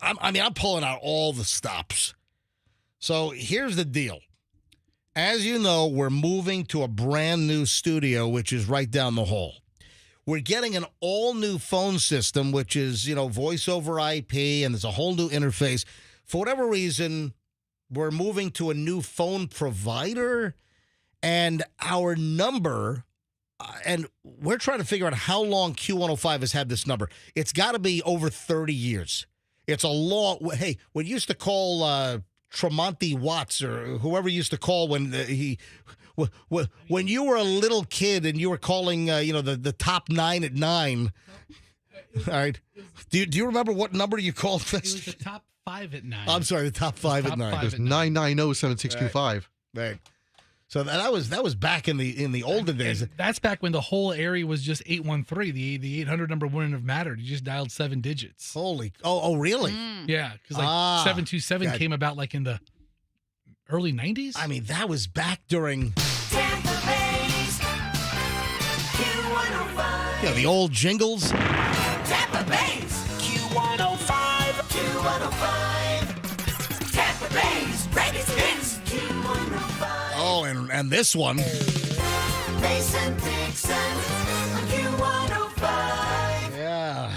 A: I'm pulling out all the stops. So here's the deal. As you know, we're moving to a brand new studio, which is right down the hall. We're getting an all-new phone system, which is, voice over IP, and there's a whole new interface. For whatever reason, we're moving to a new phone provider, and our number, and we're trying to figure out how long Q105 has had this number. It's got to be over 30 years. It's a long, hey, when you used to call Tremonti Watts or whoever used to call when when you were a little kid and you were calling, the top 9 at 9. All right. Do you remember what number you called?
B: It was the top 5 at 9.
A: I'm sorry, the top 5 at 9.
F: It was 990-7625.
A: Right. So that was back in the olden days.
B: And that's back when the whole area was just 813. The 800 number wouldn't have mattered. You just dialed 7 digits.
A: Holy. Oh, really?
B: Yeah, because 727 came about like in the early 90s.
A: I mean, that was back during
O: Tampa Bay's Q105.
A: the old jingles.
O: Tampa Bay's Q105. Q105. Tampa Bay's greatest hits. Q105.
A: Oh, and this one.
O: Mason Dixon. Q105.
A: Yeah.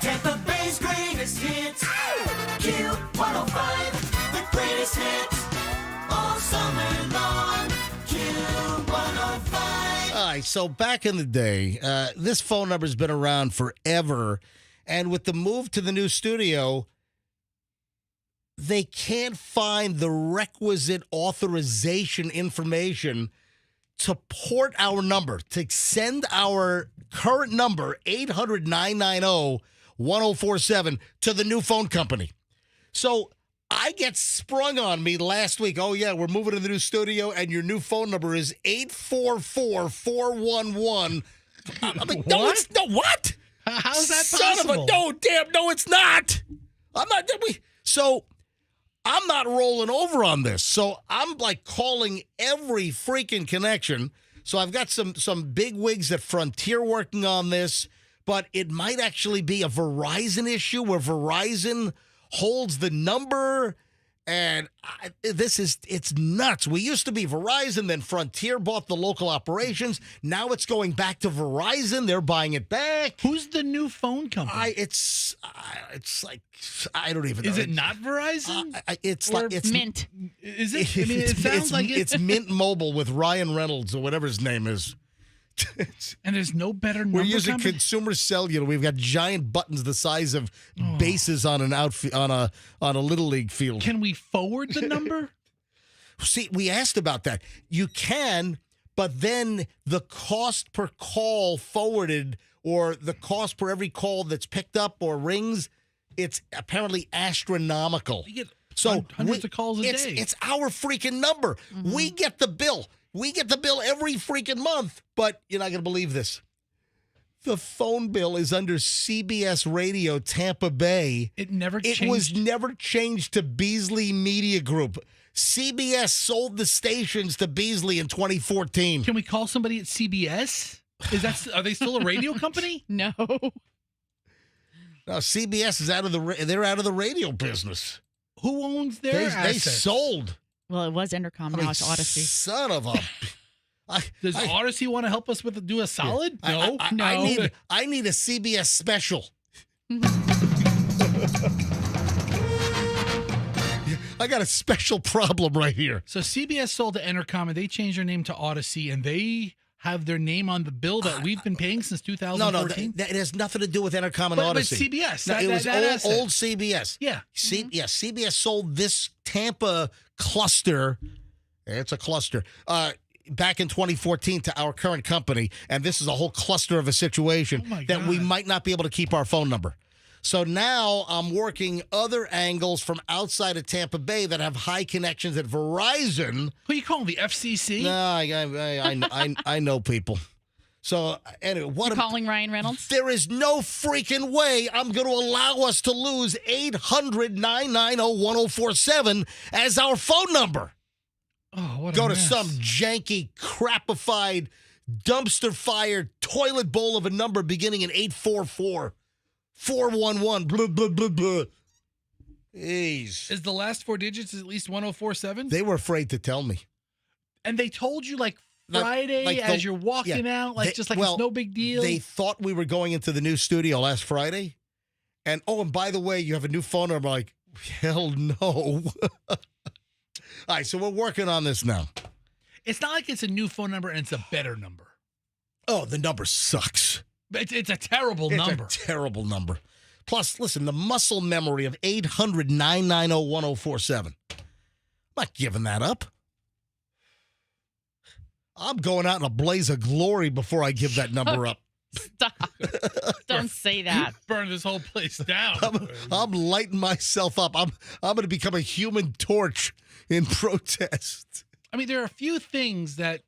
O: Tampa Bay's greatest hits. Q105. The greatest hits. All summer long. Q105.
A: All right, so back in the day, this phone number's been around forever, and with the move to the new studio, they can't find the requisite authorization information to port our number, to send our current number, 800-990-1047, to the new phone company. So I get sprung on me last week. Oh, yeah, we're moving to the new studio, and your new phone number is 844-411. I'm like, no,
B: What?
A: What?
B: How's that
A: Son
B: possible?
A: of a, no, it's not. I'm not, so I'm not rolling over on this. So I'm like calling every freaking connection. So I've got some big wigs at Frontier working on this, but it might actually be a Verizon issue where Verizon holds the number, and it's nuts. We used to be Verizon, then Frontier bought the local operations. Now it's going back to Verizon. They're buying it back.
B: Who's the new phone company?
A: It's like, I don't even know.
B: Is it not Verizon?
A: It's
B: Or
A: like it's
D: Mint.
B: Is it? I mean, it sounds like it.
A: it's Mint Mobile with Ryan Reynolds or whatever his name is.
B: And there's no better number
A: We're using
B: company?
A: consumer cellular. We've got giant buttons the size of bases on an outfield on a little league field.
B: Can we forward the number?
A: See, we asked about that. You can, but then the cost per call forwarded or the cost per every call that's picked up or rings, it's apparently astronomical.
B: You get
A: So
B: hundreds of calls a day.
A: It's our freaking number. We get the bill. We get the bill every freaking month, but you're not going to believe this. The phone bill is under CBS Radio Tampa Bay.
B: It never
A: It
B: changed.
A: was never changed to Beasley Media Group. CBS sold the stations to Beasley in 2014.
B: Can we call somebody at CBS? Are they still a radio company?
D: No.
A: Now CBS is out of the radio business.
B: Who owns their
A: They
B: assets?
A: sold.
D: Well, it was Intercom. Now it's Odyssey.
A: Son of a.
B: Does Odyssey want to help us do a solid? No.
A: I need a CBS special. I got a special problem right here.
B: So CBS sold to Entercom, and they changed their name to Odyssey, and they have their name on the bill that we've been paying since 2014.
A: No, it has nothing to do with Entercom and
B: But
A: Odyssey.
B: CBS,
A: No, it was
B: that asset.
A: old CBS.
B: Yeah.
A: CBS sold this Tampa cluster. It's a cluster. Back in 2014 to our current company, and this is a whole cluster of a situation that we might not be able to keep our phone number. So now I'm working other angles from outside of Tampa Bay that have high connections at Verizon.
B: Who you calling, the FCC?
A: No, I know people. So, anyway,
D: calling Ryan Reynolds?
A: There is no freaking way I'm going to allow us to lose 800-990-1047 as our phone number.
B: Oh, what a
A: Go to
B: mess.
A: some janky, crapified, dumpster-fired toilet bowl of a number beginning in 844. 411, blah, blah, blah, blah. Jeez.
B: Is the last 4 digits at least 1047?
A: They were afraid to tell me.
B: And they told you like
A: Like-
B: Friday
A: like
B: as
A: the-
B: you're walking
A: yeah.
B: out, like
A: They-
B: just like
A: well,
B: it's no big deal.
A: They thought we were going into the new studio last Friday. And by the way, you have a new phone number. I'm like, hell no. All right, so we're working on this now.
B: It's not like it's a new phone number and it's a better number.
A: Oh, the number sucks.
B: It's a terrible number.
A: It's a terrible number. Plus, listen, the muscle memory of 800-990-1047. I'm not giving that up. I'm going out in a blaze of glory before I give that number up.
D: Stop. Don't say that.
B: Burn this whole place down.
A: I'm lighting myself up. I'm going to become a human torch in protest.
B: I mean, there are a few things that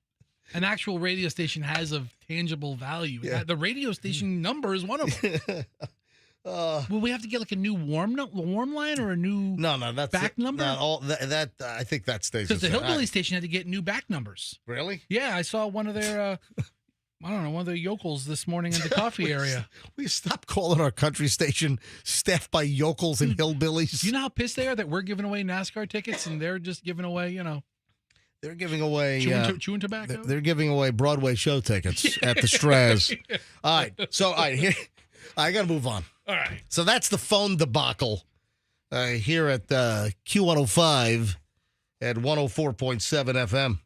B: an actual radio station has of tangible value.
A: Yeah.
B: The radio station number is one of them. Will we have to get like a new warm line or a new
A: that's
B: back number?
A: That I think that stays.
B: Because the
A: same.
B: Hillbilly station had to get new back numbers.
A: Really?
B: Yeah, I saw one of their, I don't know, one of their yokels this morning in the coffee area.
A: We stop calling our country station staffed by yokels and hillbillies.
B: Do you know how pissed they are that we're giving away NASCAR tickets and they're just giving away,
A: They're giving away
B: chewing tobacco?
A: They're giving away Broadway show tickets at the Straz. All right, here I got to move on.
B: All right.
A: So that's the phone debacle here at Q105 at 104.7 FM.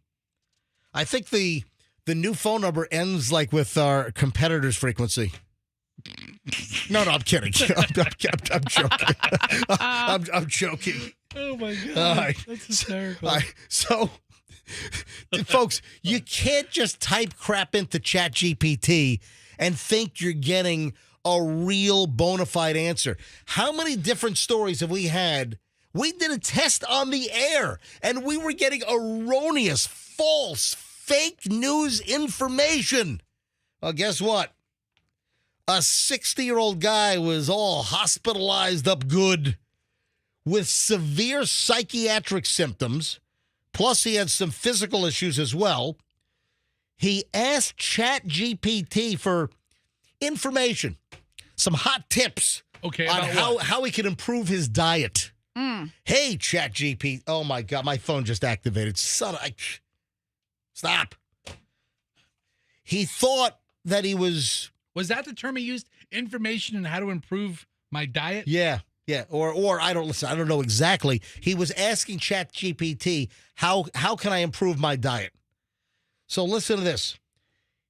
A: I think the new phone number ends like with our competitor's frequency. No, I'm kidding. I'm joking. I'm joking.
B: Oh my God.
A: All right.
B: That's hysterical.
A: All right. So, folks, you can't just type crap into ChatGPT and think you're getting a real bona fide answer. How many different stories have we had? We did a test on the air, and we were getting erroneous, false, fake news information. Well, guess what? A 60-year-old guy was all hospitalized up good with severe psychiatric symptoms, plus he had some physical issues as well. He asked ChatGPT for information, some hot tips on how he can improve his diet. Hey, ChatGPT. Oh, my God, my phone just activated. Stop. He thought that he was...
B: Was that the term he used? Information on how to improve my diet?
A: Yeah. Or I don't know exactly. He was asking ChatGPT, how can I improve my diet? So listen to this.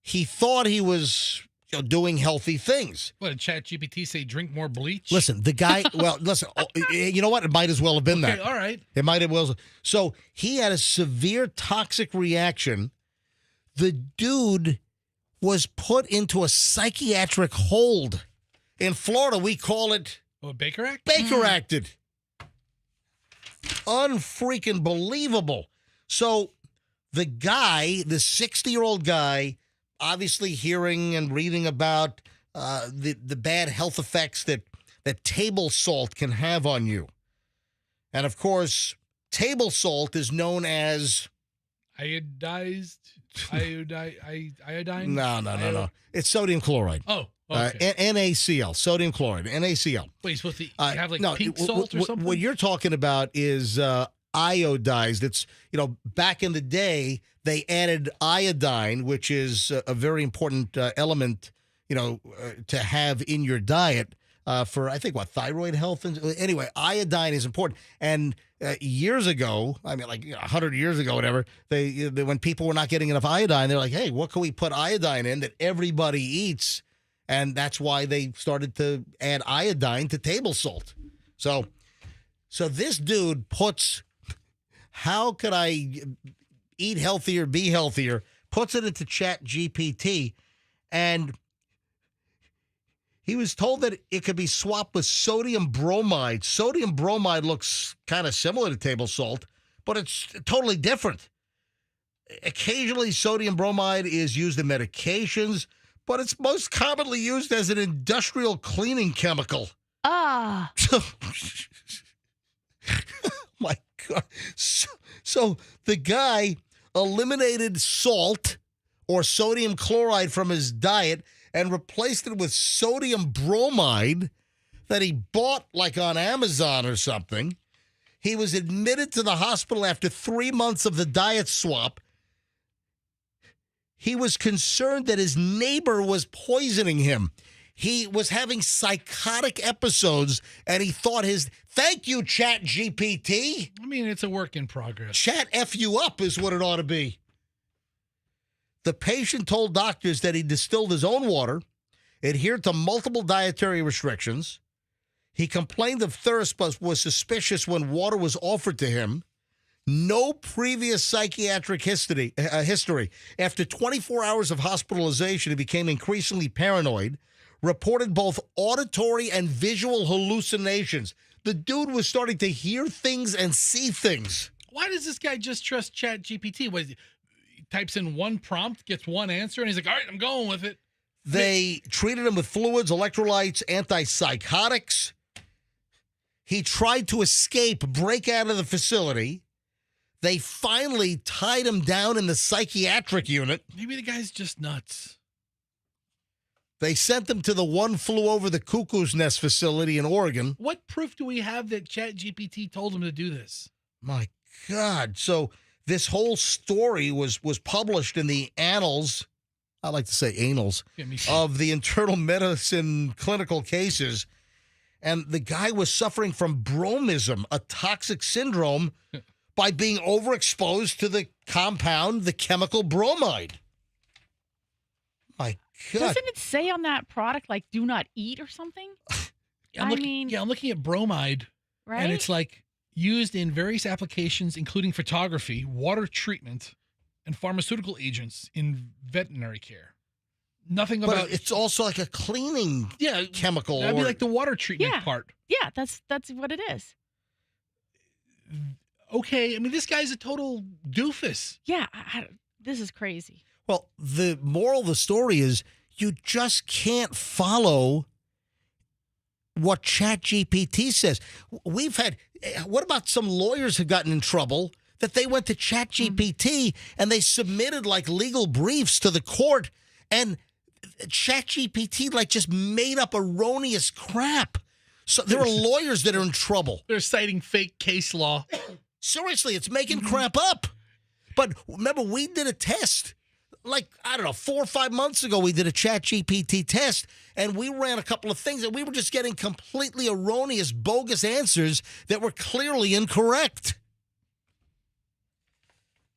A: He thought he was doing healthy things.
B: What did ChatGPT say? Drink more bleach?
A: Listen, the guy, you know what? It might as well have been that.
B: All right.
A: It might have well. So he had a severe toxic reaction. The dude was put into a psychiatric hold. In Florida, we call it...
B: Baker Act?
A: Baker acted. Unfreaking believable. So the guy, the 60-year-old guy, obviously hearing and reading about the bad health effects that table salt can have on you. And, of course, table salt is known as...
B: Iodine?
A: No. It's sodium chloride.
B: Oh, okay.
A: NaCl, sodium chloride, NaCl.
B: Wait, you're supposed to have like pink salt or something?
A: What you're talking about is iodized. It's, back in the day, they added iodine, which is a very important element, to have in your diet for, I think, thyroid health. Anyway, iodine is important. And years ago, I mean, like 100 years ago, whatever, they when people were not getting enough iodine, they're like, hey, what can we put iodine in that everybody eats? And that's why they started to add iodine to table salt. So this dude puts, how could I eat healthier, be healthier, puts it into ChatGPT, and he was told that it could be swapped with sodium bromide. Sodium bromide looks kind of similar to table salt, but it's totally different. Occasionally, sodium bromide is used in medications, but it's most commonly used as an industrial cleaning chemical.
D: Ah.
A: My God. So the guy eliminated salt or sodium chloride from his diet and replaced it with sodium bromide that he bought like on Amazon or something. He was admitted to the hospital after 3 months of the diet swap. He was concerned that his neighbor was poisoning him. He was having psychotic episodes, and he thought thank you, Chat GPT.
B: I mean, it's a work in progress.
A: Chat F you up is what it ought to be. The patient told doctors that he distilled his own water, adhered to multiple dietary restrictions. He complained of thirst but was suspicious when water was offered to him. No previous psychiatric history. After 24 hours of hospitalization, he became increasingly paranoid, reported both auditory and visual hallucinations. The dude was starting to hear things and see things.
B: Why does this guy just trust ChatGPT? He types in one prompt, gets one answer, and he's like, all right, I'm going with it.
A: They treated him with fluids, electrolytes, antipsychotics. He tried to escape, break out of the facility. They finally tied him down in the psychiatric unit.
B: Maybe the guy's just nuts.
A: They sent him to the One Flew Over the Cuckoo's Nest facility in Oregon.
B: What proof do we have that ChatGPT told him to do this?
A: My God. So this whole story was published in the annals, I like to say annals, of the internal medicine clinical cases. And the guy was suffering from bromism, a toxic syndrome, by being overexposed to the compound, the chemical bromide. My God.
D: Doesn't it say on that product, like, do not eat or something?
B: I'm looking at bromide,
D: right?
B: And it's like used in various applications, including photography, water treatment, and pharmaceutical agents in veterinary care. Nothing about.
A: But it's also like a cleaning chemical.
B: That'd be like the water treatment part.
D: Yeah, that's what it is.
B: Okay, I mean, this guy's a total doofus.
D: Yeah, this is crazy.
A: Well, the moral of the story is you just can't follow what ChatGPT says. We've had, what about some lawyers who gotten in trouble that they went to ChatGPT and they submitted like legal briefs to the court, and ChatGPT like just made up erroneous crap. So there are lawyers that are in trouble.
B: They're citing fake case law.
A: Seriously, it's making crap up. But remember, we did a test. Like, I don't know, 4 or 5 months ago, we did a ChatGPT test, and we ran a couple of things, and we were just getting completely erroneous, bogus answers that were clearly incorrect.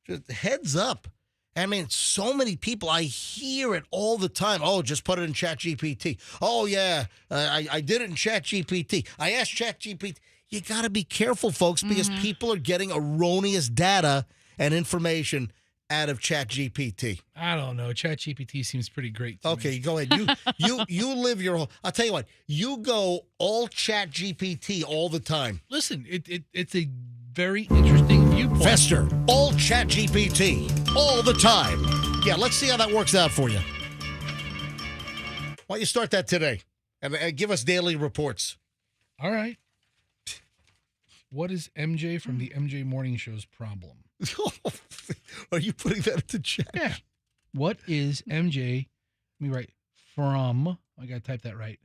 A: Just heads up. I mean, so many people, I hear it all the time. Oh, just put it in ChatGPT. Oh, yeah, I did it in ChatGPT. I asked ChatGPT. You got to be careful, folks, because people are getting erroneous data and information out of ChatGPT.
B: I don't know. ChatGPT seems pretty great to
A: Okay,
B: me.
A: go ahead. You live your whole. I'll tell you what. You go all ChatGPT all the time.
B: Listen, it's a very interesting viewpoint.
A: Fester, all ChatGPT all the time. Yeah, let's see how that works out for you. Why don't you start that today and give us daily reports?
B: All right. What is MJ from the MJ Morning Show's problem?
A: Are you putting that into chat?
B: Yeah. What is MJ? Let me write from. I got to type that right.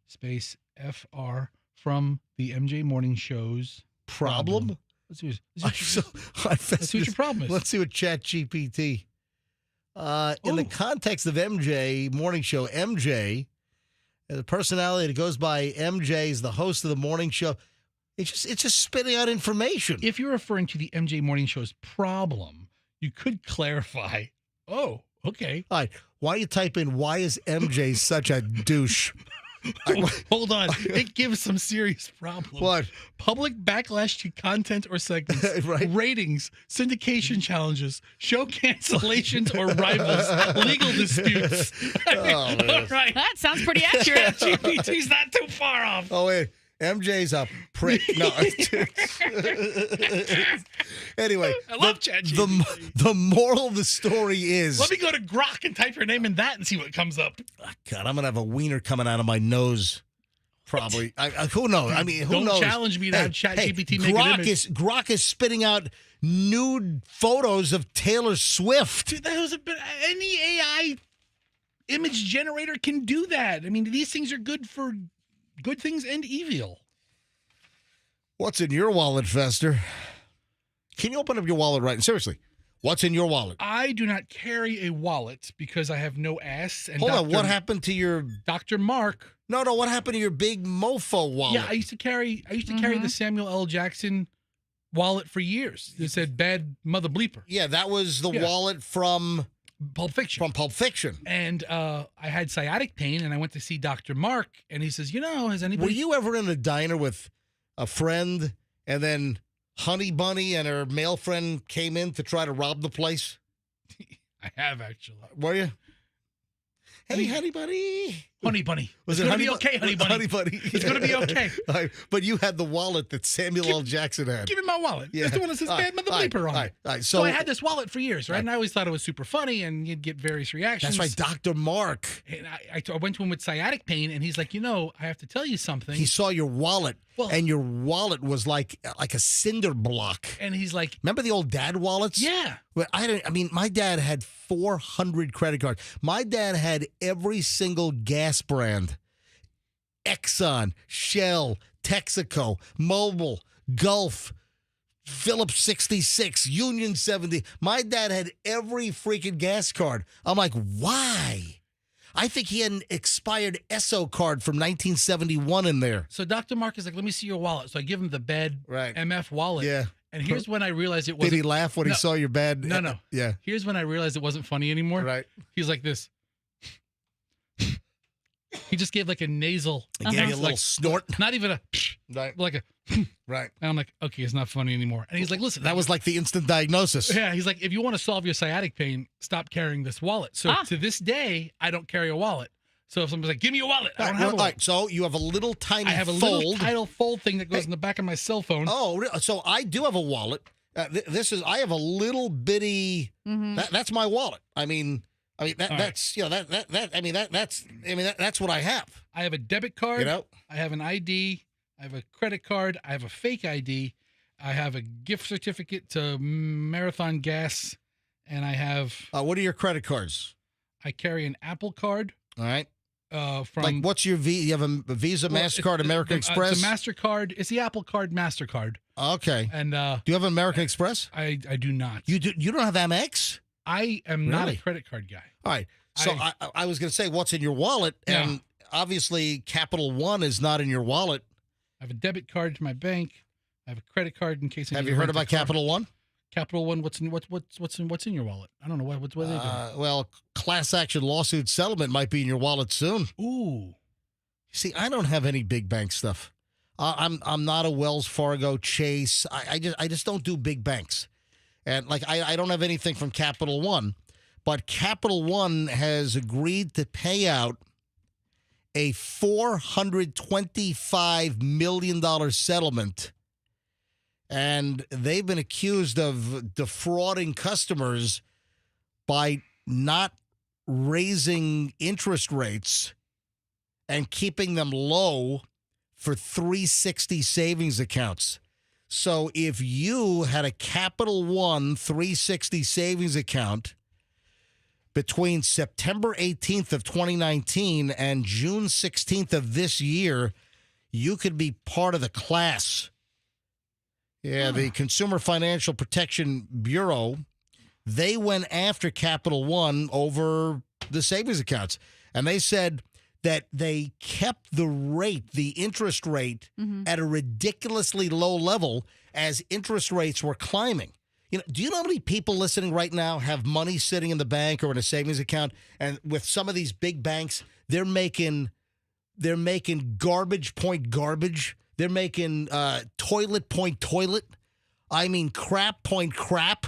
B: Space FR from the MJ Morning Show's
A: problem.
B: Let's see
A: Let's
B: see what your problem is.
A: Let's see what ChatGPT. In the context of MJ Morning Show, MJ, the personality that goes by MJ is the host of the morning show. It's just spitting out information.
B: If you're referring to the MJ Morning Show's problem, you could clarify. Oh, okay.
A: All right. Why don't you type in, why is MJ such a douche?
B: Hold on. It gives some serious problems.
A: What?
B: Public backlash to content or segments,
A: right?
B: Ratings, syndication challenges, show cancellations or rivals, legal disputes.
A: Oh,
B: All right.
D: That sounds pretty accurate.
B: GPT's not too far off.
A: Oh, wait. MJ's a prick. No. Anyway,
B: I love ChatGPT.
A: the moral of the story is.
B: Let me go to Grok and type your name in that and see what comes up.
A: God, I'm gonna have a wiener coming out of my nose. Probably. Who knows? I mean, who
B: Don't
A: knows?
B: challenge me to have ChatGPT make an image.
A: Grok is spitting out nude photos of Taylor Swift.
B: Dude, that was any AI image generator can do that. I mean, these things are good for good things and evil.
A: What's in your wallet, Fester? Can you open up your wallet right now? Seriously, what's in your wallet?
B: I do not carry a wallet because I have no ass. And
A: Hold on, what happened to your
B: Dr. Mark?
A: No, what happened to your big mofo wallet?
B: Yeah, I used to carry the Samuel L. Jackson wallet for years. It said "Bad Mother Bleeper."
A: Yeah, that was the wallet from
B: Pulp Fiction. And I had sciatic pain, and I went to see Dr. Mark, and he says, has anybody...
A: Were you ever in a diner with a friend, and then Honey Bunny and her male friend came in to try to rob the place?
B: I have, actually.
A: Were you? Hey, Honey Bunny.
B: Honey Bunny.
A: Was
B: it's
A: it
B: going to be
A: Honey
B: okay, Honey Bunny.
A: Honey Bunny.
B: It's going to be okay.
A: All right, but you had the wallet that Samuel L. Jackson had.
B: Give me my wallet.
A: Yeah.
B: It's the one that says "Bad Mother Bleeper" on it.
A: All right,
B: So I had this wallet for years, right? And I always thought it was super funny, and you'd get various reactions.
A: That's right, Dr. Mark.
B: And I went to him with sciatic pain, and he's like, I have to tell you something.
A: He saw your wallet, and your wallet was like a cinder block.
B: And he's like,
A: remember the old dad wallets?
B: Yeah.
A: Well, my dad had 400 credit cards. My dad had every single gas brand. Exxon, Shell, Texaco, Mobil, Gulf, Phillips 66, Union 70. My dad had every freaking gas card. I'm like, why? I think he had an expired Esso card from 1971 in there.
B: So Dr. Mark is like, let me see your wallet. So I give him the bad MF wallet.
A: Yeah.
B: And here's when I realized it wasn't...
A: Did he laugh when he saw your bad...
B: No.
A: Yeah.
B: Here's when I realized it wasn't funny anymore.
A: Right.
B: He's like this. He just gave like a nasal...
A: He gave you a little snort.
B: Not even a... Like a...
A: Right.
B: And I'm like, okay, it's not funny anymore. And he's like, listen...
A: That was like the instant diagnosis.
B: Yeah, he's like, if you want to solve your sciatic pain, stop carrying this wallet. So to this day, I don't carry a wallet. So if somebody's like, give me your wallet, I don't have a wallet.
A: So you have a little tiny
B: I have a little title fold thing that goes in the back of my cell phone.
A: Oh, so I do have a wallet. I have a little bitty. That's my wallet. That's what I have.
B: I have a debit card.
A: I
B: have an ID. I have a credit card. I have a fake ID. I have a gift certificate to Marathon Gas, and I have.
A: What are your credit cards?
B: I carry an Apple Card.
A: All right.
B: From
A: like, what's your You have a Visa, MasterCard, American Express?
B: It's a MasterCard. It's the Apple Card MasterCard.
A: Okay.
B: And
A: do you have an American Express?
B: I do not.
A: You don't have Amex?
B: I am not a credit card guy.
A: All right. So I was going to say, what's in your wallet? And obviously, Capital One is not in your wallet.
B: I have a debit card to my bank. I have a credit card in case.
A: Have you heard about Capital One?
B: Capital One. What's in your wallet? I don't know what are they doing.
A: Well, class action lawsuit settlement might be in your wallet soon.
B: Ooh.
A: See, I don't have any big bank stuff. I'm not a Wells Fargo, Chase. I just don't do big banks, and I don't have anything from Capital One, but Capital One has agreed to pay out a $425 million settlement. And they've been accused of defrauding customers by not raising interest rates and keeping them low for 360 savings accounts. So if you had a Capital One 360 savings account between September 18th of 2019 and June 16th of this year, you could be part of the class. Yeah, the Consumer Financial Protection Bureau, they went after Capital One over the savings accounts. And they said that they kept the interest rate at a ridiculously low level as interest rates were climbing. Do you know how many people listening right now have money sitting in the bank or in a savings account? And with some of these big banks, they're making garbage point garbage. They're making toilet point toilet. I mean, crap point crap.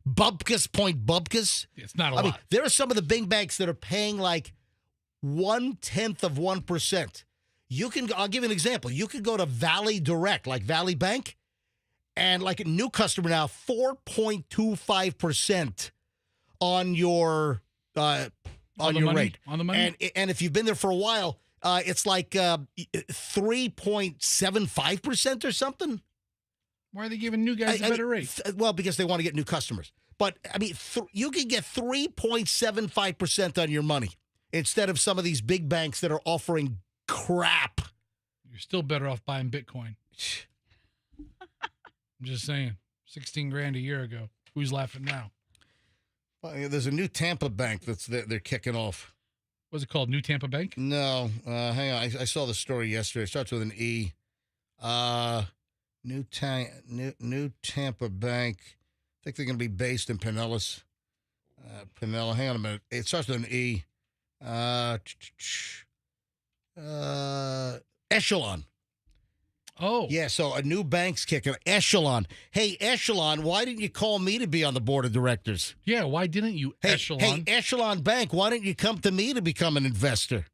A: Bupkis point bupkis.
B: It's not a lot.
A: There are some of the big banks that are paying like 0.1%. I'll give you an example. You could go to Valley Direct, like Valley Bank, and like a new customer now, 4.25% on your rate.
B: On the money?
A: And if you've been there for a while, it's like 3.75% or something.
B: Why are they giving new guys a better rate?
A: Well, because they want to get new customers. But, I mean, you can get 3.75% on your money instead of some of these big banks that are offering crap.
B: You're still better off buying Bitcoin. I'm just saying. 16 grand a year ago. Who's laughing now?
A: Well, there's a new Tampa bank they're kicking off.
B: What's it called? New Tampa Bank?
A: No. Hang on. I saw the story yesterday. It starts with an E. New Tampa Bank. I think they're going to be based in Pinellas. Pinella. Hang on a minute. It starts with an E. Echelon.
B: Oh.
A: Yeah, so a new bank's kicking. Echelon. Hey, Echelon, why didn't you call me to be on the board of directors?
B: Yeah, why didn't you, Echelon?
A: Hey, Echelon Bank, why didn't you come to me to become an investor?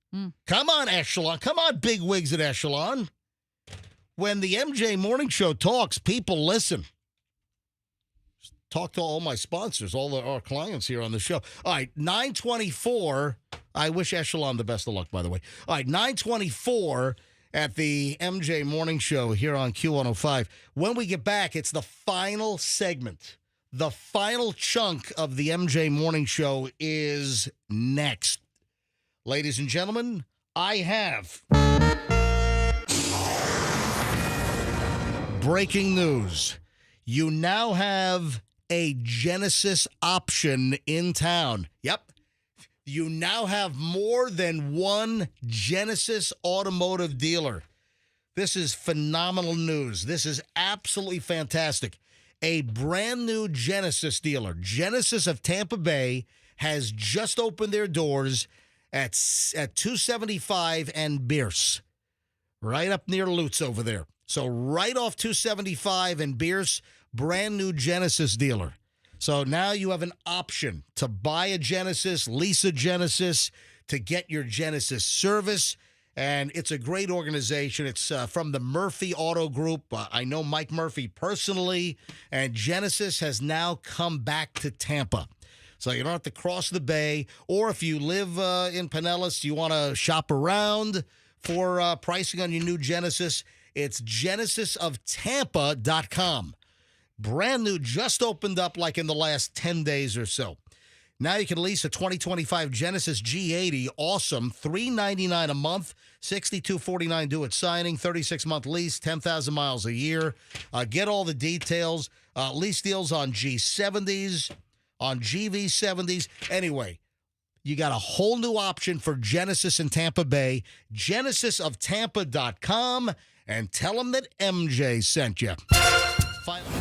A: Come on, Echelon. Come on, big wigs at Echelon. When the MJ Morning Show talks, people listen. Talk to all my sponsors, all our clients here on the show. All right, 924. I wish Echelon the best of luck, by the way. All right, 924 at the MJ Morning Show here on Q105. When we get back, it's the final segment. The final chunk of the MJ Morning Show is next. Ladies and gentlemen, I have breaking news. You now have a Genesis option in town. Yep. You now have more than one Genesis automotive dealer. This is phenomenal news. This is absolutely fantastic. A brand new Genesis dealer, Genesis of Tampa Bay, has just opened their doors at 275 and Bierce, right up near Lutz over there. So right off 275 and Bierce, brand new Genesis dealer. So now you have an option to buy a Genesis, lease a Genesis, to get your Genesis service. And it's a great organization. It's from the Murphy Auto Group. I know Mike Murphy personally, and Genesis has now come back to Tampa. So you don't have to cross the bay. Or if you live in Pinellas, you want to shop around for pricing on your new Genesis, it's genesisoftampa.com. Brand new, just opened up like in the last 10 days or so. Now you can lease a 2025 Genesis G80. Awesome. $399 a month, $62.49 due at signing, 36-month lease, 10,000 miles a year. Get all the details. Lease deals on G70s, on GV70s. Anyway, you got a whole new option for Genesis in Tampa Bay. genesisoftampa.com, and tell them that MJ sent you. Finally.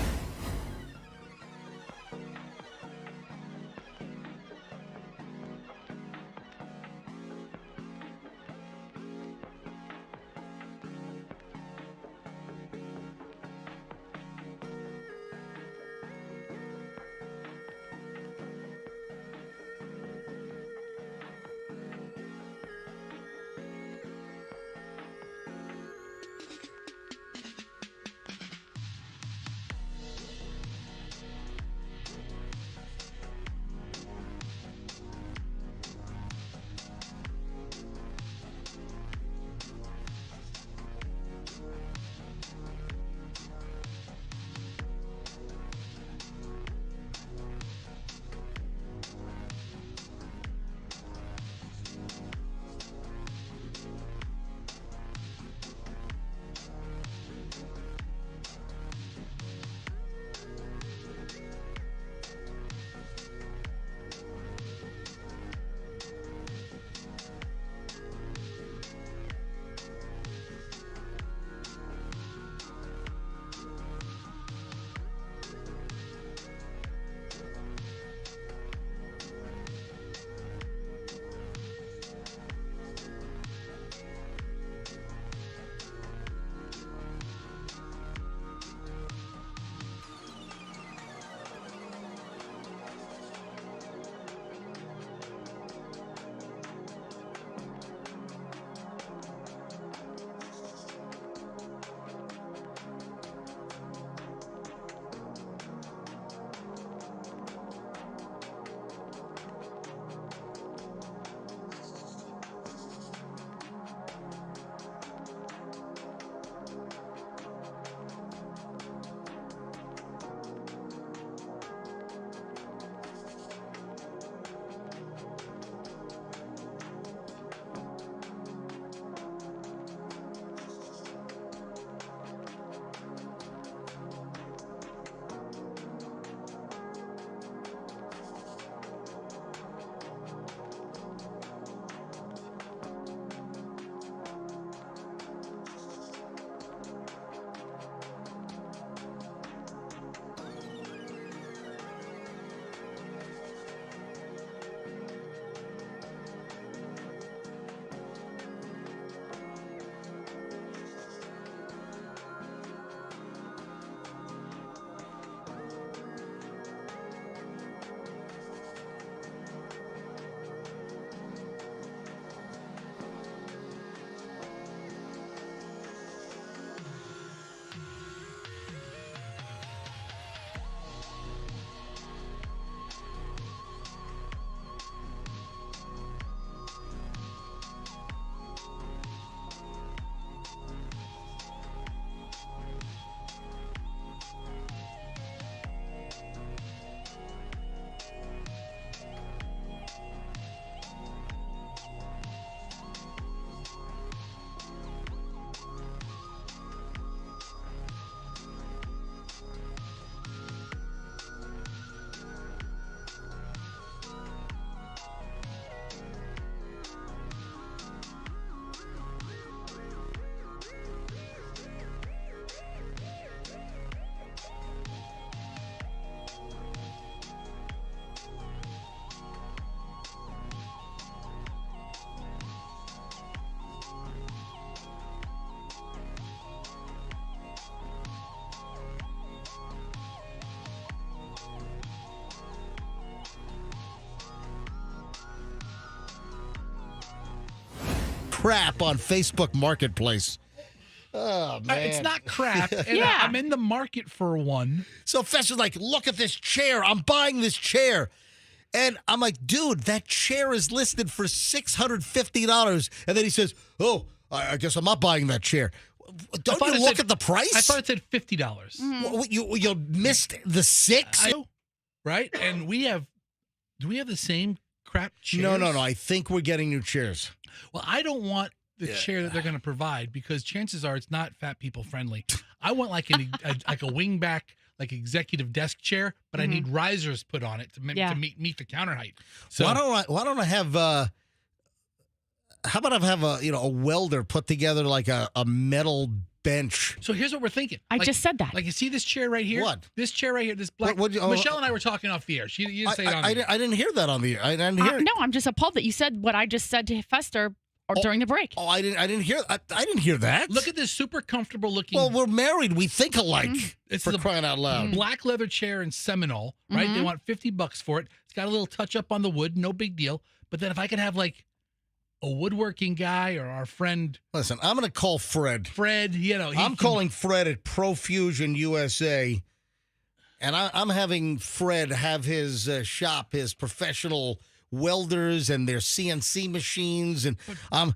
A: crap on Facebook Marketplace. Oh, man.
B: It's not crap. And
D: Yeah.
B: I'm in the market for one.
A: So Fester's like, look at this chair. I'm buying this chair. And I'm like, dude, that chair is listed for $650. And then he says, oh, I guess I'm not buying that chair. Don't you look at the price?
B: I thought it said $50.
A: You missed the six?
B: Right? And do we have the same crap chairs?
A: No. I think we're getting new chairs.
B: Well, I don't want the chair that they're going to provide because chances are it's not fat people friendly. I want like a wingback, like executive desk chair, but I need risers put on it to meet the counter height. So
A: Why don't I have? How about I have a welder put together like a metal bench?
B: So here's what we're thinking.
D: I just said that.
B: Like, you see this chair right here?
A: What?
B: This chair right here, this black. Michelle and I were talking off the air. You didn't say it on the air.
A: I didn't hear that on the air. I didn't hear it.
D: No, I'm just appalled that you said what I just said to Fester during the break.
A: Oh, I didn't hear. I didn't hear that.
B: Look at this super comfortable looking.
A: Well, we're married. We think alike.
B: It's
A: for crying out loud.
B: Black leather chair in Seminole, right? They want $50 for it. It's got a little touch up on the wood, no big deal. But then if I could have like a woodworking guy or our friend.
A: Listen, I'm going to call Fred.
B: Fred,
A: I'm calling Fred at Profusion USA, and I'm having Fred have his shop, his professional welders and their CNC machines, and I'm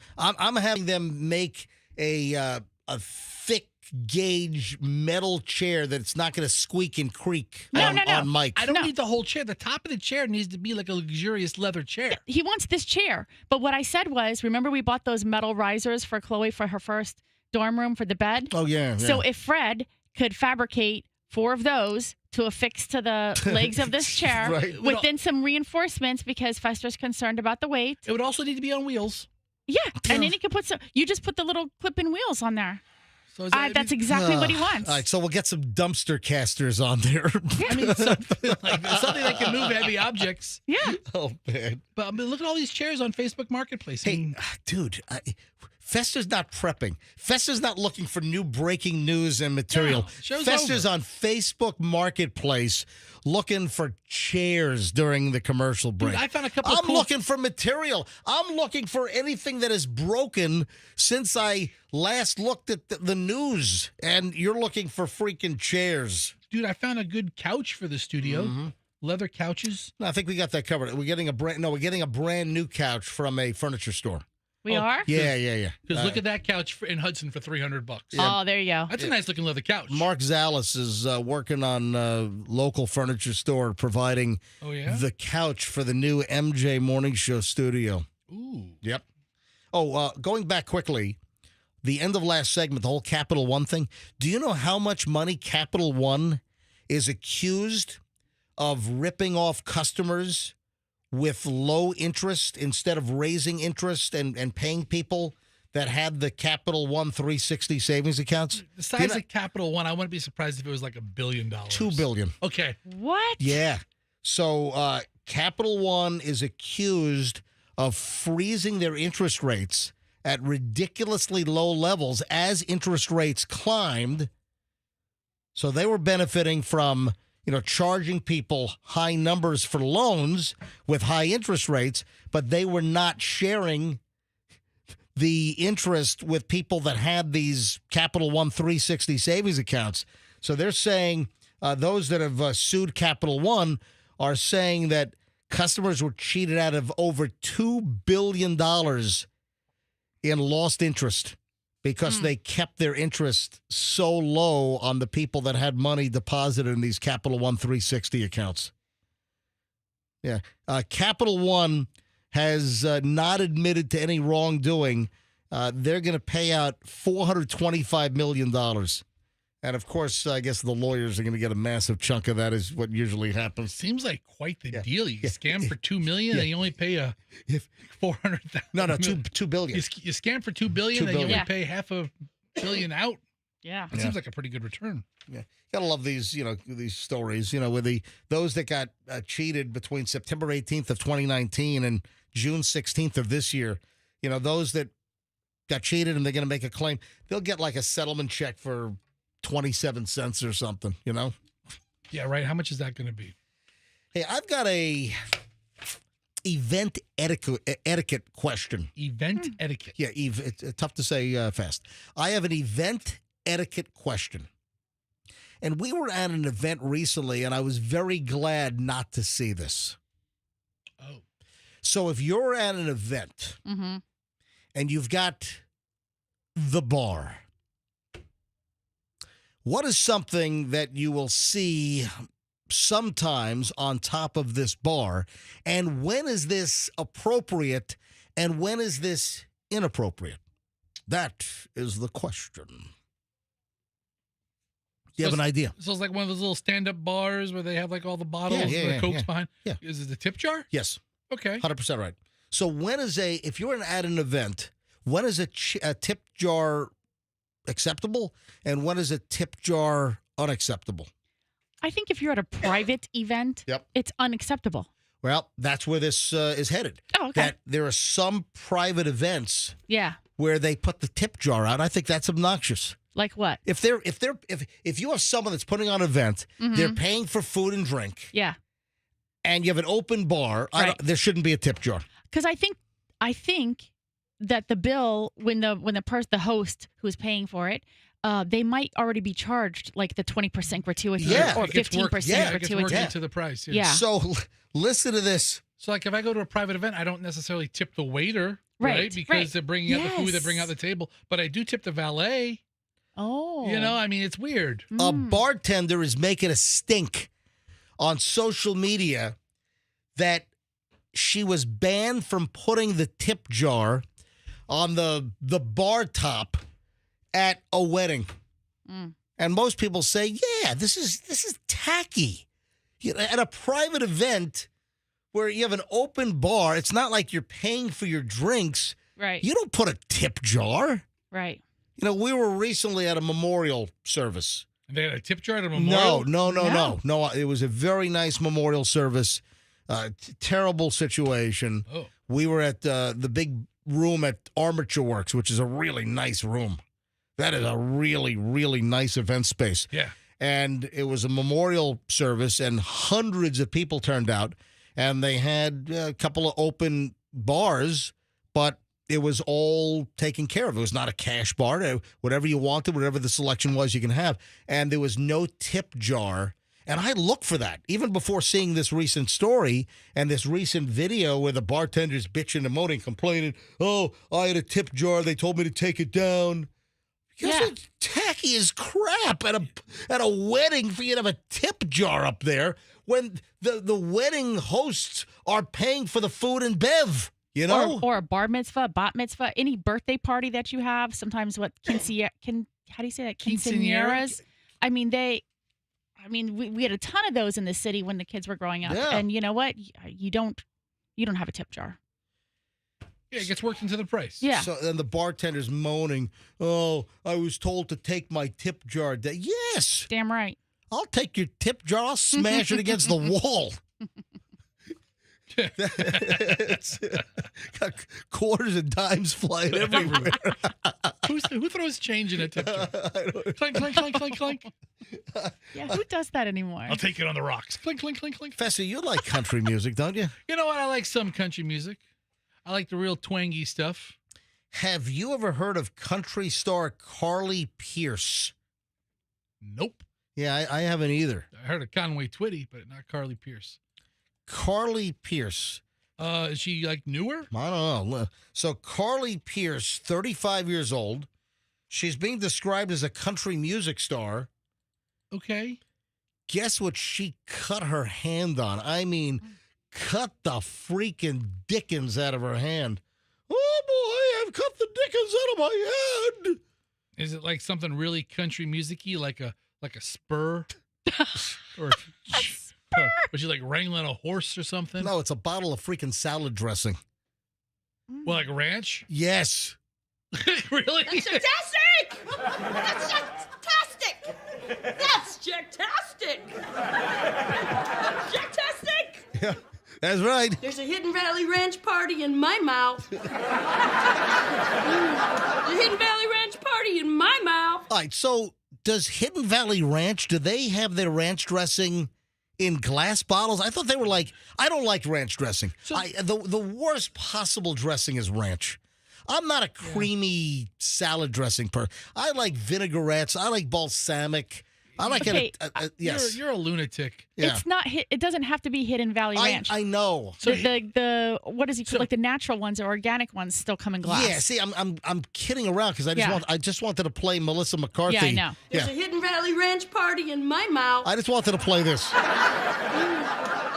A: having them make a thick gauge metal chair that's not going to squeak and creak on Mike.
B: I don't need the whole chair. The top of the chair needs to be like a luxurious leather chair.
D: He wants this chair. But what I said was, remember we bought those metal risers for Chloe for her first dorm room for the bed?
A: Oh, yeah.
D: So if Fred could fabricate 4 of those to affix to the legs of this chair within some reinforcements because Fester's concerned about the weight.
B: It would also need to be on wheels.
D: Yeah. And then he could you just put the little clip-in wheels on there.
B: So
D: that's exactly what he wants.
A: All right, so we'll get some dumpster casters on there.
B: I mean, something that can move heavy objects.
D: Yeah.
A: Oh, man.
B: But look at all these chairs on Facebook Marketplace.
A: Hey, dude, Fester's not prepping. Fester's not looking for new breaking news and material.
B: No,
A: Fester's on Facebook Marketplace looking for chairs during the commercial break.
B: Dude, I found a couple
A: I'm looking for material. I'm looking for anything that is broken since I last looked at the news. And you're looking for freaking chairs.
B: Dude, I found a good couch for the studio. Leather couches.
A: No, I think we got that covered. We're getting a brand new couch from a furniture store.
D: We are?
A: Yeah.
B: Because look at that couch in Hudson for $300.
D: Oh, there you go.
B: That's a nice looking leather couch.
A: Mark Zallis is working on local furniture store providing the couch for the new MJ Morning Show studio.
B: Ooh.
A: Yep. Oh, going back quickly, the end of last segment, the whole Capital One thing. Do you know how much money Capital One is accused of ripping off customers with low interest instead of raising interest and paying people that had the Capital One 360 savings accounts?
B: The size of Capital One, I wouldn't be surprised if it was like $1 billion.
A: $2 billion.
B: Okay.
D: What?
A: Yeah. So Capital One is accused of freezing their interest rates at ridiculously low levels as interest rates climbed. So they were benefiting from charging people high numbers for loans with high interest rates, but they were not sharing the interest with people that had these Capital One 360 savings accounts. So they're saying those that have sued Capital One are saying that customers were cheated out of over $2 billion in lost interest because they kept their interest so low on the people that had money deposited in these Capital One 360 accounts. Yeah. Capital One has not admitted to any wrongdoing. They're going to pay out $425 million. And, of course, I guess the lawyers are going to get a massive chunk of that is what usually happens.
B: Seems like quite the deal. You scam for $2 million and you only pay $400,000.
A: No, $2 billion.
B: You scam for $2 billion and you only pay $500 million out.
D: Yeah.
B: That seems like a pretty good return.
A: Yeah. Gotta love these, these stories, with those that got cheated between September 18th of 2019 and June 16th of this year. Those that got cheated and they're going to make a claim, they'll get like a settlement check for 27 cents or something,
B: Yeah, right. How much is that going to be?
A: Hey, I've got a event etiquette question.
B: Event etiquette.
A: Yeah, it's tough to say fast. I have an event etiquette question. And we were at an event recently, and I was very glad not to see this.
B: Oh.
A: So if you're at an event and you've got the bar, what is something that you will see sometimes on top of this bar? And when is this appropriate and when is this inappropriate? That is the question. Do you have an idea?
B: So it's like one of those little stand-up bars where they have like all the bottles and the Cokes behind.
A: Yeah.
B: Is it the tip jar?
A: Yes.
B: Okay.
A: 100% right. So when is if you're at an event, when is a tip jar acceptable and when is a tip jar unacceptable?
D: I think if you're at a private event, it's unacceptable.
A: Well, that's where this is headed.
D: Oh, okay.
A: That there are some private events where they put the tip jar out. I think that's obnoxious.
D: Like what?
A: If you have someone that's putting on an event, they're paying for food and drink.
D: Yeah.
A: And you have an open bar, there shouldn't be a tip jar.
D: Because I think that the bill when the host who's paying for it, they might already be charged like the 20% gratuity or 15% gratuity.
B: It gets worked into the price.
D: Yeah.
A: So listen to this.
B: So like if I go to a private event, I don't necessarily tip the waiter, right? Because they're bringing out the food, they bring out the table, but I do tip the valet.
D: Oh.
B: You know, I mean, it's weird.
A: A bartender is making a stink on social media that she was banned from putting the tip jar on the bar top at a wedding. And most people say, yeah, this is tacky. You know, at a private event where you have an open bar, it's not like you're paying for your drinks.
D: Right.
A: You don't put a tip jar.
D: Right.
A: You know, we were recently at a memorial service.
B: They had a tip jar at a memorial?
A: No. It was a very nice memorial service. Terrible situation.
B: Oh.
A: We were at the big room at Armature Works, which is a really nice room. That is a really, really nice event space.
B: Yeah.
A: And it was a memorial service, and hundreds of people turned out. And they had a couple of open bars, but it was all taken care of. It was not a cash bar. Whatever you wanted, whatever the selection was, you can have. And there was no tip jar. And I looked for that even before seeing this recent story and this recent video where the bartender's bitching and moaning, complaining, oh, I had a tip jar. They told me to take it down. It's tacky as crap at a wedding for you to have a tip jar up there when the wedding hosts are paying for the food and bev. You know?
D: Or a bar mitzvah, bat mitzvah, any birthday party that you have. Sometimes how do you say that? Quinceañeras. I mean, we had a ton of those in the city when the kids were growing up.
A: Yeah.
D: And you know what? You don't have a tip jar.
B: Yeah, it gets worked into the price.
D: Yeah.
A: So then the bartender's moaning, oh, I was told to take my tip jar down. Yes.
D: Damn right.
A: I'll take your tip jar. I'll smash it against the wall. It's got quarters and dimes flying everywhere.
B: Who throws change in a tip jar? Clink, clink, clink, clink, clink.
D: Yeah, who does that anymore?
B: I'll take it on the rocks. Clink, clink, clink, clink.
A: Fessy, you like country music, don't you?
B: You know what? I like some country music. I like the real twangy stuff.
A: Have you ever heard of country star Carly Pearce?
B: Nope.
A: Yeah, I haven't either.
B: I heard of Conway Twitty, but not Carly Pearce.
A: Carly Pearce.
B: Is she like newer?
A: I don't know. So Carly Pearce, 35 years old. She's being described as a country music star.
B: Okay.
A: Guess what she cut her hand on? I mean, cut the freaking dickens out of her hand. Oh, boy, I've cut the dickens out of my hand.
B: Is it like something really country music-y, like a spur? or was she like wrangling a horse or something?
A: No, it's a bottle of freaking salad dressing.
B: Well, like ranch?
A: Yes.
B: Really?
O: That's fantastic! That's fantastic! That's jacktastic! Jacktastic!
A: Yeah, that's right.
O: There's a Hidden Valley Ranch party in my mouth. The Hidden Valley Ranch party in my mouth.
A: All right, so does Hidden Valley Ranch, do they have their ranch dressing in glass bottles. I thought they were like, I don't like ranch dressing. The worst possible dressing is ranch. I'm not a creamy salad dressing person. I like vinaigrettes. I like balsamic. I like it. Yes.
B: You're a lunatic.
A: Yeah.
D: It's not. It doesn't have to be Hidden Valley Ranch.
A: I know.
D: So the what is he like the natural ones or organic ones still come in glass.
A: Yeah. See, I'm kidding around because I just wanted to play Melissa McCarthy.
D: Yeah, I know.
R: There's a Hidden Valley Ranch party in my mouth.
A: I just wanted to play this.
R: The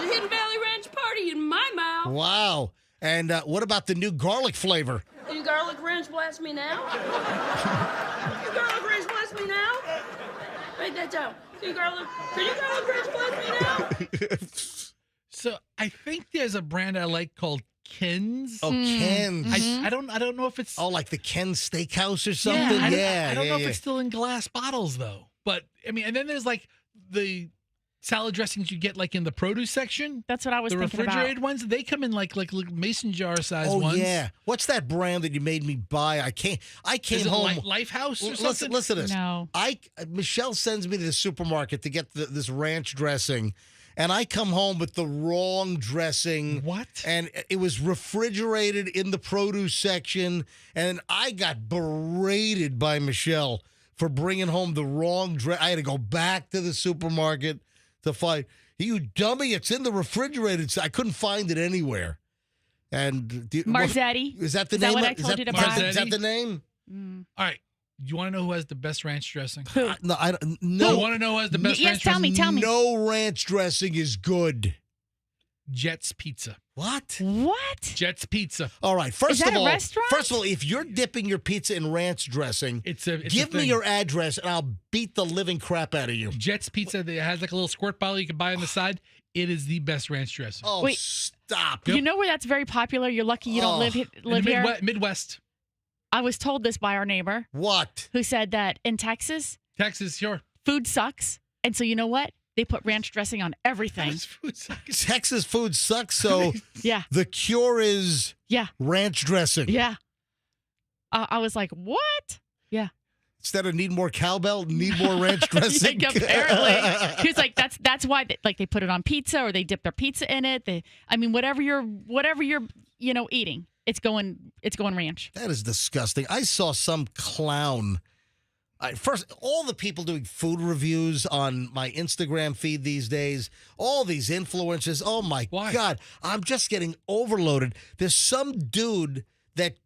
R: Hidden Valley Ranch party in my mouth.
A: Wow. And what about the new garlic flavor?
R: Can you garlic ranch blast me now? Can you garlic ranch blast me now? Write that down. Can you garlic ranch blast me now?
B: So I think there's a brand I like called Ken's.
A: Oh, Ken's.
B: I don't know if it's
A: like the Ken Steakhouse or something.
B: I don't know if it's still in glass bottles though. But I mean, and then there's like the salad dressings you get like in the produce section.
D: That's what I was
B: thinking about. The refrigerated ones, they come in like mason jar size ones.
A: Oh yeah. What's that brand that you made me buy? I came
B: Is it
A: home.
B: Lifehouse or something?
A: Listen to this.
D: No.
A: Michelle sends me to the supermarket to get this ranch dressing. And I come home with the wrong dressing.
B: What?
A: And it was refrigerated in the produce section. And I got berated by Michelle for bringing home the wrong dress. I had to go back to the supermarket to find, you dummy, it's in the refrigerator. I couldn't find it anywhere. And
D: Marzetti.
A: Is that the
D: Is that
A: name?
D: what I told you to buy?
A: Is that the name?
B: All right. Do you want to know who has the best ranch dressing?
A: No, I don't.
B: You want to know who has the best ranch dressing?
D: Tell me.
A: No ranch dressing is good.
B: Jet's Pizza.
A: What?
B: Jet's Pizza.
A: All right. First
D: that
A: of
D: a
A: all,
D: restaurant?
A: if you're dipping your pizza in ranch dressing, give me
B: thing.
A: your address and I'll beat the living crap out of you.
B: Jet's Pizza, it has like a little squirt bottle you can buy on the side. It is the best ranch dressing.
A: Oh,
D: Wait.
A: stop.
D: You know where that's very popular? You're lucky you don't live
B: In the
D: here.
B: Midwest.
D: I was told this by our neighbor.
A: What?
D: Who said that in Texas,
B: sure.
D: Food sucks. And so you know what? They put ranch dressing on everything.
A: Texas food sucks, so
D: yeah.
A: The cure is ranch dressing.
D: Yeah. I was like, what? Yeah.
A: Instead of need more cowbell, need more ranch dressing.
D: Apparently, he's like that's why they put it on pizza or they dip their pizza in it. Whatever you're eating, it's going ranch.
A: That is disgusting. I saw some clown. First, all the people doing food reviews on my Instagram feed these days, all these influencers. Oh my God, I'm just getting overloaded. There's some dude that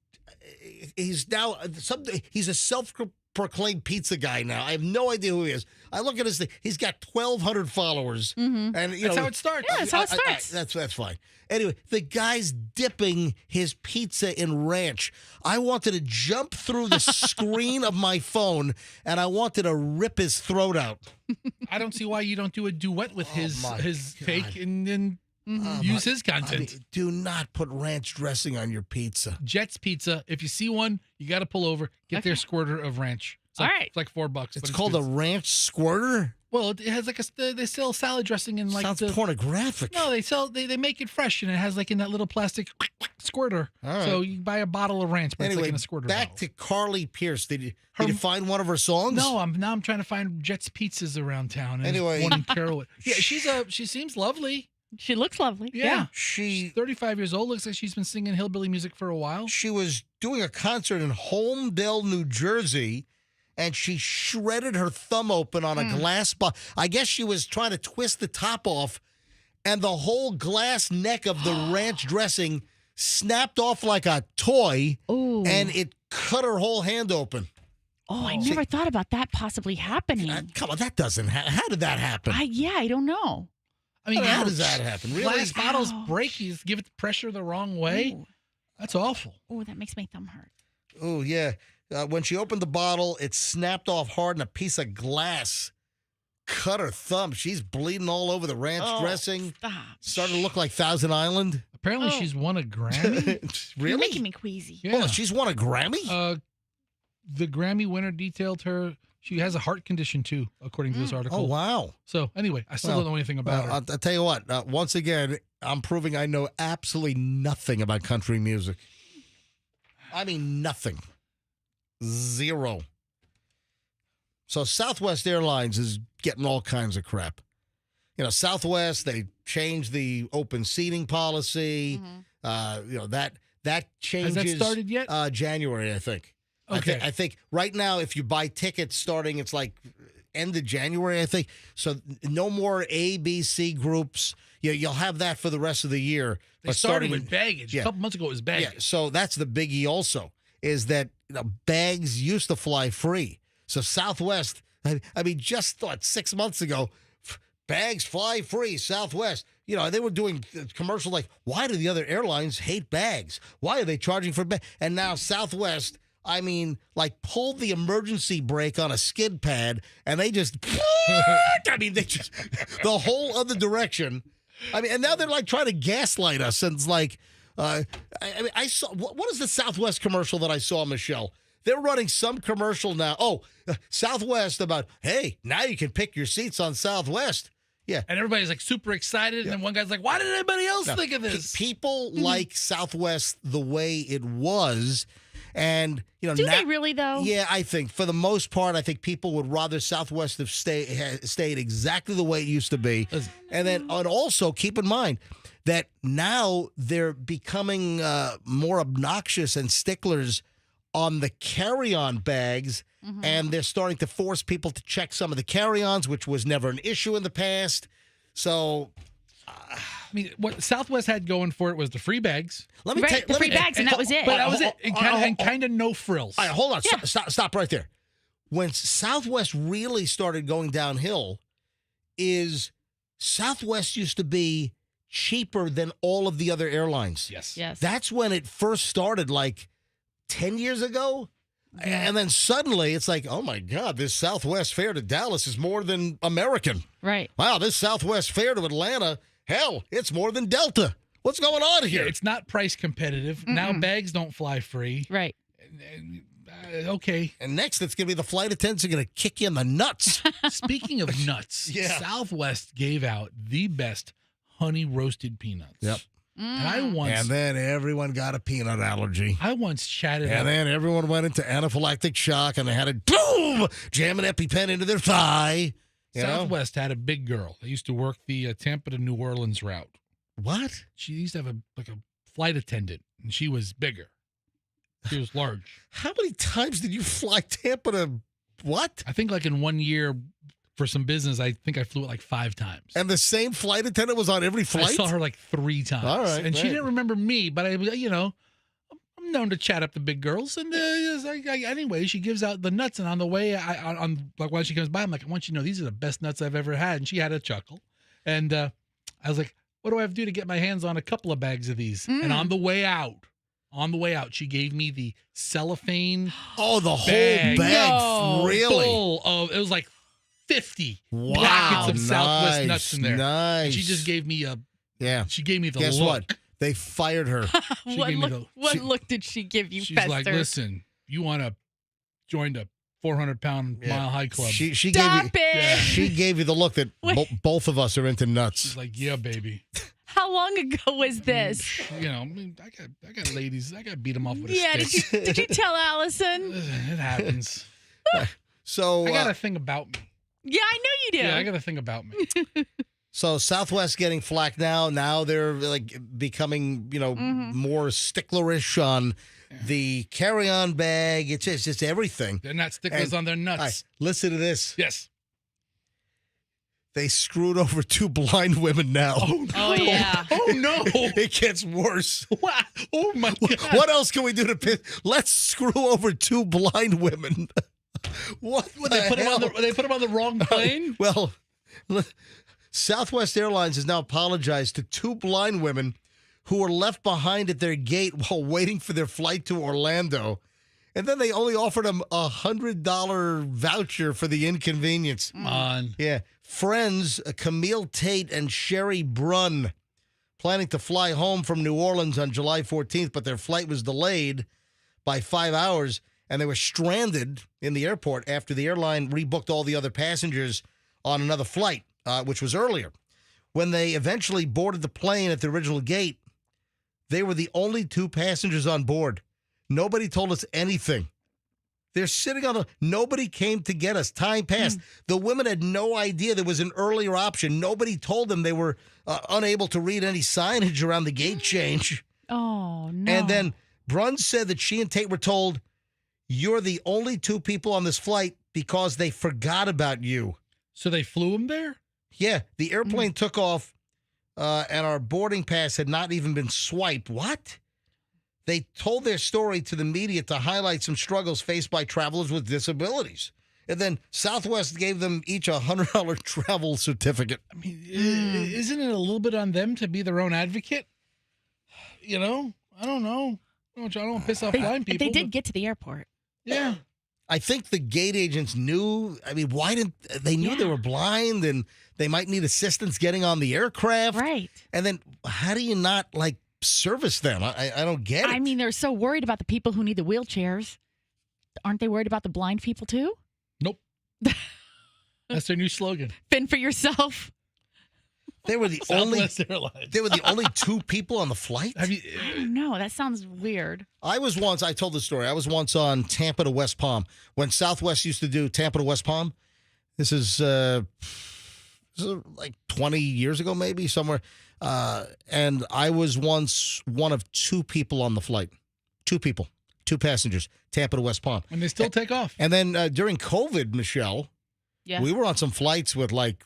A: he's a self-proclaimed pizza guy now. I have no idea who he is. I look at his thing. He's got 1,200 followers, and
B: that's how it starts.
D: Yeah, that's how it starts.
A: That's fine. Anyway, the guy's dipping his pizza in ranch. I wanted to jump through the screen of my phone, and I wanted to rip his throat out.
B: I don't see why you don't do a duet with his fake and then use his content.
A: Do not put ranch dressing on your pizza.
B: Jet's Pizza. If you see one, you got to pull over. Get their squirter of ranch. It's like $4.
A: It's called a ranch squirter?
B: Well, it has like they sell salad dressing in like
A: Sounds pornographic.
B: No, they make it fresh and it has like in that little plastic squirter.
A: All right.
B: So you buy a bottle of ranch, but
A: Anyway,
B: it's like in a squirter.
A: back to Carly Pierce. Did you find one of her songs?
B: No, I'm trying to find Jet's Pizzas around town. And
A: Anyway.
B: one in Carrollwood. Yeah, she seems lovely.
D: She looks lovely.
B: Yeah.
A: She's
B: 35 years old. Looks like she's been singing hillbilly music for a while.
A: She was doing a concert in Holmdel, New Jersey, and she shredded her thumb open on a glass bottle. I guess she was trying to twist the top off, and the whole glass neck of the ranch dressing snapped off like a toy, and it cut her whole hand open.
D: Oh, I never thought about that possibly happening.
A: Come on, that doesn't how did that happen?
D: I don't know.
B: I mean,
A: how does that happen? Really?
B: Glass bottles break. You give it the pressure the wrong way.
D: Ooh.
B: That's awful.
D: Oh, that makes my thumb hurt.
A: Oh, yeah. When she opened the bottle, it snapped off hard and a piece of glass cut her thumb. She's bleeding all over the ranch dressing.
D: Stop.
A: Starting to look like Thousand Island.
B: Apparently, she's won a Grammy.
A: Really?
D: You're making me queasy.
B: Yeah.
A: Hold on, she's won a Grammy?
B: The Grammy winner detailed her. She has a heart condition, too, according to this article.
A: Oh, wow.
B: So, anyway, I still don't know anything about her.
A: I'll tell you what. Once again, I'm proving I know absolutely nothing about country music. I mean, nothing. Zero. So Southwest Airlines is getting all kinds of crap. Southwest, they changed the open seating policy. That changes.
B: Has that started yet?
A: January, I think.
B: Okay.
A: I think right now, if you buy tickets starting, it's like end of January, I think. So no more A, B, C groups. You'll have that for the rest of the year.
B: They started with baggage. A couple months ago, it was baggage.
A: Yeah, so that's the biggie also, is that bags used to fly free. So Southwest, just thought 6 months ago, bags fly free, Southwest. They were doing commercials like, why do the other airlines hate bags? Why are they charging for bags? And now Southwest, pulled the emergency brake on a skid pad, and they just, they just, the whole other direction. And now they're trying to gaslight us. And it's I saw, what is the Southwest commercial that I saw, Michelle? They're running some commercial now. Oh, Southwest about, hey, now you can pick your seats on Southwest. Yeah.
B: And everybody's super excited. And then one guy's like, why did anybody else think of this?
A: People like Southwest the way it was. And,
D: do they really, though?
A: Yeah, I think for the most part, I think people would rather Southwest have stayed exactly the way it used to be. And also keep in mind that now they're becoming more obnoxious and sticklers on the carry-on bags. And they're starting to force people to check some of the carry-ons, which was never an issue in the past. So,
B: what Southwest had going for it was the free bags.
D: That was it.
B: But that was it. And kind of no frills.
A: All right, hold on. Yeah. Stop right there. When Southwest really started going downhill, is Southwest used to be cheaper than all of the other airlines.
B: Yes.
A: That's when it first started, 10 years ago. Yeah. And then suddenly it's oh my God, this Southwest fare to Dallas is more than American.
D: Right.
A: Wow, this Southwest fare to Atlanta, hell, it's more than Delta. What's going on here?
B: Yeah, it's not price competitive. Mm-mm. Now bags don't fly free.
D: Right.
B: Okay.
A: And next, it's going to be the flight attendants are going to kick you in the nuts.
B: Speaking of nuts, Southwest gave out the best honey roasted peanuts.
A: Yep. And then everyone got a peanut allergy.
B: I once chatted.
A: And then everyone went into anaphylactic shock, and they had to boom jam an EpiPen into their thigh.
B: Southwest had a big girl. They used to work the Tampa to New Orleans route.
A: What?
B: She used to have a flight attendant, and she was bigger. She was large.
A: How many times did you fly Tampa to what?
B: I think in 1 year. For some business, I think I flew it 5 times.
A: And the same flight attendant was on every flight?
B: I saw her 3 times.
A: All right.
B: And she didn't remember me, but I'm known to chat up the big girls. And anyway, she gives out the nuts. And on the way, while she comes by, I'm like, I want you to know these are the best nuts I've ever had. And she had a chuckle. And I was like, what do I have to do to get my hands on a couple of bags of these? And on the way out, she gave me the cellophane.
A: Oh, the whole bag.
B: No.
A: Really?
B: Full of, it was 50 packets of Southwest nuts in there.
A: Nice.
B: And she just gave me she gave me the
A: Guess
B: look.
A: what? They fired her.
D: What look did she give you,
B: She's
D: Fester?
B: like, listen, you want to join the 400-pound Mile High Club.
A: She
D: Stop
A: gave
D: it.
A: Yeah. She gave you the look that both of us are into nuts.
B: She's like, yeah, baby.
D: How long ago was this?
B: I got ladies. I got to beat them off with a stick.
D: Did you tell Allison?
B: It happens.
A: So
B: I got a thing about me.
D: Yeah, I know you do.
B: Yeah, I got a thing about me.
A: So Southwest getting flack now. Now they're becoming, more sticklerish on the carry-on bag. It's just everything.
B: They're not sticklers on their nuts.
A: Right, listen to this.
B: Yes.
A: They screwed over 2 blind women now.
D: Oh yeah.
B: Oh no.
A: It gets worse.
B: Oh my God.
A: What else can we do to let's screw over 2 blind women? What
B: they put them on the wrong plane?
A: Well, Southwest Airlines has now apologized to 2 blind women who were left behind at their gate while waiting for their flight to Orlando. And then they only offered them a $100 voucher for the inconvenience.
B: Come on.
A: Yeah. Friends Camille Tate and Sherry Brunn planning to fly home from New Orleans on July 14th, but their flight was delayed by 5 hours. And they were stranded in the airport after the airline rebooked all the other passengers on another flight, which was earlier. When they eventually boarded the plane at the original gate, they were the only 2 passengers on board. Nobody told us anything. They're sitting on nobody came to get us. Time passed. The women had no idea there was an earlier option. Nobody told them they were unable to read any signage around the gate change.
D: Oh, no.
A: And then Bruns said that she and Tate were told, you're the only two people on this flight because they forgot about you.
B: So they flew him there?
A: Yeah. The airplane took off and our boarding pass had not even been swiped. What? They told their story to the media to highlight some struggles faced by travelers with disabilities. And then Southwest gave them each a $100 travel certificate.
B: I mean, isn't it a little bit on them to be their own advocate? You know? I don't know. I don't want to piss off blind people.
D: They did get to the airport.
B: Yeah.
A: I think the gate agents knew. I mean, why didn't they knew they were blind and they might need assistance getting on the aircraft?
D: Right.
A: And then how do you not service them? I don't get it.
D: I mean, they're so worried about the people who need the wheelchairs. Aren't they worried about the blind people too?
B: Nope. That's their new slogan.
D: Fend for yourself.
A: They were the
B: Southwest Airlines.
A: They were the only two people on the flight.
B: Have you?
D: I don't know. That sounds weird.
A: I told the story. I was once on Tampa to West Palm when Southwest used to do Tampa to West Palm. This is like 20 years ago, maybe somewhere. And I was once one of two people on the flight. Two people, two passengers, Tampa to West Palm.
B: And they still take off.
A: And then during COVID, Michelle, we were on some flights with like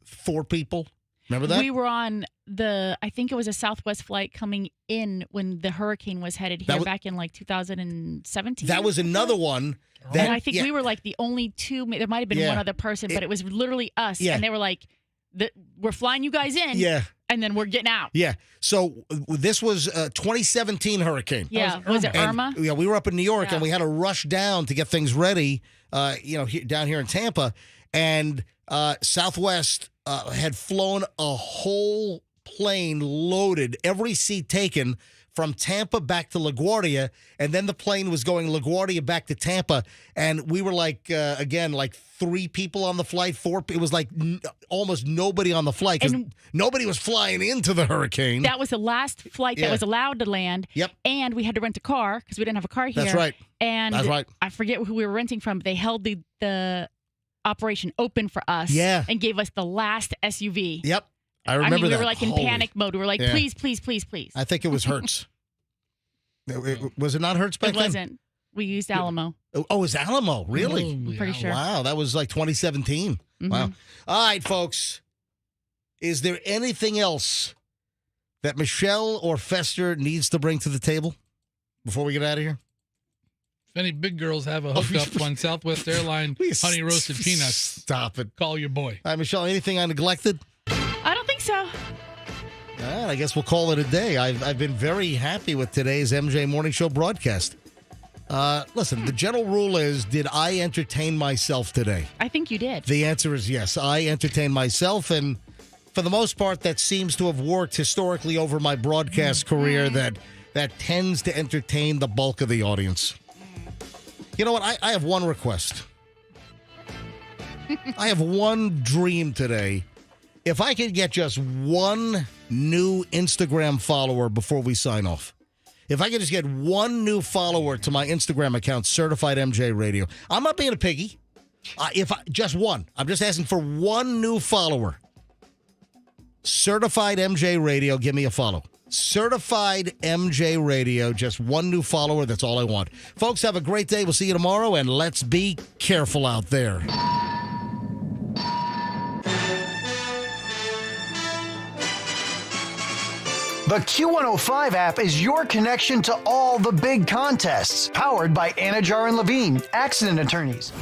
A: 4 people. Remember that?
D: We were on I think it was a Southwest flight coming in when the hurricane was headed here back in like 2017.
A: That was another one.
D: And I think we were like the only two. There might have been one other person, but it was literally us.
A: Yeah.
D: And they were like, we're flying you guys in.
A: Yeah.
D: And then we're getting out.
A: Yeah. So this was 2017 hurricane.
D: Yeah. Was it Irma?
A: Yeah, we were up in New York
D: Yeah.
A: and we had to rush down to get things ready, down here in Tampa. And Southwest had flown a whole plane loaded, every seat taken from Tampa back to LaGuardia. And then the plane was going LaGuardia back to Tampa. And we were like 3 people on the flight, 4. It was like almost nobody on the flight because nobody was flying into the hurricane.
D: That was the last flight that was allowed to land.
A: Yep.
D: And we had to rent a car because we didn't have a car here.
A: That's right.
D: And
A: That's right.
D: I forget who we were renting from. They held the operation open for us.
A: Yeah.
D: And gave us the last SUV.
A: Yep. I remember
D: we
A: that.
D: were like in panic mode. We were like,
A: Yeah.
D: please, please, please, please.
A: I think it was Hertz. Was it not Hertz back
D: It
A: then?
D: wasn't. We used Alamo.
A: Oh, it was Alamo. Really?
D: I'm pretty sure.
A: Wow, that was like 2017.
D: Mm-hmm.
A: Wow. All right, folks. Is there anything else that Michelle or Fester needs to bring to the table before we get out of here?
B: If any big girls have a hookup on Southwest Airline honey roasted peanuts,
A: stop it.
B: Call your boy.
A: All right, Michelle, anything I neglected?
D: I don't think so.
A: All right, I guess we'll call it a day. I've been very happy with today's MJ Morning Show broadcast. Listen, the general rule is, did I entertain myself today?
D: I think you did.
A: The answer is yes. I entertained myself, and for the most part, that seems to have worked historically over my broadcast career, that tends to entertain the bulk of the audience. You know what? I have one request. I have one dream today. If I could get just one new Instagram follower before we sign off. If I could just get one new follower to my Instagram account, Certified MJ Radio. I'm not being a piggy. Just one. I'm just asking for one new follower. Certified MJ Radio, give me a follow. Certified MJ Radio, just one new follower. That's all I want. Folks, have a great day. We'll see you tomorrow, and let's be careful out there.
S: The Q105 app is your connection to all the big contests. Powered by Anajar and Levine, accident attorneys.